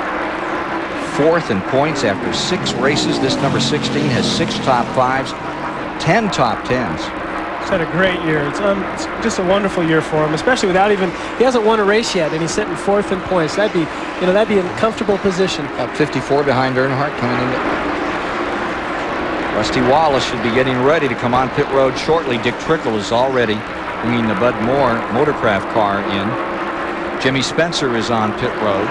4th in points after 6 races. This number 16 has 6 top 5s, 10 top 10s. He's had a great year. It's just a wonderful year for him, especially without he hasn't won a race yet, and he's sitting 4th in points. That'd be a comfortable position. About 54 behind Earnhardt coming into. Rusty Wallace should be getting ready to come on pit road shortly. Dick Trickle is already bringing the Bud Moore motorcraft car in. Jimmy Spencer is on pit road.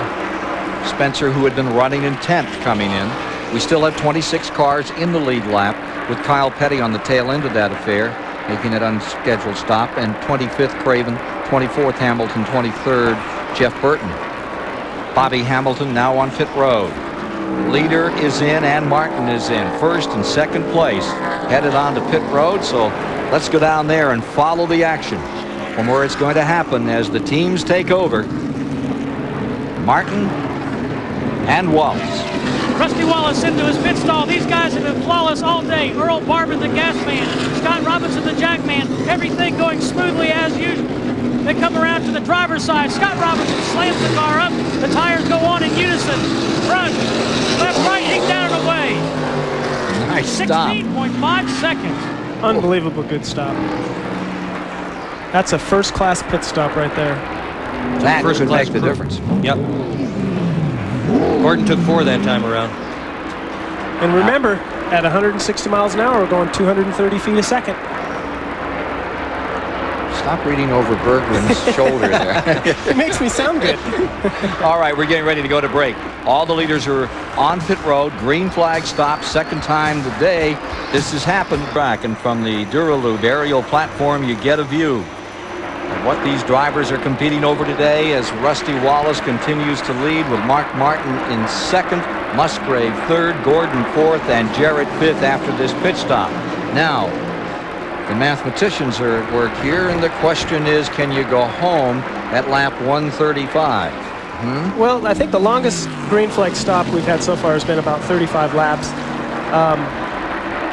Spencer, who had been running in 10th, coming in. We still have 26 cars in the lead lap, with Kyle Petty on the tail end of that affair, making an unscheduled stop, and 25th Craven, 24th Hamilton, 23rd Jeff Burton. Bobby Hamilton now on pit road. Leader is in and Martin is in. 1st and 2nd place headed on to pit road, so let's go down there and follow the action from where it's going to happen as the teams take over. Martin and Wallace. Rusty Wallace into his pit stall. These guys have been flawless all day. Earl Barber, the gas man. Scott Robinson, the jack man. Everything going smoothly as usual. They come around to the driver's side. Scott Robinson slams the car up. The tires go on in unison. Front, left, right, ding down and away. Nice stop. 16.5 seconds. Unbelievable good stop. That's a first-class pit stop right there. That could make the difference. Yep. Gordon took 4 that time around. And remember, at 160 miles an hour, we're going 230 feet a second. Stop reading over Bergman's shoulder there. It makes me sound good. All right, we're getting ready to go to break. All the leaders are on pit road. Green flag stop, 2nd time today. This has happened back, and from the Duralube aerial platform, you get a view of what these drivers are competing over today as Rusty Wallace continues to lead with Mark Martin in 2nd, Musgrave 3rd, Gordon 4th, and Jarrett 5th after this pit stop. Now, the mathematicians are at work here, and the question is, can you go home at lap 135? Well, I think the longest green flag stop we've had so far has been about 35 laps.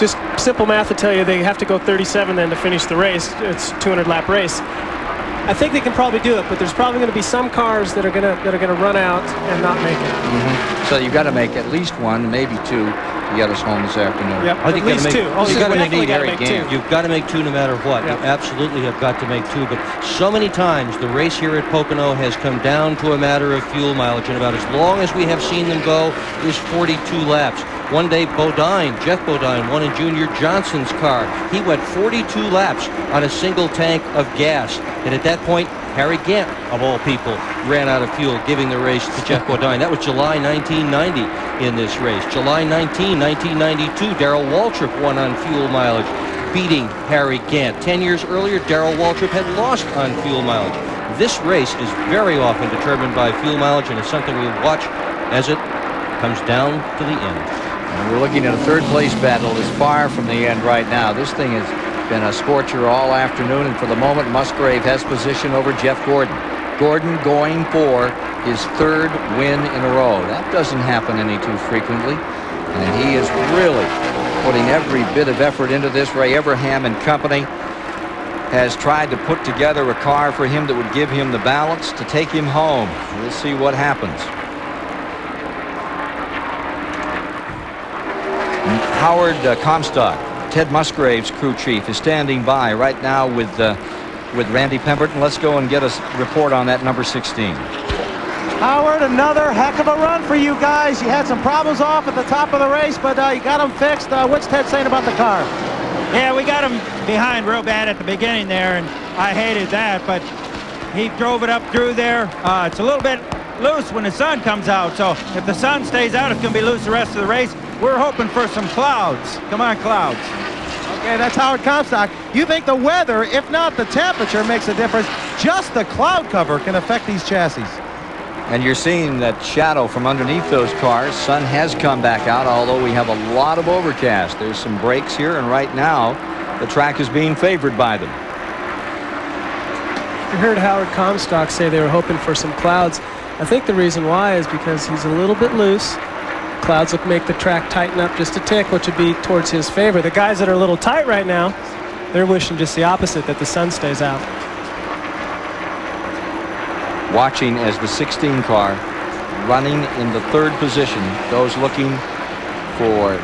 Just simple math to tell you they have to go 37 then to finish the race. It's a 200-lap race. I think they can probably do it, but there's probably going to be some cars that are going to run out and not make it. So you've got to make at least 1, maybe 2, to get us home this afternoon. Yep, I think at least 2. You've got to make 2. You've got to make 2 no matter what. Yep. You absolutely have got to make 2. But so many times the race here at Pocono has come down to a matter of fuel mileage, and about as long as we have seen them go is 42 laps. One day, Jeff Bodine, won in Junior Johnson's car. He went 42 laps on a single tank of gas. And at that point, Harry Gant, of all people, ran out of fuel, giving the race to Jeff Bodine. That was July 1990 in this race. July 19, 1992, Darrell Waltrip won on fuel mileage, beating Harry Gant. 10 years earlier, Darrell Waltrip had lost on fuel mileage. This race is very often determined by fuel mileage, and it's something we watch as it comes down to the end. And we're looking at a 3rd place battle that's far from the end right now. This thing has been a scorcher all afternoon, and for the moment, Musgrave has position over Jeff Gordon. Gordon going for his 3rd win in a row. That doesn't happen any too frequently, and he is really putting every bit of effort into this. Ray Abraham and company has tried to put together a car for him that would give him the balance to take him home. We'll see what happens. Howard Comstock, Ted Musgrave's crew chief, is standing by right now with Randy Pemberton. Let's go and get a report on that number 16. Howard, another heck of a run for you guys. You had some problems off at the top of the race, but you got them fixed. What's Ted saying about the car? Yeah, we got him behind real bad at the beginning there, and I hated that, but he drove it up through there. It's a little bit loose when the sun comes out, so if the sun stays out, it's going to be loose the rest of the race. We're hoping for some clouds. Come on, clouds. Okay, that's Howard Comstock. You think the weather, if not the temperature, makes a difference? Just the cloud cover can affect these chassis. And you're seeing that shadow from underneath those cars. Sun has come back out, although we have a lot of overcast. There's some breaks here, and right now the track is being favored by them. You heard Howard Comstock say they were hoping for some clouds. I think the reason why is because he's a little bit loose. Clouds will make the track tighten up just a tick, which would be towards his favor. The guys that are a little tight right now, they're wishing just the opposite, that the sun stays out. Watching as the 16 car running in the third position goes looking for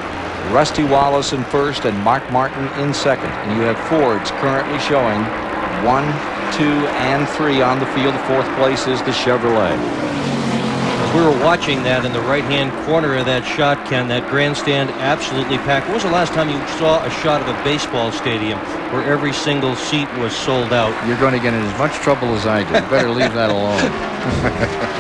Rusty Wallace in first and Mark Martin in second. And you have Fords currently showing 1, 2, and 3 on the field. The fourth place is the Chevrolet. We were watching that in the right-hand corner of that shot, Ken. That grandstand absolutely packed. When was the last time you saw a shot of a baseball stadium where every single seat was sold out? You're going to get in as much trouble as I do. You better leave that alone.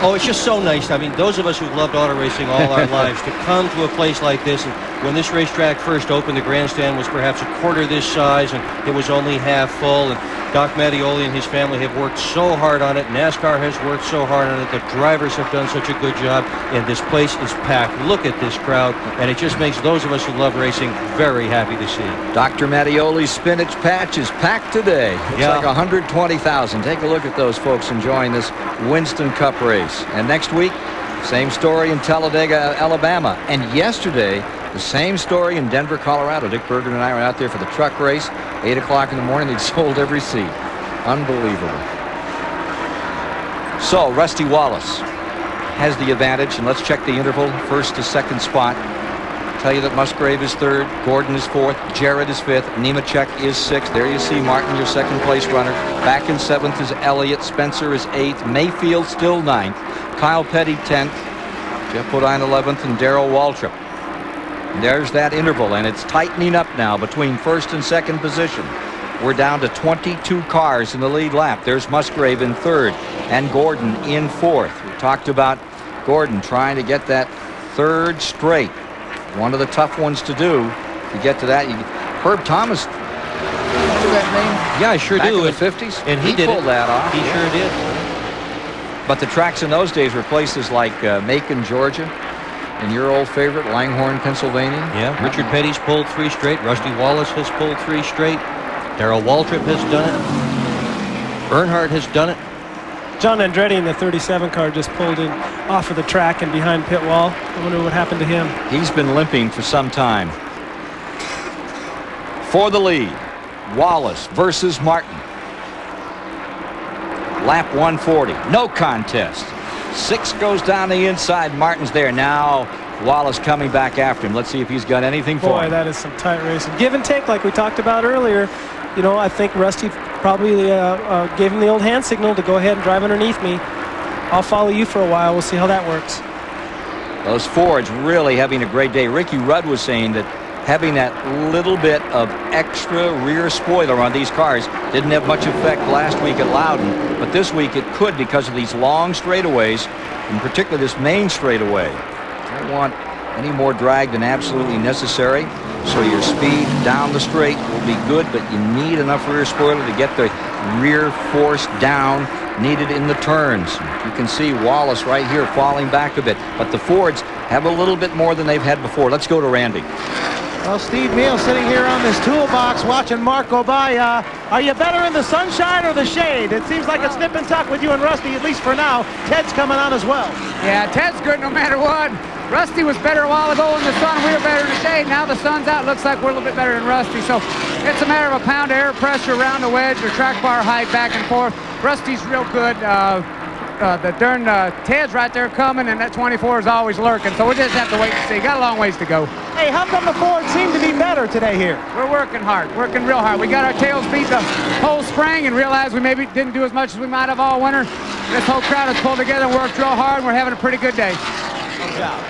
Oh, it's just so nice. I mean, those of us who've loved auto racing all our lives, to come to a place like this, and when this racetrack first opened, the grandstand was perhaps a quarter this size, and it was only half full. And Doc Mattioli and his family have worked so hard on it. NASCAR has worked so hard on it. The drivers have done such a good job, and this place is packed. Look at this crowd, and it just makes those of us who love racing very happy to see. Dr. Mattioli's spinach patch is packed today. It's like 120,000. Take a look at those folks enjoying this Winston Cup race. And next week, same story in Talladega, Alabama. And yesterday, the same story in Denver, Colorado. Dick Bergen and I were out there for the truck race. 8 o'clock in the morning, they'd sold every seat. Unbelievable. So, Rusty Wallace has the advantage, and let's check the interval. First to second spot. Tell you that Musgrave is third, Gordon is fourth, Jarrett is fifth, Nemechek is sixth. There you see Martin, your second place runner. Back in seventh is Elliott, Spencer is eighth, Mayfield still ninth, Kyle Petty 10th, Jeff Bodine 11th, and Darrell Waltrip. There's that interval, and it's tightening up now between first and second position. We're down to 22 cars in the lead lap. There's Musgrave in third and Gordon in fourth. We talked about Gordon trying to get that third straight. One of the tough ones to do. To get to that, Herb Thomas. Remember that name? Yeah, I sure Back do. in the 50s, and he did pulled that off. He sure did. But the tracks in those days were places like Macon, Georgia, and your old favorite, Langhorne, Pennsylvania. Yeah, Richard Petty's pulled 3 straight. Rusty Wallace has pulled 3 straight. Darrell Waltrip has done it. Earnhardt has done it. John Andretti in the 37 car just pulled in off of the track and behind pit wall. I wonder what happened to him. He's been limping for some time. For the lead, Wallace versus Martin. Lap 140, no contest. 6 goes down the inside. Martin's there. Now Wallace coming back after him. Let's see if he's got anything for him. Boy, that is some tight racing. Give and take like we talked about earlier. You know, I think Rusty probably gave him the old hand signal to go ahead and drive underneath me. I'll follow you for a while. We'll see how that works. Those Fords really having a great day. Ricky Rudd was saying that having that little bit of extra rear spoiler on these cars didn't have much effect last week at Loudon, but this week it could because of these long straightaways, in particular this main straightaway. Don't want any more drag than absolutely necessary, so your speed down the straight will be good, but you need enough rear spoiler to get the rear force down needed in the turns. You can see Wallace right here falling back a bit, but the Fords have a little bit more than they've had before. Let's go to Randy. Well, Steve Neal sitting here on this toolbox watching Mark go by. Are you better in the sunshine or the shade? It seems like it's nip and tuck with you and Rusty, at least for now. Ted's coming on as well. Yeah, Ted's good no matter what. Rusty was better a while ago in the sun. We were better in the shade. Now the sun's out. Looks like we're a little bit better than Rusty. So it's a matter of a pound of air pressure around the wedge or track bar height back and forth. Rusty's real good. The darn Ted's right there coming, and that 24 is always lurking. So we just have to wait and see. Got a long ways to go. Hey, how come the Fords seem to be better today here? We're working hard, working real hard. We got our tails beat the whole spring and realized we maybe didn't do as much as we might have all winter. This whole crowd has pulled together and worked real hard, and we're having a pretty good day. Good job.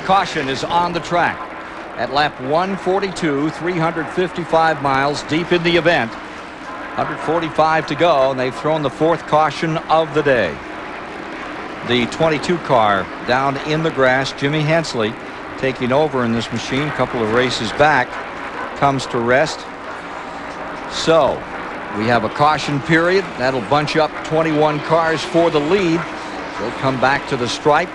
Caution is on the track at lap 142, 355 miles deep in the event. 145 to go, and they've thrown the 4th caution of the day. The 22 car down in the grass, Jimmy Hensley taking over in this machine, a couple of races back, comes to rest. So we have a caution period. That'll bunch up 21 cars for the lead. They'll come back to the stripe.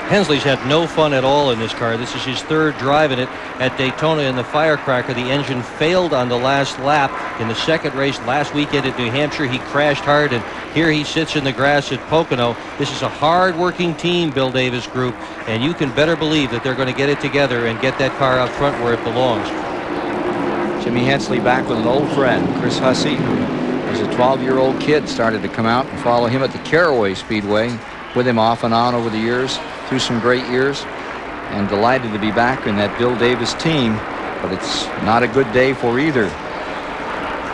Hensley's had no fun at all in this car. This is his 3rd drive in it at Daytona in the firecracker. The engine failed on the last lap in the 2nd race last weekend at New Hampshire. He crashed hard, and here he sits in the grass at Pocono. This is a hard-working team, Bill Davis Group, and you can better believe that they're going to get it together and get that car out front where it belongs. Jimmy Hensley back with an old friend, Chris Hussey, who as a 12-year-old kid started to come out and follow him at the Caraway Speedway, with him off and on over the years, through some great years, and delighted to be back in that Bill Davis team. But it's not a good day for either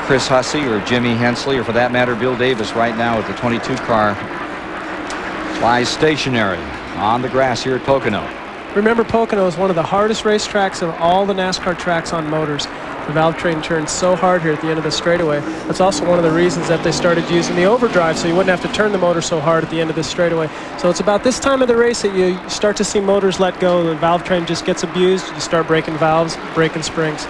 Chris Hussey or Jimmy Hensley, or for that matter Bill Davis right now, with the 22 car lies stationary on the grass here at Pocono. Remember, Pocono is one of the hardest racetracks of all the NASCAR tracks on motors. The valve train turns so hard here at the end of the straightaway. That's also one of the reasons that they started using the overdrive, so you wouldn't have to turn the motor so hard at the end of this straightaway. So it's about this time of the race that you start to see motors let go. The valve train just gets abused. You start breaking valves, breaking springs.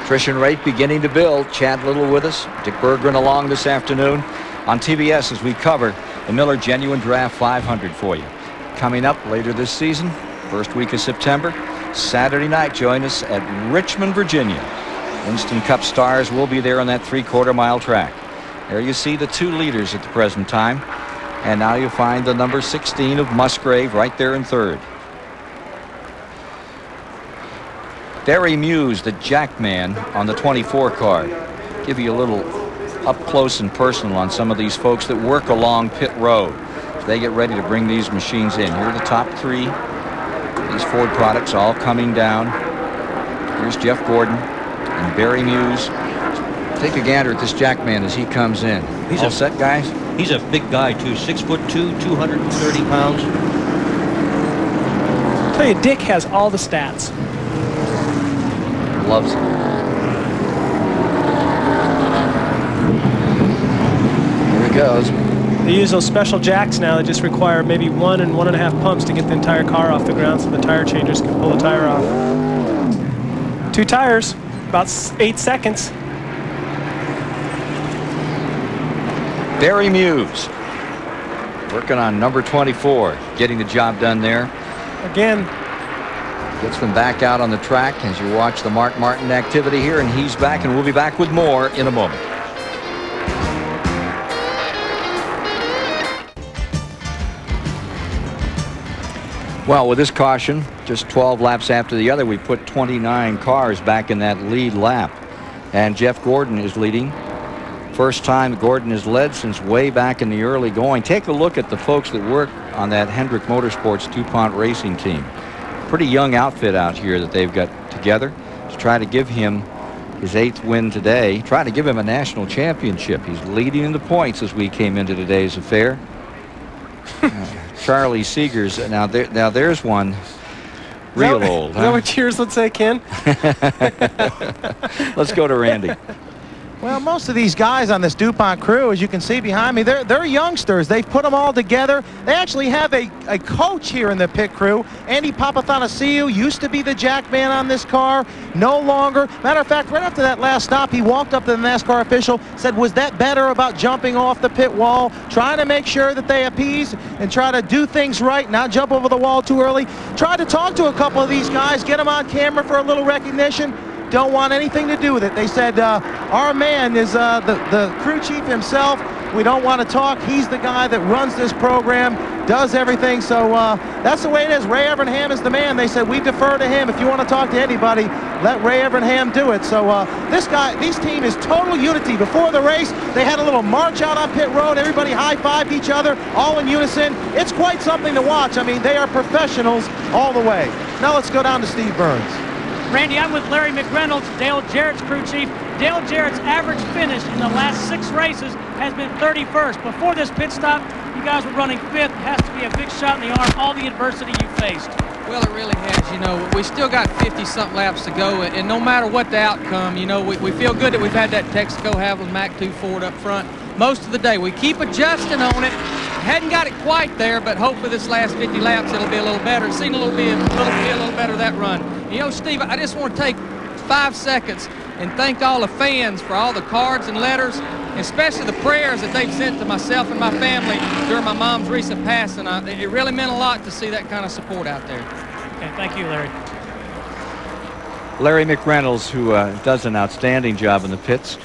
Attrition rate beginning to build. Chad Little with us. Dick Berggren along this afternoon on TBS as we cover the Miller Genuine Draft 500 for you. Coming up later this season, first week of September, Saturday night, join us at Richmond, Virginia. Winston Cup stars will be there on that 3/4 mile track. There you see the 2 leaders at the present time. And now you find the number 16 of Musgrave right there in 3rd. Barry Muse, the Jackman, on the 24 car. Give you a little up close and personal on some of these folks that work along pit road as they get ready to bring these machines in. Here are the top 3. These Ford products all coming down. Here's Jeff Gordon and Barry Muse. Take a gander at this Jackman as he comes in. He's all set, guys? He's a big guy, too. 6'2", 230 pounds. I'll tell you, Dick has all the stats. Loves it. Here he goes. They use those special jacks now that just require maybe 1 and 1.5 pumps to get the entire car off the ground so the tire changers can pull the tire off. 2 tires, about 8 seconds. Barry Muse working on number 24, getting the job done there. Again, gets them back out on the track as you watch the Mark Martin activity here, and he's back, and we'll be back with more in a moment. Well, with this caution, just 12 laps after the other, we put 29 cars back in that lead lap. And Jeff Gordon is leading. First time Gordon has led since way back in the early going. Take a look at the folks that work on that Hendrick Motorsports DuPont racing team. Pretty young outfit out here that they've got together to try to give him his 8th win today. Try to give him a national championship. He's leading in the points as we came into today's affair. Charlie Seegers. Now there's one real old. Is that what cheers would say, Ken? Let's go to Randy. Well, most of these guys on this DuPont crew, as you can see behind me, they're youngsters. They've put them all together. They actually have a coach here in the pit crew. Andy Papathanassiou used to be the jackman on this car, no longer. Matter of fact, right after that last stop, he walked up to the NASCAR official, said, was that better about jumping off the pit wall, trying to make sure that they appease and try to do things right, not jump over the wall too early. Tried to talk to a couple of these guys, get them on camera for a little recognition. Don't want anything to do with it. They said, our man is the crew chief himself. We don't want to talk. He's the guy that runs this program, does everything. So that's the way it is. Ray Evernham is the man. They said, we defer to him. If you want to talk to anybody, let Ray Evernham do it. So this team is total unity. Before the race, they had a little march out on pit road. Everybody high-fived each other, all in unison. It's quite something to watch. I mean, they are professionals all the way. Now let's go down to Steve Burns. Randy, I'm with Larry McReynolds, Dale Jarrett's crew chief. Dale Jarrett's average finish in the last 6 races has been 31st. Before this pit stop, you guys were running 5th. It has to be a big shot in the arm, all the adversity you faced. Well, it really has. You know, we still got 50-something laps to go, and no matter what the outcome, you know, we feel good that we've had that Texaco Haviland Mac 2 Ford up front most of the day. We keep adjusting on it. Hadn't got it quite there, but hopefully this last 50 laps it'll be a little better. It's seen a little better that run. You know, Steve, I just want to take 5 seconds and thank all the fans for all the cards and letters, especially the prayers that they've sent to myself and my family during my mom's recent passing. It really meant a lot to see that kind of support out there. Okay, thank you, Larry. Larry McReynolds, who does an outstanding job in the pits,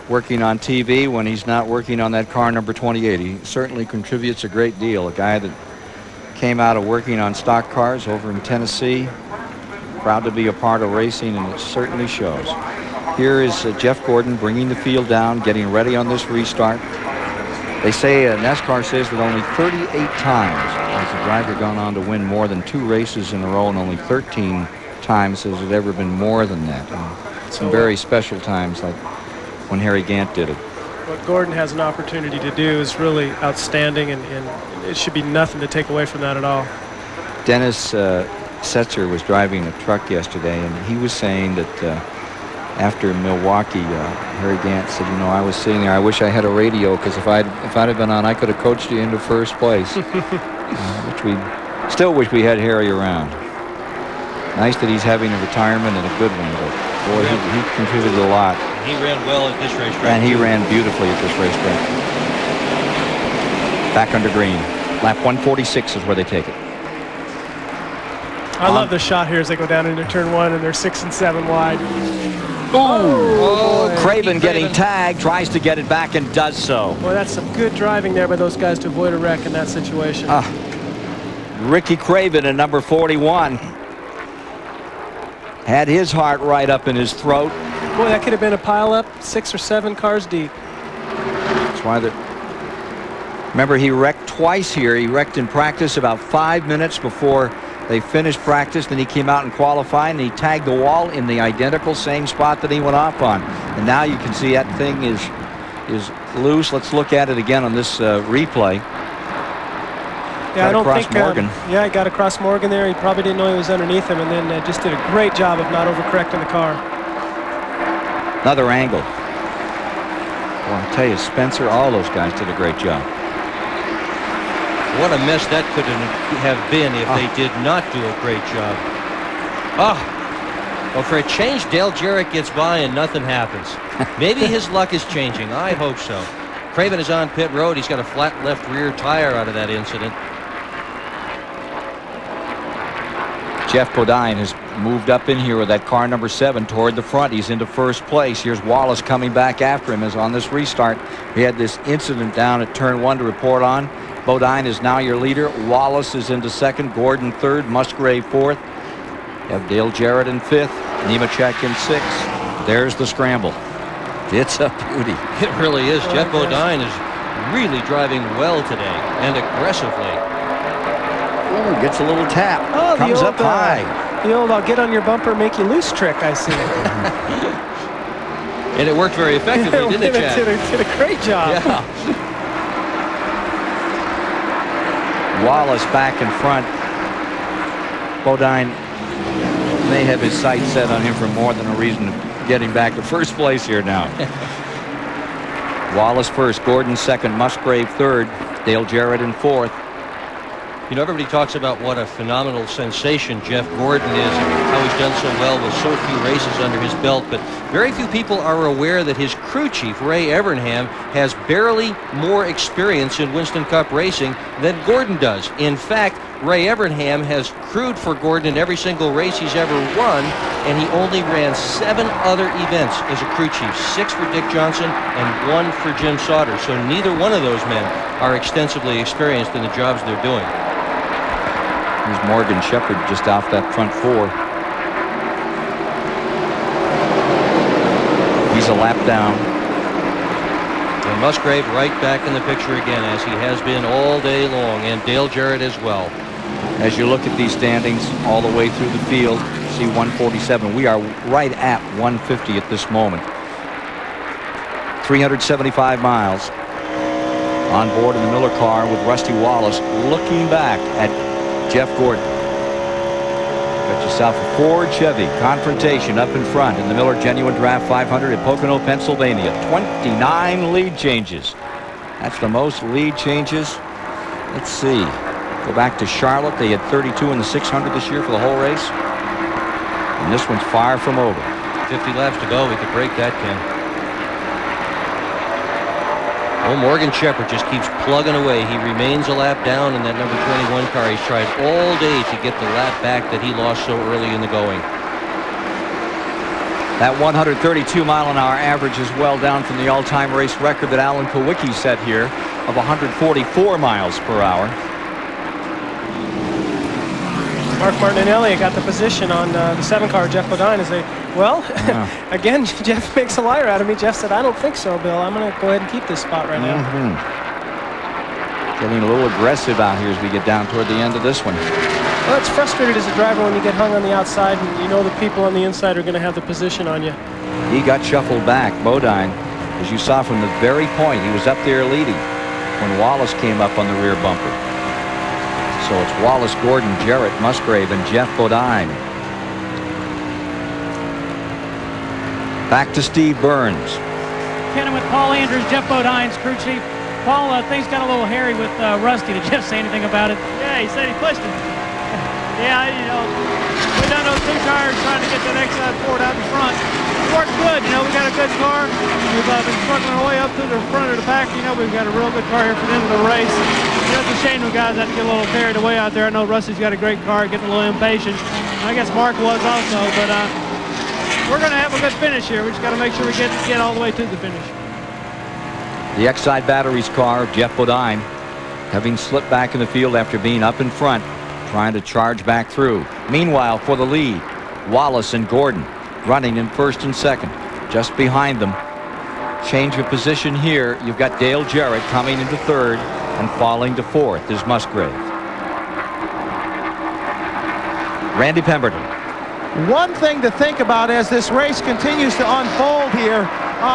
working on TV when he's not working on that car number 28. He certainly contributes a great deal. A guy that came out of working on stock cars over in Tennessee. Proud to be a part of racing, and it certainly shows. Here is Jeff Gordon bringing the field down, getting ready on this restart. They say, NASCAR says that only 38 times has the driver gone on to win more than 2 races in a row, and only 13 times has it ever been more than that. And some very special times, like when Harry Gant did it. What Gordon has an opportunity to do is really outstanding, and it should be nothing to take away from that at all. Dennis Setzer was driving a truck yesterday, and he was saying that after Milwaukee, Harry Gant said, you know, I was sitting there, I wish I had a radio, because if I'd have been on, I could have coached you into first place. Which we still wish we had Harry around. Nice that he's having a retirement and a good one, but boy, he contributed a lot. He ran well at this racetrack. And he ran beautifully at this racetrack. Back under green. Lap 146 is where they take it. I love the shot here as they go down into turn 1 and they're 6 and 7 wide. Oh, Craven getting tagged, tries to get it back and does so. Boy, that's some good driving there by those guys to avoid a wreck in that situation. Ricky Craven in number 41 had his heart right up in his throat. Boy, that could have been a pile-up, 6 or 7 cars deep. That's why remember, he wrecked twice here. He wrecked in practice about 5 minutes before they finished practice. Then he came out and qualified, and he tagged the wall in the identical same spot that he went off on. And now you can see that thing is loose. Let's look at it again on this replay. Yeah, I don't think Morgan. Yeah, he got across Morgan there. He probably didn't know he was underneath him, and then just did a great job of not overcorrecting the car. Another angle. Well, I'll tell you, Spencer, all those guys did a great job. What a mess that could have been if they did not do a great job. Well, for a change, Dale Jarrett gets by and nothing happens. Maybe his luck is changing. I hope so. Craven is on pit road. He's got a flat left rear tire out of that incident. Jeff Bodine has moved up in here with that car number 7 toward the front. He's into first place. Here's Wallace coming back after him as on this restart. We had this incident down at turn 1 to report on. Bodine is now your leader. Wallace is into second. Gordon third. Musgrave fourth. You have Dale Jarrett in fifth. Nemechek in sixth. There's the scramble. It's a beauty. It really is. Jeff Bodine is really driving well today and aggressively. Ooh, gets a little tap. Oh, comes old, up high. The old I'll get on your bumper, make you loose trick, I see. And it worked very effectively, didn't it, Chad? Did a great job. Yeah. Wallace back in front. Bodine may have his sights set on him for more than a reason to get him back to first place here now. Wallace first, Gordon second, Musgrave third, Dale Jarrett in fourth. You know, everybody talks about what a phenomenal sensation Jeff Gordon is and how he's done so well with so few races under his belt, but very few people are aware that his crew chief, Ray Evernham, has barely more experience in Winston Cup racing than Gordon does. In fact, Ray Evernham has crewed for Gordon in every single race he's ever won, and he only ran 7 other events as a crew chief, 6 for Dick Johnson and 1 for Jim Sauter. So neither one of those men are extensively experienced in the jobs they're doing. Here's Morgan Shepherd just off that front 4. He's a lap down. And Musgrave right back in the picture again, as he has been all day long, and Dale Jarrett as well. As you look at these standings all the way through the field, see 147. We are right at 150 at this moment. 375 miles. On board in the Miller car with Rusty Wallace, looking back at Jeff Gordon. Got yourself a Ford Chevy Confrontation up in front in the Miller Genuine Draft 500 at Pocono, Pennsylvania. 29 lead changes. That's the most lead changes. Let's see. Go back to Charlotte. They had 32 in the 600 this year for the whole race. And this one's far from over. 50 laps to go. We could break that, Ken. Oh, Morgan Shepherd just keeps plugging away. He remains a lap down in that number 21 car. He's tried all day to get the lap back that he lost so early in the going. That 132-mile-an-hour average is well down from the all-time race record that Alan Kowicki set here of 144 miles per hour. Mark Martin and Elliott got the position on the 7 car, Jeff Bodine, as they, well, again, Jeff makes a liar out of me. Jeff said, I don't think so, Bill. I'm going to go ahead and keep this spot right now. Getting a little aggressive out here as we get down toward the end of this one. Well, it's frustrated as a driver when you get hung on the outside and you know the people on the inside are going to have the position on you. He got shuffled back. Bodine, as you saw from the very point, he was up there leading when Wallace came up on the rear bumper. So it's Wallace, Gordon, Jarrett, Musgrave, and Jeff Bodine. Back to Steve Burns. Kenny with Paul Andrews, Jeff Bodine's crew chief. Paul, things got a little hairy with Rusty. Did Jeff say anything about it? Yeah, he said he pushed him. Yeah, you know, we done those 2 tires trying to get that X-Side Ford out in front. It worked good, you know, we got a good car. We've been struggling our way up to the front of the pack. You know, we've got a real good car here for the end of the race. You know, it's a shame the guys had to get a little carried away out there. I know Rusty's got a great car, getting a little impatient. I guess Mark was also, but we're going to have a good finish here. We just got to make sure we get all the way to the finish. The X-Side Batteries car of Jeff Bodine, having slipped back in the field after being up in front, trying to charge back through. Meanwhile, for the lead, Wallace and Gordon running in first and second. Just behind them, change of position here. You've got Dale Jarrett coming into third and falling to fourth is Musgrave. Randy Pemberton. One thing to think about as this race continues to unfold here,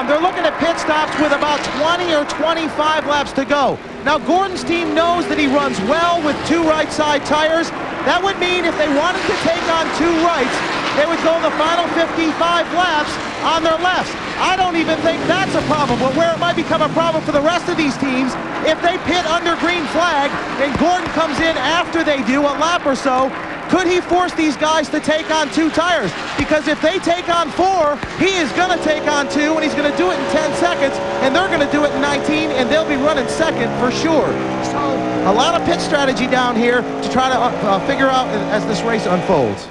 they're looking at pit stops with about 20 or 25 laps to go. Now, Gordon's team knows that he runs well with 2 right side tires. That would mean if they wanted to take on 2 rights, they would go the final 55 laps on their lefts. I don't even think that's a problem. But where it might become a problem for the rest of these teams, if they pit under green flag and Gordon comes in after they do a lap or so, could he force these guys to take on 2 tires? Because if they take on 4, he is going to take on 2, and he's going to do it in 10 seconds, and they're going to do it in 19, and they'll be running second for sure. So a lot of pit strategy down here to try to figure out as this race unfolds.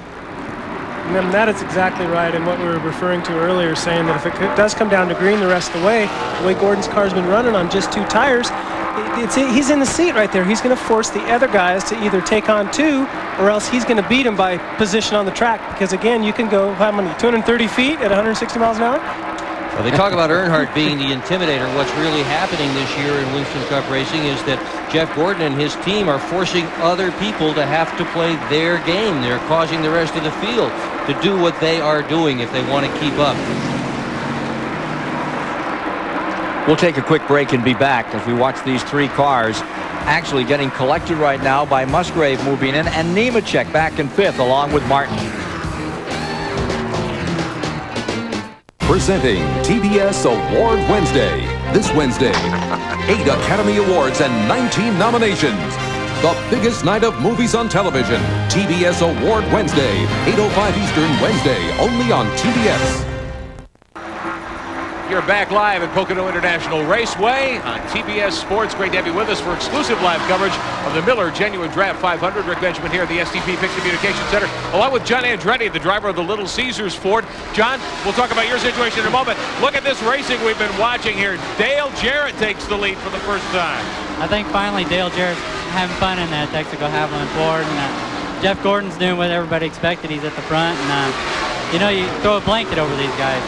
And that is exactly right, and what we were referring to earlier, saying that if it does come down to green the rest of the way Gordon's car's been running on just 2 tires, he's in the seat right there. He's going to force the other guys to either take on 2, or else he's going to beat them by position on the track. Because again, you can go, how many, 230 feet at 160 miles an hour? Well, they talk about Earnhardt being the intimidator. What's really happening this year in Winston Cup racing is that Jeff Gordon and his team are forcing other people to have to play their game. They're causing the rest of the field to do what they are doing if they want to keep up. We'll take a quick break and be back as we watch these 3 cars actually getting collected right now by Musgrave moving in and Nemechek back in 5th along with Martin. Presenting TBS Award Wednesday. This Wednesday, 8 Academy Awards and 19 nominations. The biggest night of movies on television. TBS Award Wednesday, 8:05 Eastern Wednesday, only on TBS. You're back live at Pocono International Raceway on TBS Sports. Great to have you with us for exclusive live coverage of the Miller Genuine Draft 500. Rick Benjamin here at the STP Pick Communication Center, along with John Andretti, the driver of the Little Caesars Ford. John, we'll talk about your situation in a moment. Look at this racing we've been watching here. Dale Jarrett takes the lead for the first time. I think finally Dale Jarrett's having fun in that Texaco Haviland Ford. And Jeff Gordon's doing what everybody expected. He's at the front. And, you know, you throw a blanket over these guys.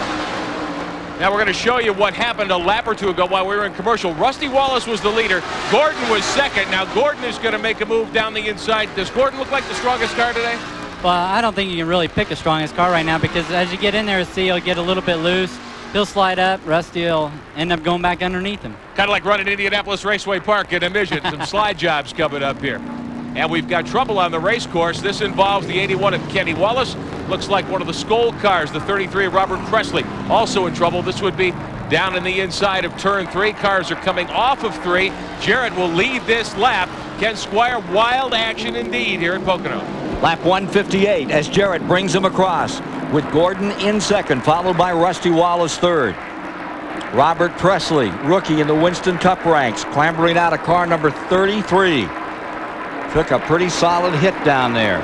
Now we're going to show you what happened a lap or 2 ago while we were in commercial. Rusty Wallace was the leader. Gordon was second. Now Gordon is going to make a move down the inside. Does Gordon look like the strongest car today? Well, I don't think you can really pick the strongest car right now because as you get in there, see, you'll get a little bit loose. he'll slide up. Rusty will end up going back underneath him. Kind of like running Indianapolis Raceway Park in Mission. Some slide jobs coming up here. And we've got trouble on the race course. This involves the 81 of Kenny Wallace. Looks like one of the Skoll cars, the 33 of Robert Presley, also in trouble. This would be down in the inside of turn 3. Cars are coming off of 3. Jarrett will lead this lap. Ken Squire, wild action indeed here at Pocono. Lap 158 as Jarrett brings him across, with Gordon in second, followed by Rusty Wallace third. Robert Presley, rookie in the Winston Cup ranks, clambering out of car number 33. Took a pretty solid hit down there.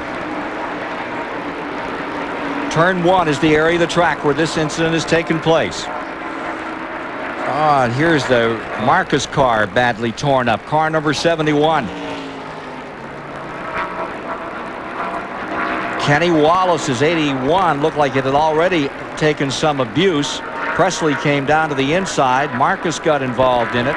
Turn 1 is the area of the track where this incident has taken place. And here's the Marcus car badly torn up, car number 71. Kenny Wallace's 81 looked like it had already taken some abuse. Presley came down to the inside. Marcus got involved in it.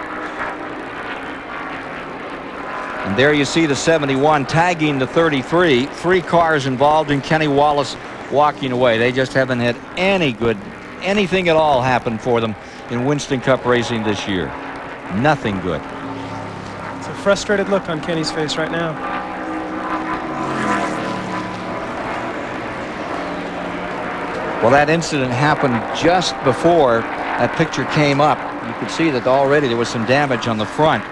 And there you see the 71 tagging the 33. 3 cars involved in Kenny Wallace walking away. They just haven't had anything at all happen for them in Winston Cup racing this year. Nothing good. It's a frustrated look on Kenny's face right now. Well, that incident happened just before that picture came up. You could see that already there was some damage on the front.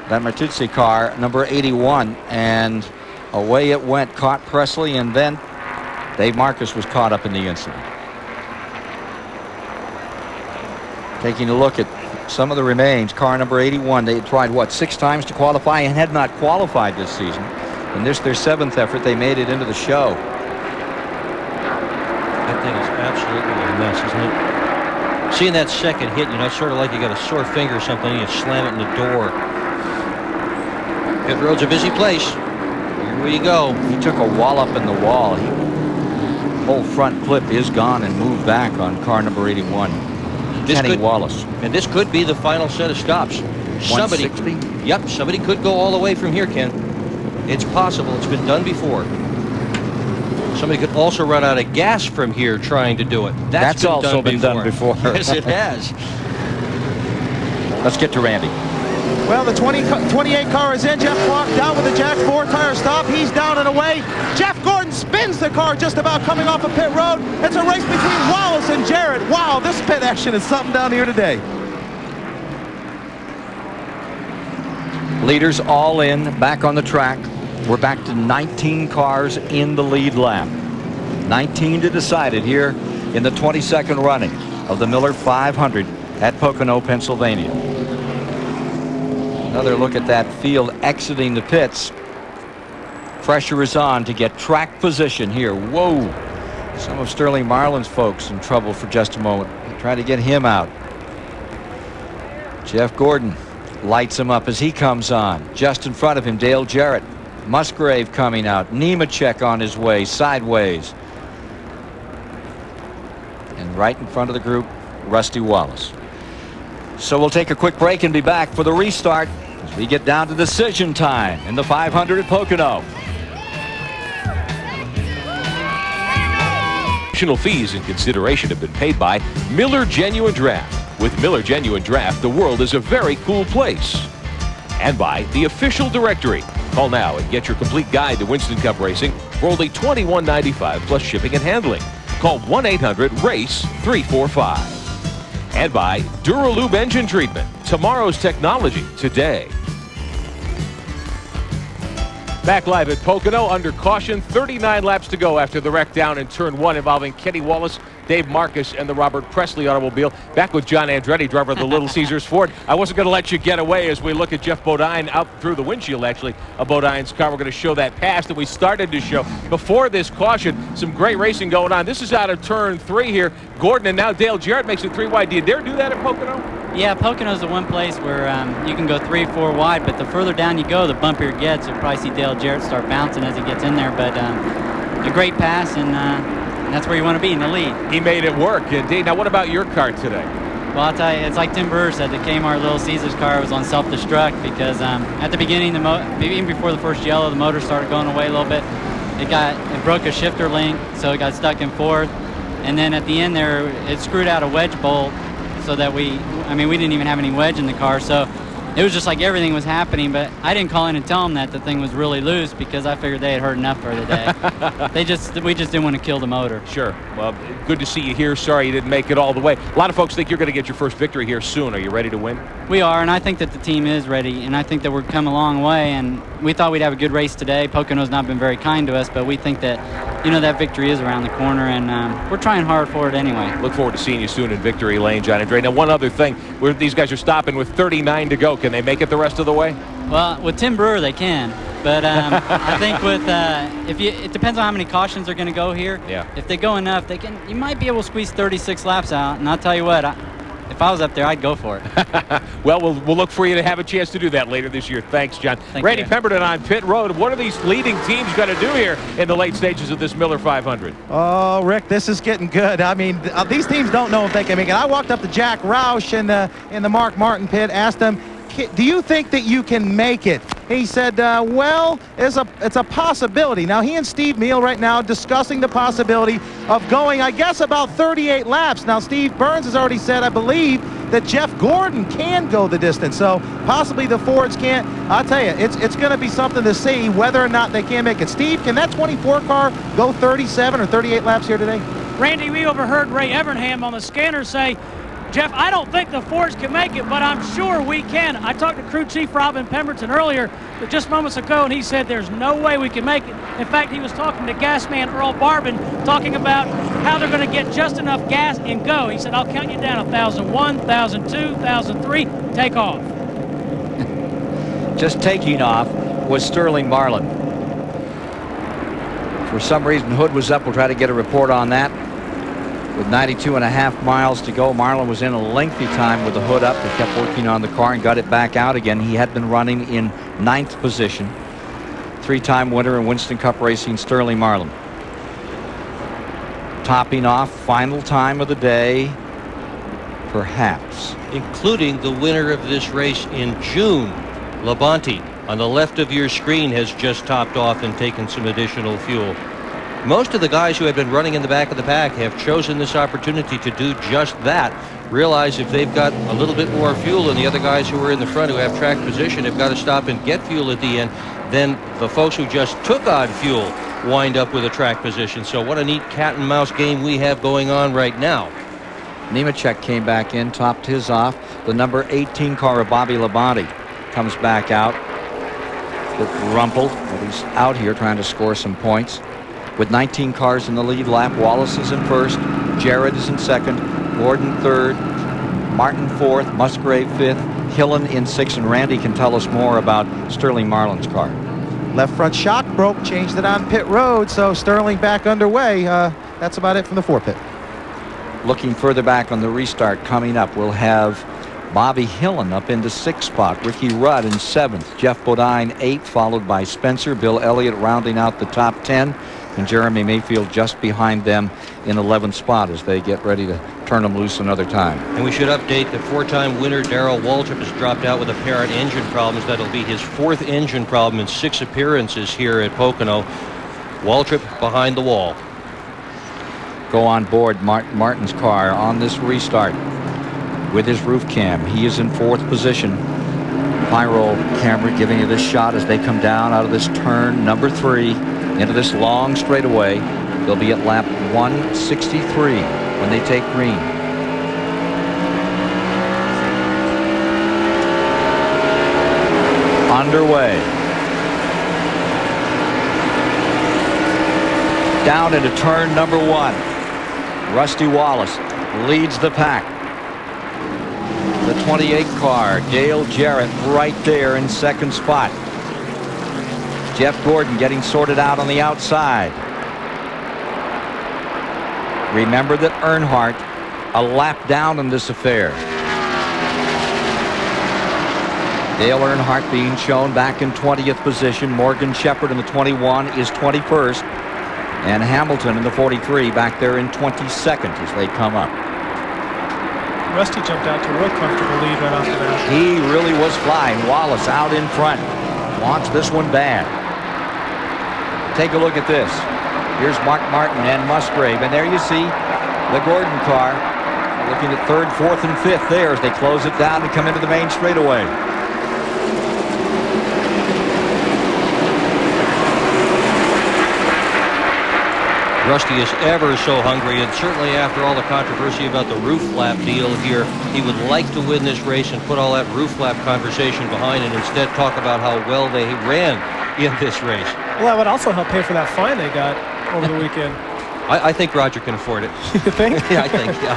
That Matuzzi car, number 81, and away it went, caught Presley, and then Dave Marcus was caught up in the incident. Taking a look at some of the remains, car number 81, they had tried, 6 times to qualify and had not qualified this season. In this, their 7th effort, they made it into the show. That thing is absolutely a mess, isn't it? Seeing that second hit, it's sort of like you got a sore finger or something, and you slam it in the door. Pit road's a busy place. Here we go. He took a wallop in the wall. Whole front clip is gone and moved back on car number 81. Kenny Wallace. And this could be the final set of stops. 160? Somebody could go all the way from here, Ken. It's possible. It's been done before. Somebody could also run out of gas from here trying to do it. That's also been done before. Yes, it has. Let's get to Randy. Well, the 28 car is in. Jeff Clark down with the Jack 4 tire stop. He's down and away. Jeff Gordon spins the car just about coming off of pit road. It's a race between Wallace and Jarrett. Wow, this pit action is something down here today. Leaders all in, back on the track. We're back to 19 cars in the lead lap. 19 to decide it here in the 22nd running of the Miller 500 at Pocono, Pennsylvania. Another look at that field exiting the pits. Pressure is on to get track position here. Whoa. Some of Sterling Marlin's folks in trouble for just a moment. Try to get him out. Jeff Gordon lights him up as he comes on. Just in front of him, Dale Jarrett. Musgrave coming out. Nemechek on his way sideways. And right in front of the group, Rusty Wallace. So we'll take a quick break and be back for the restart as we get down to decision time in the 500 at Pocono. Additional fees and consideration have been paid by Miller Genuine Draft. With Miller Genuine Draft, the world is a very cool place. And by the Official Directory. Call now and get your complete guide to Winston Cup racing for only $21.95 plus shipping and handling. Call 1-800-RACE-345. And by Duralube Engine Treatment. Tomorrow's technology today. Back live at Pocono under caution. 39 laps to go after the wreck down in turn 1 involving Kenny Wallace, Dave Marcus, and the Robert Presley automobile. Back with John Andretti, driver of the Little Caesars Ford. I wasn't going to let you get away as we look at Jeff Bodine out through the windshield, actually, of Bodine's car. We're going to show that pass that we started to show before this caution. Some great racing going on. This is out of turn 3 here. Gordon and now Dale Jarrett makes it 3 wide. Do you dare do that at Pocono? Yeah, Pocono's the one place where you can go 3 or 4 wide, but the further down you go, the bumpier it gets. You'll probably see Dale Jarrett start bouncing as he gets in there, but a great pass, and that's where you want to be, in the lead. He made it work, indeed. Now, what about your car today? Well, I'll tell you, it's like Tim Brewer said, the Kmart Little Caesars car was on self-destruct because at the beginning, maybe even before the first yellow, the motor started going away a little bit. It broke a shifter link, so it got stuck in 4th. And then at the end there, it screwed out a wedge bolt so that we didn't even have any wedge in the car. So it was just like everything was happening, but I didn't call in and tell them that the thing was really loose because I figured they had heard enough for the day. We just didn't want to kill the motor. Sure. Well, good to see you here. Sorry you didn't make it all the way. A lot of folks think you're going to get your first victory here soon. Are you ready to win? We are, and I think that the team is ready, and I think that we're come a long way, and we thought we'd have a good race today. Pocono's not been very kind to us, but we think that, that victory is around the corner, and we're trying hard for it anyway. Look forward to seeing you soon in victory lane, John Andre. Now, one other thing, where these guys are stopping with 39 to go. Can they make it the rest of the way? Well, with Tim Brewer, they can. But I think with it depends on how many cautions are going to go here. Yeah. If they go enough, you might be able to squeeze 36 laps out. And I'll tell you what, if I was up there, I'd go for it. Well, we'll look for you to have a chance to do that later this year. Thanks, John. Randy Pemberton on pit road. What are these leading teams going to do here in the late stages of this Miller 500? Oh, Rick, this is getting good. I mean, these teams don't know if they can make it. I walked up to Jack Roush in the Mark Martin pit, asked him, do you think that you can make it? He said, well, it's a possibility. Now, he and Steve Meal right now discussing the possibility of going, I guess, about 38 laps. Now, Steve Burns has already said, I believe, that Jeff Gordon can go the distance. So possibly the Fords can't. I'll tell you, it's going to be something to see whether or not they can make it. Steve, can that 24 car go 37 or 38 laps here today? Randy, we overheard Ray Evernham on the scanner say, Jeff, I don't think the Fords can make it, but I'm sure we can. I talked to crew chief Robin Pemberton earlier just moments ago, and he said there's no way we can make it. In fact, he was talking to gas man Earl Barbin, talking about how they're going to get just enough gas and go. He said, I'll count you down 1,001, 1,002, 1,003, take off. Just taking off was Sterling Marlin. For some reason, Hood was up. We'll try to get a report on that. With 92.5 miles to go, Marlin was in a lengthy time with the hood up. They kept working on the car and got it back out again. He had been running in 9th position. 3-time winner in Winston Cup racing, Sterling Marlin. Topping off, final time of the day, perhaps. Including the winner of this race in June, Labonte, on the left of your screen, has just topped off and taken some additional fuel. Most of the guys who have been running in the back of the pack have chosen this opportunity to do just that. Realize if they've got a little bit more fuel than the other guys who are in the front who have track position have got to stop and get fuel at the end, then the folks who just took on fuel wind up with a track position. So what a neat cat and mouse game we have going on right now. Nemechek came back in, topped his off. The number 18 car of Bobby Labonte comes back out. Bit rumpled, but he's out here trying to score some points. With 19 cars in the lead lap, Wallace is in first, Jarrett is in second, Gordon third, Martin fourth, Musgrave fifth, Hillen in sixth, and Randy can tell us more about Sterling Marlin's car. Left front shock broke, changed it on pit road, so Sterling back underway. That's about it from the 4-pit. Looking further back on the restart coming up, we'll have Bobby Hillen up into 6th spot, Ricky Rudd in 7th, Jeff Bodine 8th, followed by Spencer, Bill Elliott rounding out the top 10. And Jeremy Mayfield just behind them in 11th spot as they get ready to turn them loose another time. And we should update the 4-time winner Darrell Waltrip has dropped out with apparent engine problems. That'll be his 4th engine problem in 6 appearances here at Pocono. Waltrip behind the wall. Go on board Martin's car on this restart with his roof cam. He is in 4th position. Pyro camera giving you this shot as they come down out of this turn number 3 into this long straightaway. They'll be at lap 163 when they take green. Underway. Down into turn number 1. Rusty Wallace leads the pack. The 28 car, Dale Jarrett, right there in 2nd spot. Jeff Gordon getting sorted out on the outside. Remember that Earnhardt a lap down in this affair. Dale Earnhardt being shown back in 20th position. Morgan Shepherd in the 21 is 21st. And Hamilton in the 43 back there in 22nd as they come up. Rusty jumped out to a real comfortable lead right off the bat. He really was flying. Wallace out in front. Wants this one bad. Take a look at this. Here's Mark Martin and Musgrave. And there you see the Gordon car. Looking at third, fourth, and fifth there as they close it down and come into the main straightaway. Rusty is ever so hungry, and certainly after all the controversy about the roof flap deal here, he would like to win this race and put all that roof flap conversation behind and instead talk about how well they ran in this race. Well, that would also help pay for that fine they got over the weekend. I think Roger can afford it. You think? Yeah, I think, yeah.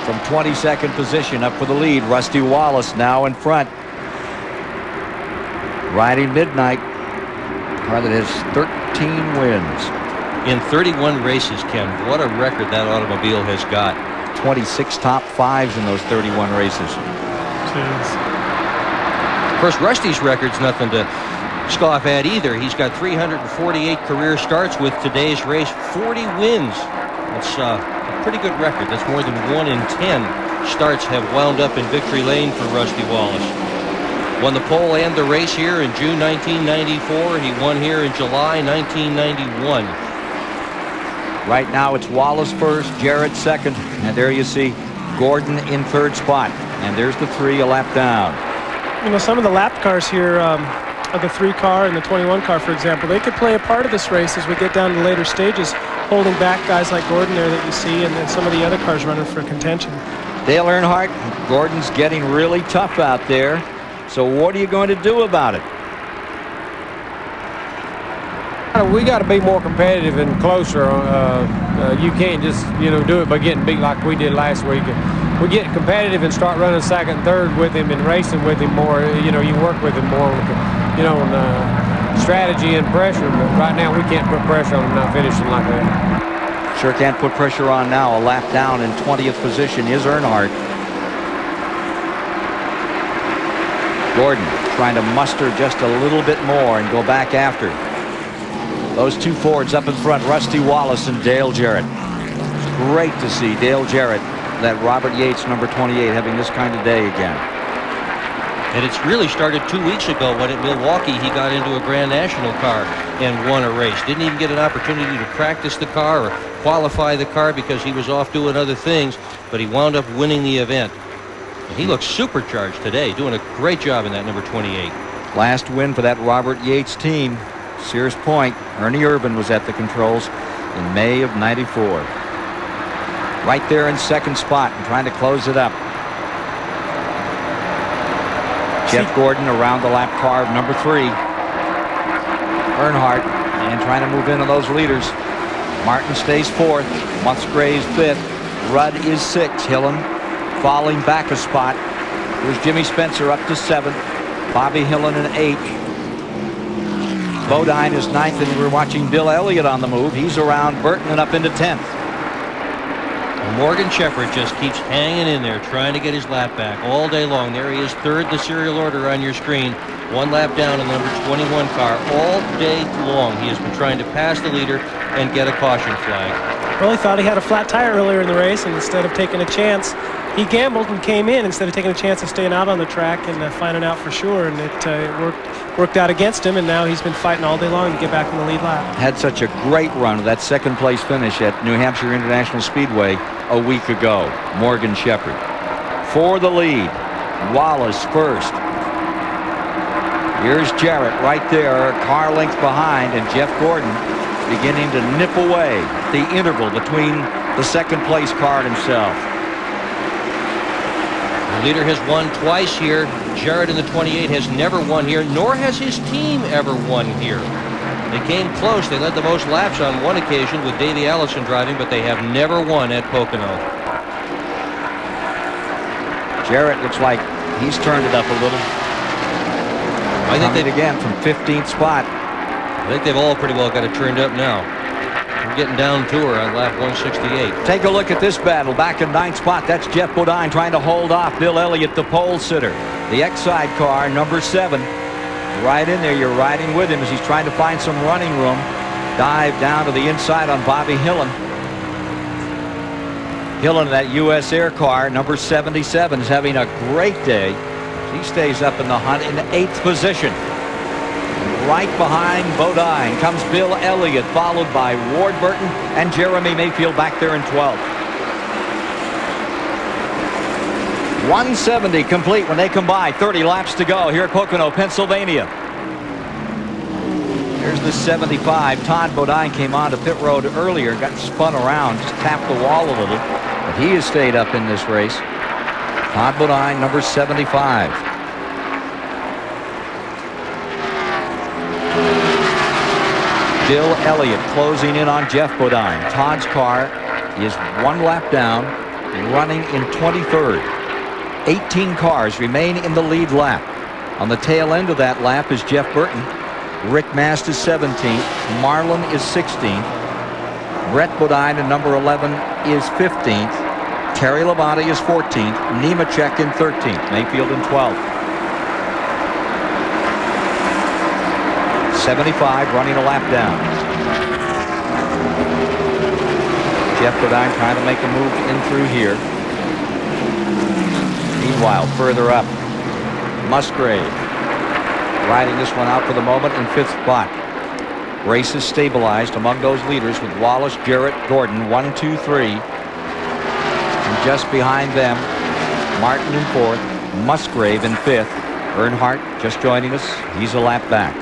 From 22nd position up for the lead, Rusty Wallace now in front. Riding Midnight, car that has 13 wins. In 31 races, Ken, what a record that automobile has got. 26 top fives in those 31 races. Jeez. Of course, Rusty's record's nothing to scoff at either. He's got 348 career starts with today's race, 40 wins. That's a pretty good record. That's more than 1 in 10 starts have wound up in victory lane for Rusty Wallace. Won the pole and the race here in June 1994. He won here in July 1991. Right now it's Wallace first, Jarrett second, and there you see Gordon in third spot. And there's the 3 a lap down. You know, some of the lap cars here, of the 3 car and the 21 car, for example, they could play a part of this race as we get down to later stages, holding back guys like Gordon there that you see, and then some of the other cars running for contention. Dale Earnhardt, Gordon's getting really tough out there. So what are you going to do about it? We got to be more competitive and closer. You can't just, do it by getting beat like we did last week. We get competitive and start running second, third with him and racing with him more. You work with him more, on strategy and pressure. But right now we can't put pressure on him not finishing like that. Sure can't put pressure on now. A lap down in 20th position is Earnhardt. Gordon trying to muster just a little bit more and go back after. Those 2 Fords up in front, Rusty Wallace and Dale Jarrett. It's great to see Dale Jarrett, that Robert Yates number 28, having this kind of day again. And it's really started 2 weeks ago when at Milwaukee he got into a Grand National car and won a race. Didn't even get an opportunity to practice the car or qualify the car because he was off doing other things, but he wound up winning the event. And he looks supercharged today, doing a great job in that number 28. Last win for that Robert Yates team. Sears Point, Ernie Urban was at the controls in May of '94. Right there in second spot and trying to close it up. Jeff Gordon around the lap car of number 3. Earnhardt and trying to move into those leaders. Martin stays 4th. Musgrave's 5th. Rudd is 6th. Hillen falling back a spot. Here's Jimmy Spencer up to 7th. Bobby Hillen in 8th. Bodine is 9th, and we're watching Bill Elliott on the move. He's around Burton and up into 10th. Morgan Shepherd just keeps hanging in there, trying to get his lap back all day long. There he is, 3rd, the serial order on your screen. 1 lap down in the number 21 car all day long. He has been trying to pass the leader and get a caution flag. Well, he thought he had a flat tire earlier in the race, and instead of taking a chance, he gambled and came in instead of taking a chance of staying out on the track and finding out for sure, and it worked out against him, and now he's been fighting all day long to get back in the lead lap. Had such a great run with that 2nd place finish at New Hampshire International Speedway a week ago. Morgan Shepherd for the lead. Wallace first. Here's Jarrett right there, a car length behind, and Jeff Gordon beginning to nip away the interval between the 2nd place car and himself. The leader has won twice here. Jarrett in the 28 has never won here, nor has his team ever won here. They came close. They led the most laps on one occasion with Davey Allison driving, but they have never won at Pocono. Jarrett looks like he's turned it up a little. I think they again from 15th spot. I think they've all pretty well got it turned up now. We're getting down to her on lap 168. Take a look at this battle. Back in 9th spot, that's Jeff Bodine trying to hold off Bill Elliott, the pole sitter. The X-side car, number 7. Right in there, you're riding with him as he's trying to find some running room. Dive down to the inside on Bobby Hillen. Hillen, that U.S. Air car, number 77, is having a great day. He stays up in the hunt in 8th position. Right behind Bodine comes Bill Elliott, followed by Ward Burton and Jeremy Mayfield back there in 12th. 170 complete when they come by. 30 laps to go here at Pocono, Pennsylvania. Here's the 75. Todd Bodine came on to pit road earlier, got spun around, just tapped the wall a little, but he has stayed up in this race. Todd Bodine, number 75. Bill Elliott closing in on Jeff Bodine. Todd's car is 1 lap down, running in 23rd. 18 cars remain in the lead lap. On the tail end of that lap is Jeff Burton. Rick Mast is 17th. Marlin is 16th. Brett Bodine in number 11 is 15th. Terry Labonte is 14th. Nemechek in 13th. Mayfield in 12th. 75 running a lap down. Jeff Bodine trying to make a move in through here. Meanwhile, further up, Musgrave riding this one out for the moment in 5th spot. Race is stabilized among those leaders with Wallace, Jarrett, Gordon, 1, 2, 3. And just behind them, Martin in 4th, Musgrave in 5th. Earnhardt just joining us. He's a lap back.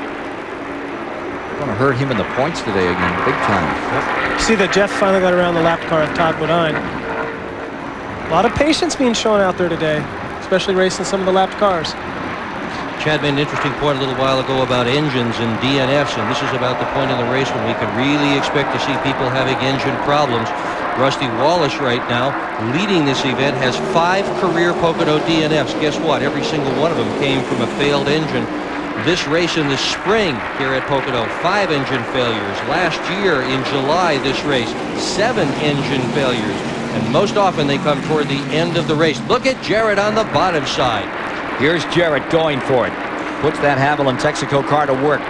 Going to hurt him in the points today again, big time. You see that Jeff finally got around the lap car of Todd Bodine. A lot of patience being shown out there today, especially racing some of the lapped cars. Chad made an interesting point a little while ago about engines and DNFs, and this is about the point in the race when we could really expect to see people having engine problems. Rusty Wallace right now, leading this event, has 5 career Pocono DNFs. Guess what? Every single one of them came from a failed engine. This race in the spring here at Pocono, 5 engine failures. Last year in July, this race, 7 engine failures. And most often they come toward the end of the race. Look at Jarrett on the bottom side. Here's Jarrett going for it. Puts that Haviland Texaco car to work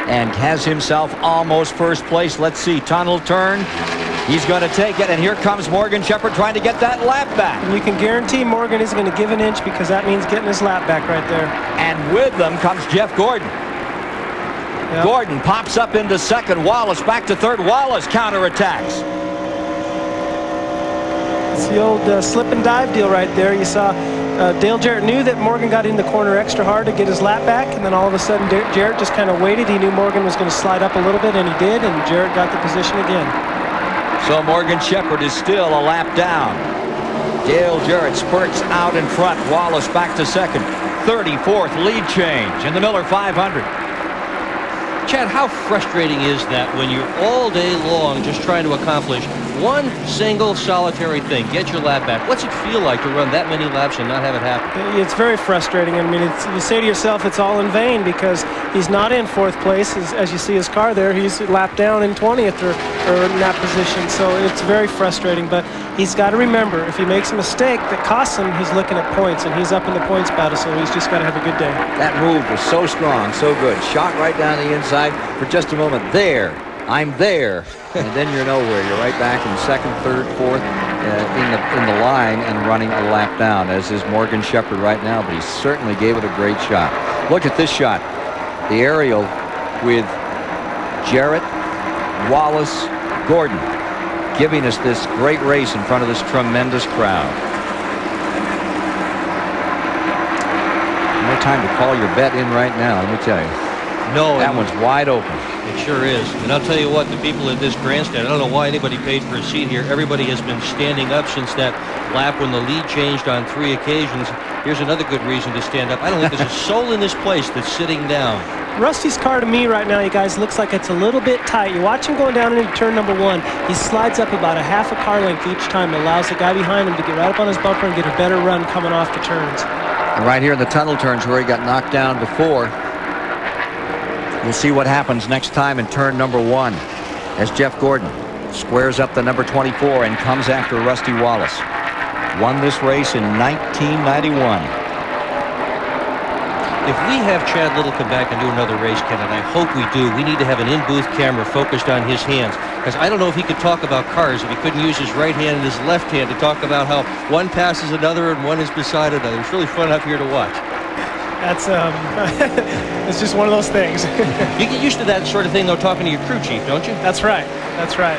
and has himself almost first place. Let's see, tunnel turn. He's going to take it, and here comes Morgan Shepherd trying to get that lap back. And you can guarantee Morgan is going to give an inch because that means getting his lap back right there. And with them comes Jeff Gordon. Yep. Gordon pops up into 2nd. Wallace back to 3rd. Wallace counterattacks. It's the old slip and dive deal right there. You saw Dale Jarrett knew that Morgan got in the corner extra hard to get his lap back, and then all of a sudden Jarrett just kind of waited. He knew Morgan was going to slide up a little bit, and he did, and Jarrett got the position again. So Morgan Shepherd is still a lap down. Dale Jarrett spurts out in front. Wallace back to 2nd. 34th lead change in the Miller 500. Chad, how frustrating is that when you're all day long just trying to accomplish one single solitary thing, get your lap back? What's it feel like to run that many laps and not have it happen? It's very frustrating. I mean, you say to yourself it's all in vain because he's not in 4th place. As you see his car there, he's lapped down in 20th or in that position. So it's very frustrating. But he's got to remember, if he makes a mistake that costs him, he's looking at points, and he's up in the points battle, so he's just got to have a good day. That move was so strong, so good. Shot right down the inside for just a moment. There. I'm there. And then you're nowhere. You're right back in 2nd, 3rd, 4th in the line and running a lap down, as is Morgan Shepherd right now, but he certainly gave it a great shot. Look at this shot. The aerial with Jarrett, Wallace, Gordon, giving us this great race in front of this tremendous crowd. No time to call your bet in right now, let me tell you. No. That one's wide open. It sure is. And I'll tell you what, the people in this grandstand, I don't know why anybody paid for a seat here. Everybody has been standing up since that lap when the lead changed on 3 occasions. Here's another good reason to stand up. I don't think there's a soul in this place that's sitting down. Rusty's car to me right now, you guys, looks like it's a little bit tight. You watch him going down into turn number 1. He slides up about a half a car length each time. It allows the guy behind him to get right up on his bumper and get a better run coming off the turns. And right here in the tunnel turns where he got knocked down before. We'll see what happens next time in turn number 1 as Jeff Gordon squares up the number 24 and comes after Rusty Wallace. Won this race in 1991. If we have Chad Little come back and do another race, Ken, and I hope we do, we need to have an in-booth camera focused on his hands. Because I don't know if he could talk about cars if he couldn't use his right hand and his left hand to talk about how one passes another and one is beside another. It's really fun up here to watch. That's it's just one of those things. You get used to that sort of thing, though, talking to your crew chief, don't you? That's right. That's right.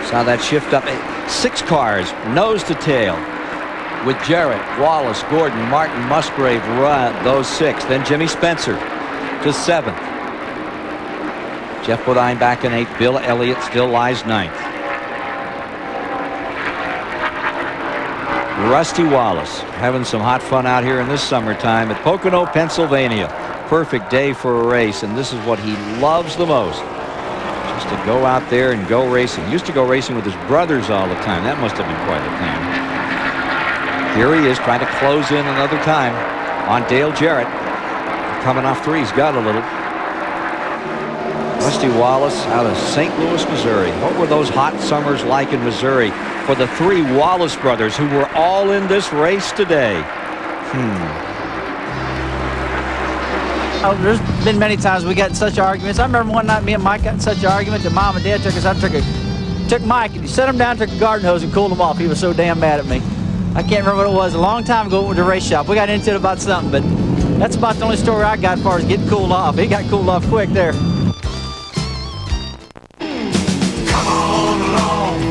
Saw that shift up. 6 cars, nose to tail. with Jarrett, Wallace, Gordon, Martin, Musgrave, those 6. Then Jimmy Spencer to 7th. Jeff Bodine back in 8th. Bill Elliott still lies 9th. Rusty Wallace having some hot fun out here in this summertime at Pocono, Pennsylvania. Perfect day for a race, and this is what he loves the most. Just to go out there and go racing. He used to go racing with his brothers all the time. That must have been quite a thing. Here he is trying to close in another time on Dale Jarrett. Coming off 3, he's got a little. Rusty Wallace out of St. Louis, Missouri. What were those hot summers like in Missouri for the 3 Wallace brothers who were all in this race today? Oh, there's been many times we got in such arguments. I remember one night me and Mike got in such an argument that Mom and Dad took us out, took Mike and he set him down, took a garden hose and cooled him off. He was so damn mad at me. I can't remember what it was. A long time ago with the race shop. We got into it about something, but that's about the only story I got as far as getting cooled off. He got cooled off quick there.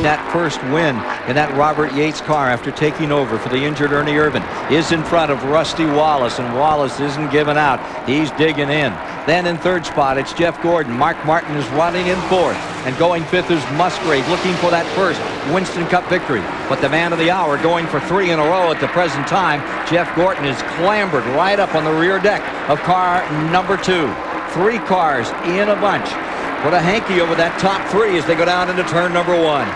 That first win in that Robert Yates car after taking over for the injured Ernie Irvin is in front of Rusty Wallace, and Wallace isn't giving out. He's digging in. Then in 3rd spot, it's Jeff Gordon. Mark Martin is running in 4th, and going 5th is Musgrave, looking for that first Winston Cup victory. But the man of the hour, going for 3 in a row at the present time, Jeff Gordon is clambered right up on the rear deck of car number 2. 3 cars in a bunch. What a hanky over that top 3 as they go down into turn number 1.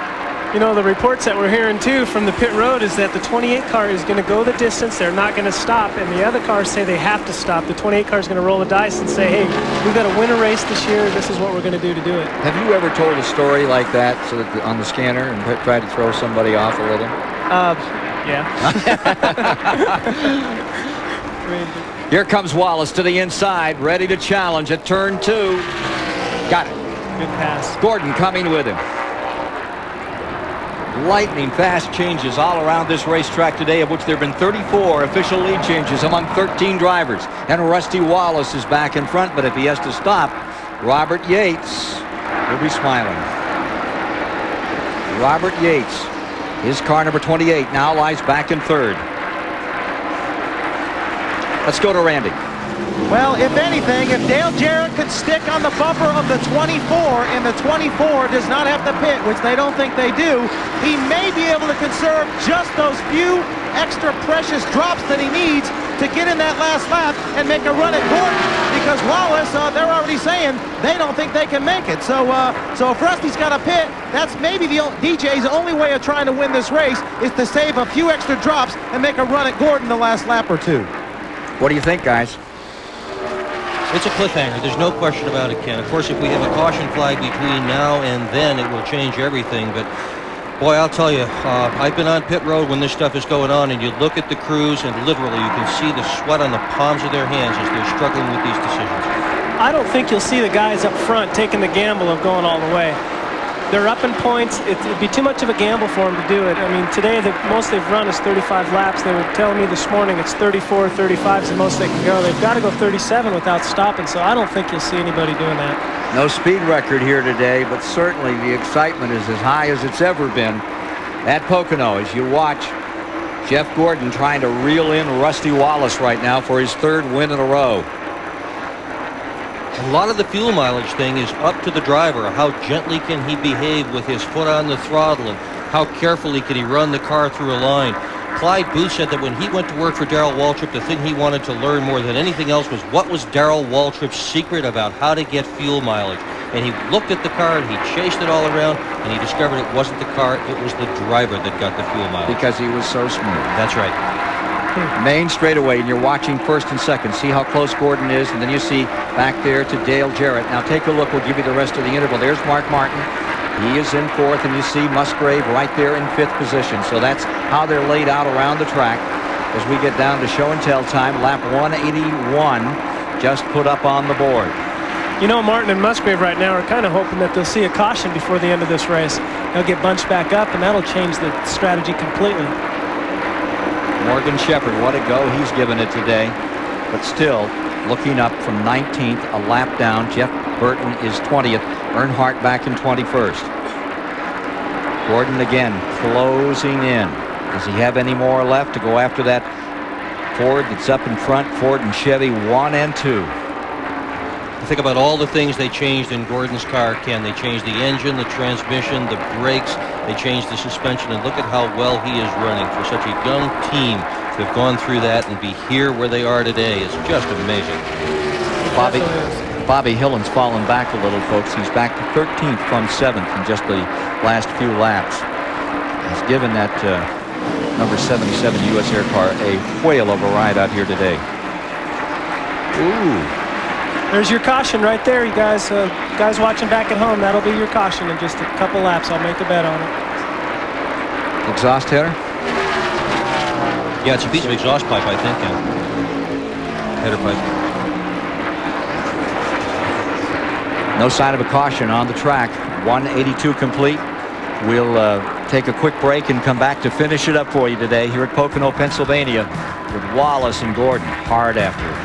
You know, the reports that we're hearing, too, from the pit road is that the 28 car is going to go the distance. They're not going to stop, and the other cars say they have to stop. The 28 car is going to roll the dice and say, hey, we've got to win a race this year. This is what we're going to do it. Have you ever told a story like that so that on the scanner and tried to throw somebody off a little? Yeah. Here comes Wallace to the inside, ready to challenge at turn 2. Got it. Good pass. Gordon coming with him. Lightning fast changes all around this racetrack today, of which there have been 34 official lead changes among 13 drivers. And Rusty Wallace is back in front, but if he has to stop, Robert Yates will be smiling. Robert Yates, his car number 28, now lies back in 3rd. Let's go to Randy. Well, if anything, if Dale Jarrett could stick on the bumper of the 24 and the 24 does not have to pit, which they don't think they do, he may be able to conserve just those few extra precious drops that he needs to get in that last lap and make a run at Gordon, because Wallace, they're already saying they don't think they can make it. So if Rusty's got a pit, that's maybe the DJ's only way of trying to win this race is to save a few extra drops and make a run at Gordon the last lap or 2. What do you think, guys? It's a cliffhanger. There's no question about it, Ken. Of course, if we have a caution flag between now and then, it will change everything. But, boy, I'll tell you, I've been on pit road when this stuff is going on, and you look at the crews, and literally you can see the sweat on the palms of their hands as they're struggling with these decisions. I don't think you'll see the guys up front taking the gamble of going all the way. They're up in points. It'd be too much of a gamble for them to do it. I mean, today the most they've run is 35 laps. They were telling me this morning it's 34, 35 is the most they can go. They've got to go 37 without stopping, so I don't think you'll see anybody doing that. No speed record here today, but certainly the excitement is as high as it's ever been at Pocono as you watch Jeff Gordon trying to reel in Rusty Wallace right now for his 3rd win in a row. A lot of the fuel mileage thing is up to the driver. How gently can he behave with his foot on the throttle, and how carefully can he run the car through a line. Clyde Booth said that when he went to work for Darrell Waltrip, the thing he wanted to learn more than anything else was what was Darrell Waltrip's secret about how to get fuel mileage. And he looked at the car and he chased it all around, and he discovered it wasn't the car, it was the driver that got the fuel mileage. Because he was so smooth. That's right. Main straightaway, and you're watching 1st and 2nd. See how close Gordon is, and then you see back there to Dale Jarrett. Now take a look. We'll give you the rest of the interval. There's Mark Martin. He is in 4th, and you see Musgrave right there in 5th position. So that's how they're laid out around the track as we get down to show and tell time. Lap 181 just put up on the board. You know, Martin and Musgrave right now are kind of hoping that they'll see a caution before the end of this race. They'll get bunched back up, and that'll change the strategy completely. Morgan Shepherd, what a go he's given it today. But still, looking up from 19th, a lap down. Jeff Burton is 20th. Earnhardt back in 21st. Gordon again closing in. Does he have any more left to go after that Ford that's up in front? Ford and Chevy 1 and 2. Think about all the things they changed in Gordon's car, Ken. They changed the engine, the transmission, the brakes. They changed the suspension, and look at how well he is running for such a young team to have gone through that and be here where they are today. It's just amazing. Bobby Hillen's fallen back a little, folks. He's back to 13th from 7th in just the last few laps. He's given that number 77 U.S. Air car a whale of a ride out here today. Ooh. There's your caution right there, you guys. Guys watching back at home, that'll be your caution in just a couple laps. I'll make a bet on it. Exhaust header? Yeah, it's a piece of exhaust pipe, I think. Header pipe. No sign of a caution on the track. 182 complete. We'll take a quick break and come back to finish it up for you today here at Pocono, Pennsylvania, with Wallace and Gordon hard after it.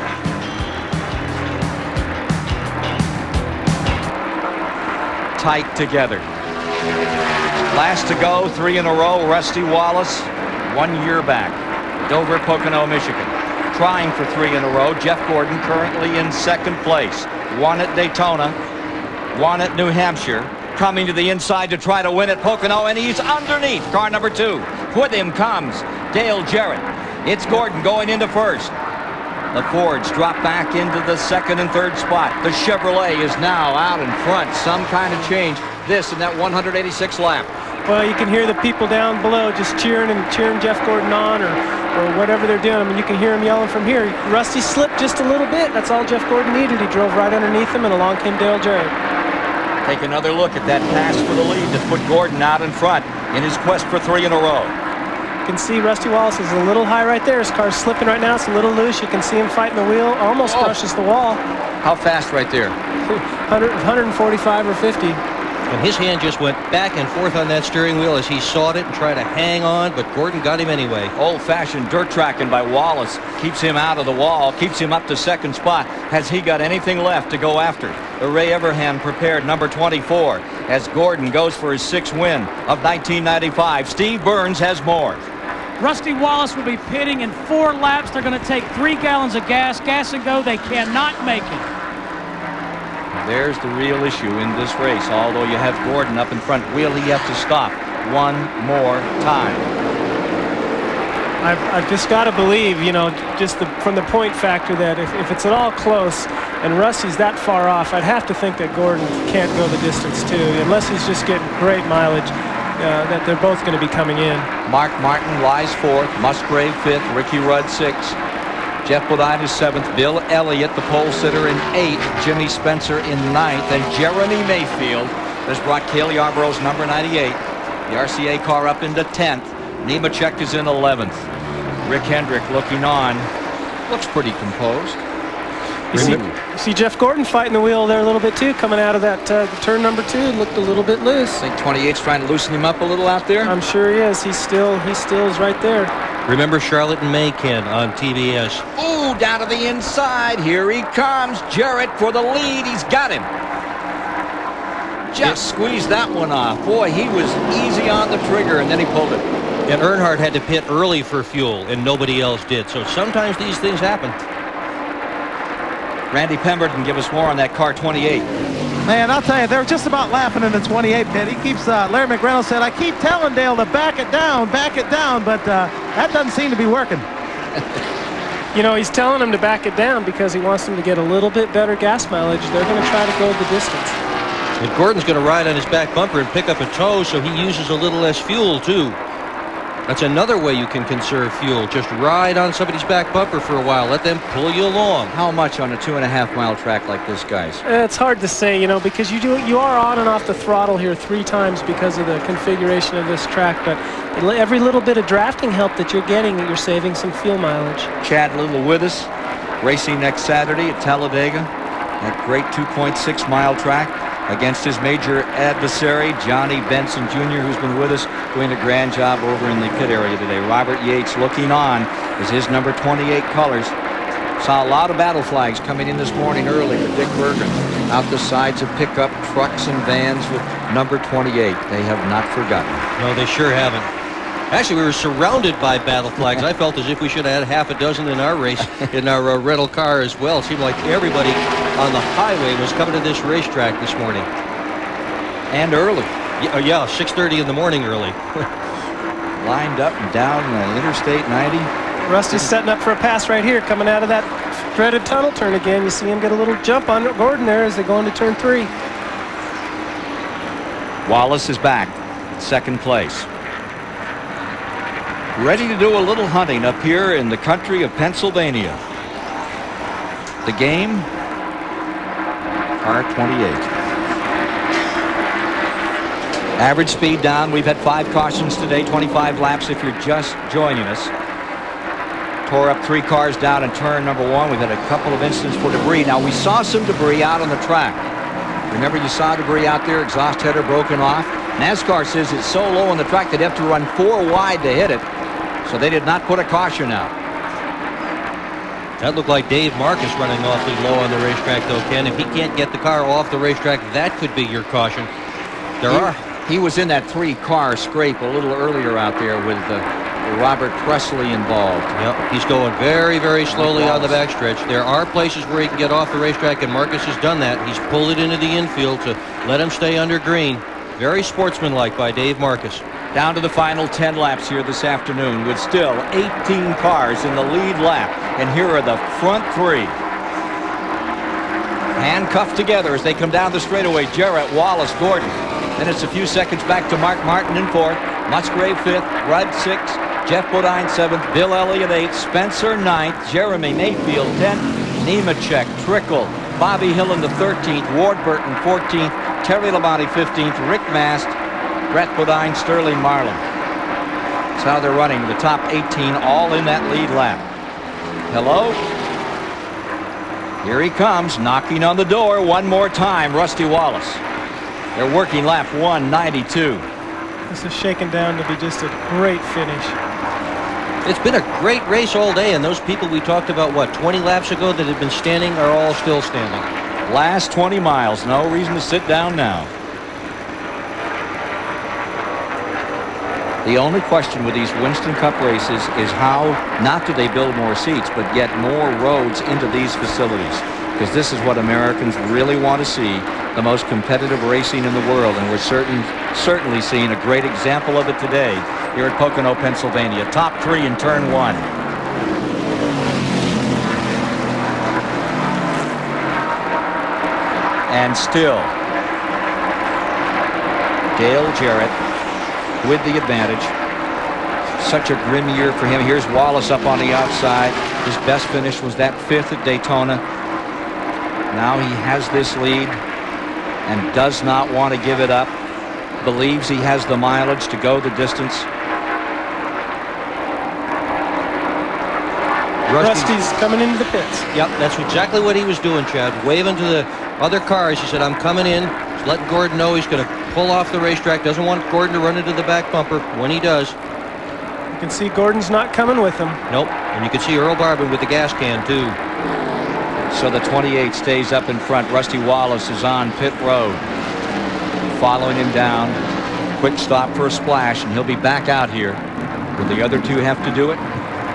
Tight together. Last to go, 3 in a row. Rusty Wallace, 1 year back. Dover, Pocono, Michigan. Trying for 3 in a row. Jeff Gordon currently in 2nd place. 1 at Daytona, 1 at New Hampshire. Coming to the inside to try to win at Pocono, and he's underneath car number 2. With him comes Dale Jarrett. It's Gordon going into 1st. The Fords drop back into the 2nd and 3rd spot. The Chevrolet is now out in front. Some kind of change. This in that 186th lap. Well, you can hear the people down below just cheering Jeff Gordon on or whatever they're doing. I mean, you can hear him yelling from here. Rusty slipped just a little bit. That's all Jeff Gordon needed. He drove right underneath him, and along came Dale Jarrett. Take another look at that pass for the lead to put Gordon out in front in his quest for 3 in a row. You can see Rusty Wallace is a little high right there. His car's slipping right now. It's a little loose. You can see him fighting the wheel. Almost brushes the wall. How fast right there? 145 or 50. And his hand just went back and forth on that steering wheel as he sought it and tried to hang on, but Gordon got him anyway. Old-fashioned dirt tracking by Wallace keeps him out of the wall, keeps him up to 2nd spot. Has he got anything left to go after? The Ray Everhand prepared number 24 as Gordon goes for his 6th win of 1995. Steve Burns has more. Rusty Wallace will be pitting in 4 laps. They're going to take 3 gallons of gas and go. They cannot make it. There's the real issue in this race. Although you have Gordon up in front, will he have to stop one more time? I've just got to believe, you know, just from the point factor that if it's at all close and Rusty's that far off, I'd have to think that Gordon can't go the distance too, unless he's just getting great mileage. That they're both going to be coming in. Mark Martin lies 4th, Musgrave 5th, Ricky Rudd 6th, Jeff Bodine is 7th, Bill Elliott, the pole sitter, in 8th, Jimmy Spencer in 9th, and Jeremy Mayfield has brought Cale Yarborough's number 98, the RCA car, up into 10th. Nemechek is in 11th. Rick Hendrick looking on, looks pretty composed. You see Jeff Gordon fighting the wheel there a little bit too, coming out of that turn number 2. Looked a little bit loose. I think 28's trying to loosen him up a little out there. I'm sure he is. He still is right there. Remember Charlotte and May, Ken, on TBS. Ooh, down to the inside. Here he comes. Jarrett for the lead. He's got him. Just squeezed that one off. Boy, he was easy on the trigger, and then he pulled it. And Earnhardt had to pit early for fuel, and nobody else did. So sometimes these things happen. Randy Pemberton, give us more on that car 28. Man, I'll tell you, they're just about laughing in the 28 pit. He keeps, Larry McReynolds said, I keep telling Dale to back it down, but that doesn't seem to be working. You know, he's telling him to back it down because he wants him to get a little bit better gas mileage. They're going to try to go the distance. And Gordon's going to ride on his back bumper and pick up a tow, so he uses a little less fuel, too. That's another way you can conserve fuel. Just ride on somebody's back bumper for a while. Let them pull you along. How much on a 2.5-mile track like this, guys? It's hard to say, you know, because you are on and off the throttle here 3 times because of the configuration of this track. But every little bit of drafting help that you're getting, you're saving some fuel mileage. Chad Little with us, racing next Saturday at Talladega. That great 2.6-mile track against his major adversary, Johnny Benson Jr., who's been with us, doing a grand job over in the pit area today. Robert Yates looking on as his number 28 colors. Saw a lot of battle flags coming in this morning early for Dick Bergen. Out the sides of pickup trucks and vans with number 28. They have not forgotten. No, they sure haven't. Actually, we were surrounded by battle flags. I felt as if we should have had half a dozen in our race, in our rental car as well. It seemed like everybody on the highway was coming to this racetrack this morning. And early. Yeah, 6:30 in the morning early. Lined up and down Interstate 90. Rusty's setting up for a pass right here, coming out of that dreaded tunnel turn again. You see him get a little jump on Gordon there as they go into turn 3. Wallace is back, second place. Ready to do a little hunting up here in the country of Pennsylvania. The game, R28. Average speed down. We've had 5 cautions today, 25 laps if you're just joining us. Tore up 3 cars down in turn number 1. We've had a couple of incidents for debris. Now, we saw some debris out on the track. Remember, you saw debris out there, exhaust header broken off. NASCAR says it's so low on the track they'd have to run 4 wide to hit it. So they did not put a caution out. That looked like Dave Marcus running awfully low on the racetrack, though, Ken. If he can't get the car off the racetrack, that could be your caution. He was in that 3-car scrape a little earlier out there with Robert Presley involved. Yep, he's going very, very slowly on the backstretch. There are places where he can get off the racetrack, and Marcus has done that. He's pulled it into the infield to let him stay under green. Very sportsmanlike by Dave Marcus. Down to the final 10 laps here this afternoon with still 18 cars in the lead lap. And here are the front 3. Handcuffed together as they come down the straightaway. Jarrett, Wallace, Gordon. Then it's a few seconds back to Mark Martin in 4th. Musgrave 5th. Rudd 6th. Jeff Bodine 7th. Bill Elliott 8th. Spencer 9th. Jeremy Mayfield 10th. Nemechek, Trickle. Bobby Hill in the 13th. Ward Burton 14th. Terry Labonte 15th. Rick Mast. Brett Bodine, Sterling Marlin. That's how they're running. The top 18 all in that lead lap. Hello? Here he comes, knocking on the door one more time, Rusty Wallace. They're working lap 192. This is shaken down to be just a great finish. It's been a great race all day, and those people we talked about, 20 laps ago that had been standing are all still standing. Last 20 miles, no reason to sit down now. The only question with these Winston Cup races is how, not do they build more seats, but get more roads into these facilities. Because this is what Americans really want to see, the most competitive racing in the world. And we're certainly seeing a great example of it today here at Pocono, Pennsylvania. Top 3 in turn 1. And still, Dale Jarrett with the advantage. Such a grim year for him. Here's Wallace up on the outside. His best finish was that 5th at Daytona. Now he has this lead and does not want to give it up. Believes he has the mileage to go the distance. Rusty's coming into the pits. Yep, that's exactly what he was doing, Chad. Waving to the other cars. He said, I'm coming in. He's letting Gordon know he's going to pull off the racetrack. Doesn't want Gordon to run into the back bumper. When he does. You can see Gordon's not coming with him. Nope. And you can see Earl Barbin with the gas can, too. So the 28 stays up in front. Rusty Wallace is on pit road. Following him down. Quick stop for a splash, and he'll be back out here. Will the other 2 have to do it?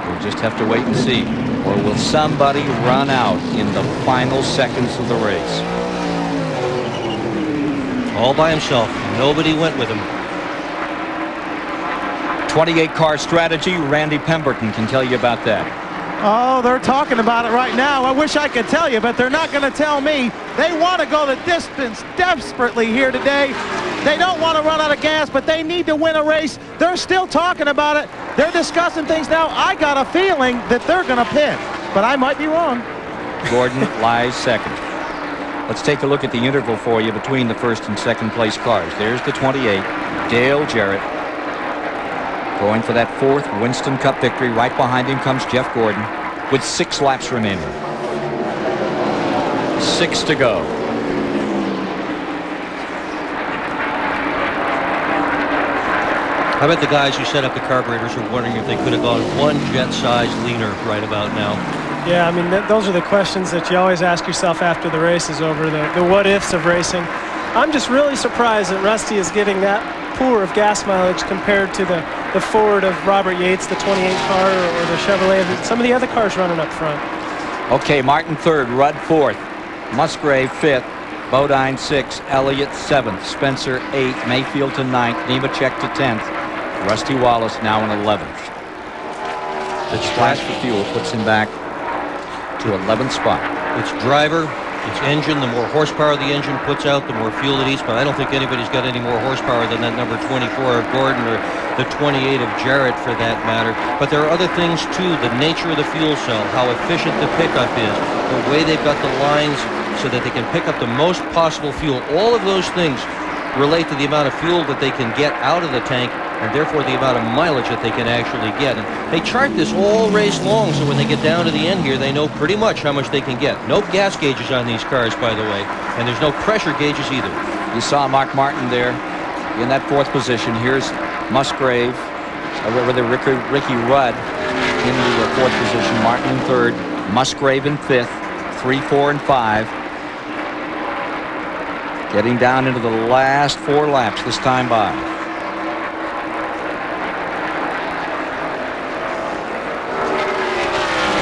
We'll just have to wait and see. Or will somebody run out in the final seconds of the race? All by himself. Nobody went with him. 28-car strategy. Randy Pemberton can tell you about that. Oh, they're talking about it right now. I wish I could tell you, but they're not going to tell me. They want to go the distance desperately here today. They don't want to run out of gas, but they need to win a race. They're still talking about it. They're discussing things now. I got a feeling that they're going to pit, but I might be wrong. Gordon lies second. Let's take a look at the interval for you between the first and second place cars. There's the 28, Dale Jarrett, going for that 4th Winston Cup victory. Right behind him comes Jeff Gordon with 6 laps remaining. 6 to go. I bet the guys who set up the carburetors are wondering if they could have gone 1 jet size leaner right about now. Yeah, I mean, those are the questions that you always ask yourself after the race is over, the what-ifs of racing. I'm just really surprised that Rusty is getting that poor of gas mileage compared to the the Ford of Robert Yates, the 28 car, or the Chevrolet, some of the other cars running up front. Okay, Martin third, Rudd fourth, Musgrave fifth, Bodine sixth, Elliott seventh, Spencer eighth, Mayfield to ninth, Nemechek to 10th, Rusty Wallace now in 11th. The splash for fuel puts him back to 11th spot. It's driver, it's engine. The more horsepower the engine puts out, the more fuel it eats. But I don't think anybody's got any more horsepower than that number 24 of Gordon or the 28 of Jarrett for that matter. But there are other things too. The nature of the fuel cell, how efficient the pickup is, the way they've got the lines so that they can pick up the most possible fuel. All of those things relate to the amount of fuel that they can get out of the tank, and therefore the amount of mileage that they can actually get. And they chart this all race long, so when they get down to the end here, they know pretty much how much they can get. No gas gauges on these cars, by the way, and there's no pressure gauges either. You saw Mark Martin there in that fourth position. Here's Musgrave, Ricky Rudd in the fourth position, Martin in third, Musgrave in fifth, 3, 4, and 5. Getting down into the last 4 laps this time by.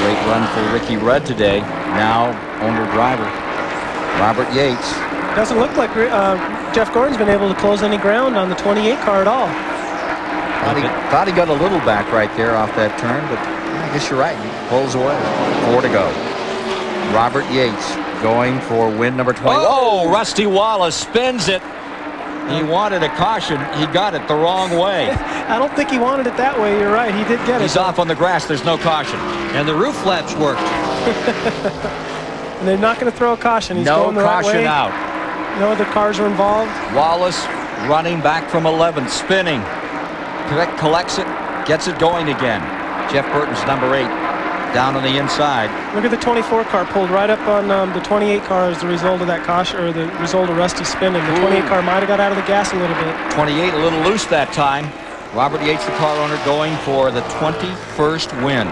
Great run for Ricky Rudd today. Now owner-driver Robert Yates. Doesn't look like Jeff Gordon's been able to close any ground on the 28 car at all. Thought he got a little back right there off that turn, but I guess you're right. He pulls away. 4 to go. Robert Yates going for win number 20. Oh, Rusty Wallace spins it. He wanted a caution. He got it the wrong way. I don't think he wanted it that way. You're right. He did get it. He's off on the grass. There's no caution. And the roof flaps worked. And they're not going to throw a caution. He's no going the right caution way. out. No other cars are involved. Wallace running back from 11th, spinning. Collects it, gets it going again. Jeff Burton's number 8 down on the inside. Look at the 24 car pulled right up on the 28 car as the result of that caution, or the result of Rusty spinning. The 28 car might have got out of the gas a little bit. 28 a little loose that time. Robert Yates, the car owner, going for the 21st win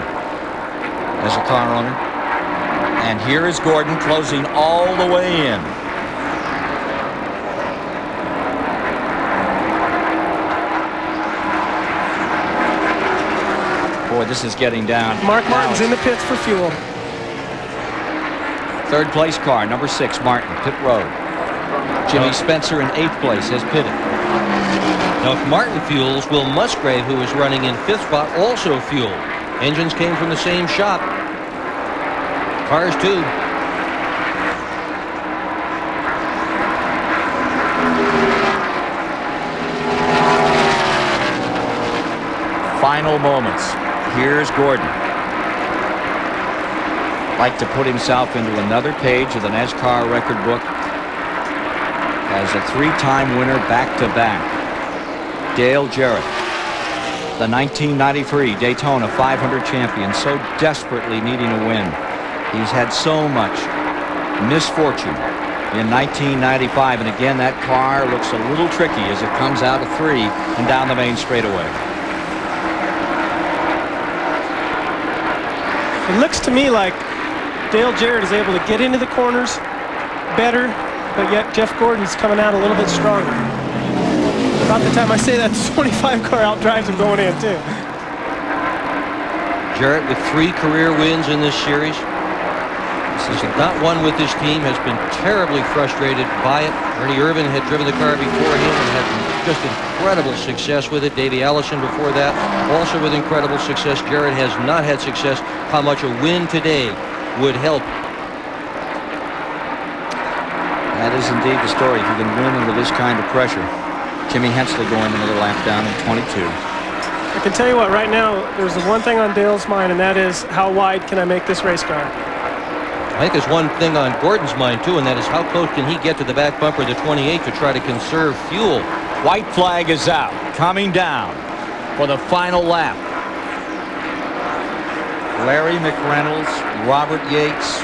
as a car owner. And here is Gordon closing all the way in. Boy, this is getting down. Mark Martin's in the pits for fuel. Third place car, number 6, Martin, pit road. Jimmy Spencer in 8th place has pitted. Now, if Martin fuels, will Musgrave, who is running in 5th spot, also fuel? Engines came from the same shop. Cars, too. Final moments. Here's Gordon. Like to put himself into another page of the NASCAR record book as a 3-time winner back-to-back. Dale Jarrett, the 1993 Daytona 500 champion, so desperately needing a win. He's had so much misfortune in 1995, and again that car looks a little tricky as it comes out of 3 and down the main straightaway. It looks to me like Dale Jarrett is able to get into the corners better, but yet Jeff Gordon's coming out a little bit stronger. About the time I say that, the 25 car outdrives him going in too. Jarrett with 3 career wins in this series. This is not one with this team, has been terribly frustrated by it. Ernie Irvin had driven the car before him and had just incredible success with it. Davey Allison before that, also with incredible success. Jarrett has not had success. How much a win today would help. That is indeed the story. If you can win under this kind of pressure. Jimmy Hensley going another lap down in 22. I can tell you what, right now, there's the one thing on Dale's mind, and that is how wide can I make this race car? I think there's one thing on Gordon's mind, too, and that is how close can he get to the back bumper of the 28 to try to conserve fuel. White flag is out, coming down for the final lap. Larry McReynolds, Robert Yates,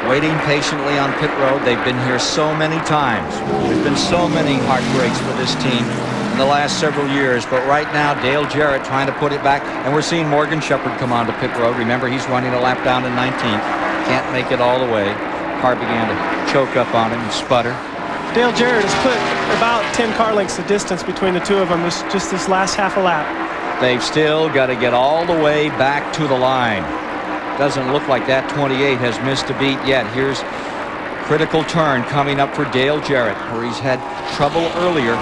waiting patiently on pit road. They've been here so many times. There's been so many heartbreaks for this team in the last several years, but right now Dale Jarrett trying to put it back, and we're seeing Morgan Shepherd come on to pit road. Remember, he's running a lap down in 19th. Can't make it all the way. Car began to choke up on him and sputter. Dale Jarrett has put about 10 car lengths of distance between the two of them just this last half a lap. They've still got to get all the way back to the line. Doesn't look like that 28 has missed a beat yet. Here's critical turn coming up for Dale Jarrett, where he's had trouble earlier.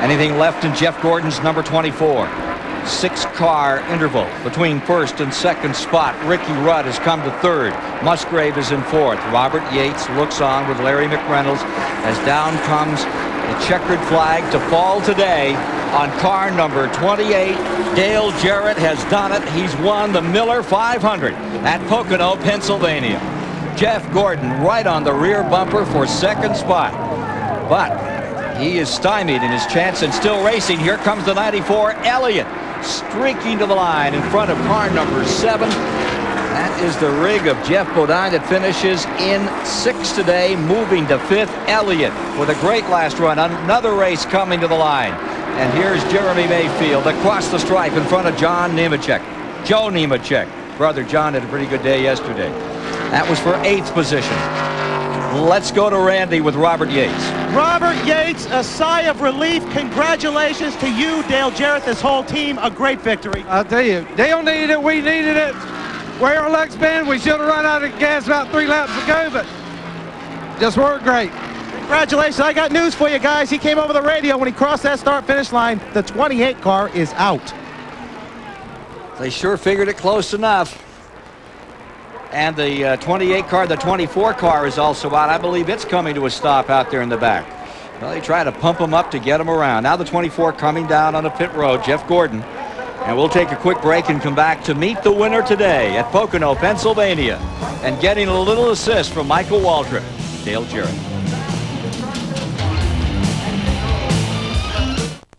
Anything left in Jeff Gordon's number 24. 6-car interval between first and second spot. Ricky Rudd has come to third. Musgrave is in fourth. Robert Yates looks on with Larry McReynolds as down comes the checkered flag to fall today on car number 28. Dale Jarrett has done it. He's won the Miller 500 at Pocono, Pennsylvania. Jeff Gordon right on the rear bumper for second spot. But he is stymied in his chance and still racing. Here comes the 94 Elliott, streaking to the line in front of car number 7. That is the rig of Jeff Bodine that finishes in 6th today, moving to 5th. Elliott with a great last run. Another race coming to the line. And here's Jeremy Mayfield across the stripe in front of John Nemechek. Joe Nemechek. Brother John had a pretty good day yesterday. That was for 8th position. Let's go to Randy with Robert Yates. Robert Yates, a sigh of relief. Congratulations to you, Dale Jarrett, this whole team. A great victory. I'll tell you, Dale needed it. We needed it. Where our luck's been, we should have run out of gas about 3 laps ago, but just worked great. Congratulations. I got news for you guys. He came over the radio when he crossed that start-finish line. The 28 car is out. They sure figured it close enough. And the 28 car, the 24 car is also out. I believe it's coming to a stop out there in the back. Well, they try to pump them up to get them around. Now the 24 coming down on the pit road, Jeff Gordon. And we'll take a quick break and come back to meet the winner today at Pocono, Pennsylvania. And getting a little assist from Michael Waltrip, Dale Jarrett.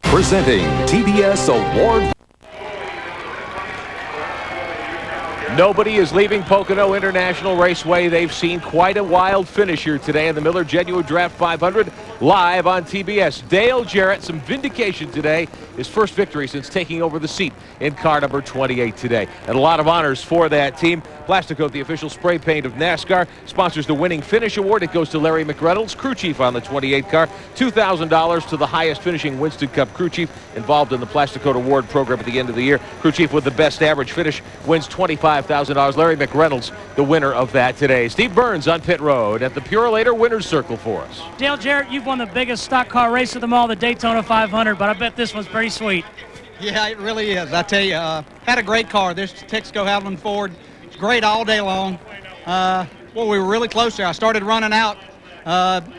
Presenting TBS Award. Nobody is leaving Pocono International Raceway. They've seen quite a wild finish here today in the Miller Genuine Draft 500 live on TBS. Dale Jarrett, some vindication today. His first victory since taking over the seat in car number 28 today. And a lot of honors for that team. Plasticoat, the official spray paint of NASCAR, sponsors the winning finish award. It goes to Larry McReynolds, crew chief on the 28 car. $2,000 to the highest finishing Winston Cup crew chief involved in the Plasticoat award program at the end of the year. Crew chief with the best average finish wins $25,000. Larry McReynolds, the winner of that today. Steve Burns on pit road at the Purolator Winner's Circle for us. Dale Jarrett, you've won the biggest stock car race of them all, the Daytona 500, but I bet this one's pretty sweet. Yeah, it really is. I tell you, had a great car. This Texaco Havoline Ford. It's great all day long. Well, we were really close there. I started running out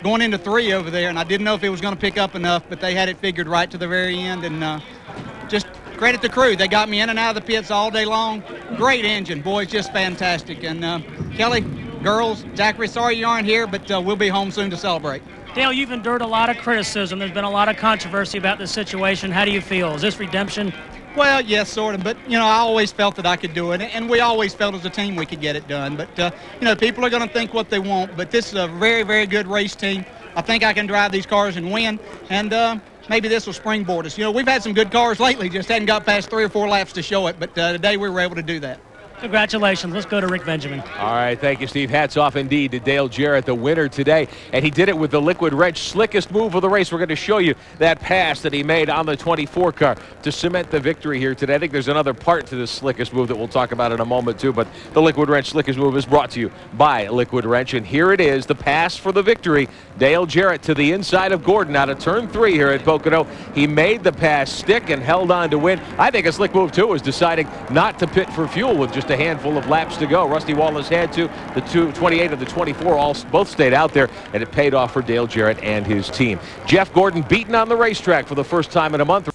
going into 3 over there, and I didn't know if it was going to pick up enough, but they had it figured right to the very end, and just credit the crew. They got me in and out of the pits all day long. Great engine. Boy, it's just fantastic. And Kelly, girls, Zachary, sorry you aren't here, but we'll be home soon to celebrate. Dale, you've endured a lot of criticism. There's been a lot of controversy about this situation. How do you feel? Is this redemption? Well, yes, sort of. But, you know, I always felt that I could do it. And we always felt as a team we could get it done. But, you know, people are going to think what they want. But this is a very, very good race team. I think I can drive these cars and win. And maybe this will springboard us. You know, we've had some good cars lately. Just hadn't got past 3 or 4 laps to show it. But today we were able to do that. Congratulations. Let's go to Rick Benjamin. All right, thank you, Steve. Hats off indeed to Dale Jarrett, the winner today. And he did it with the liquid wrench, slickest move of the race. We're going to show you that pass that he made on the 24 car to cement the victory here today. I think there's another part to this slickest move that we'll talk about in a moment, too. But the liquid wrench slickest move is brought to you by Liquid Wrench. And here it is, the pass for the victory. Dale Jarrett to the inside of Gordon out of turn 3 here at Pocono. He made the pass stick and held on to win. I think a slick move, too, was deciding not to pit for fuel with just a handful of laps to go. Rusty Wallace had to. The 28 and the 24 both stayed out there, and it paid off for Dale Jarrett and his team. Jeff Gordon beaten on the racetrack for the first time in a month.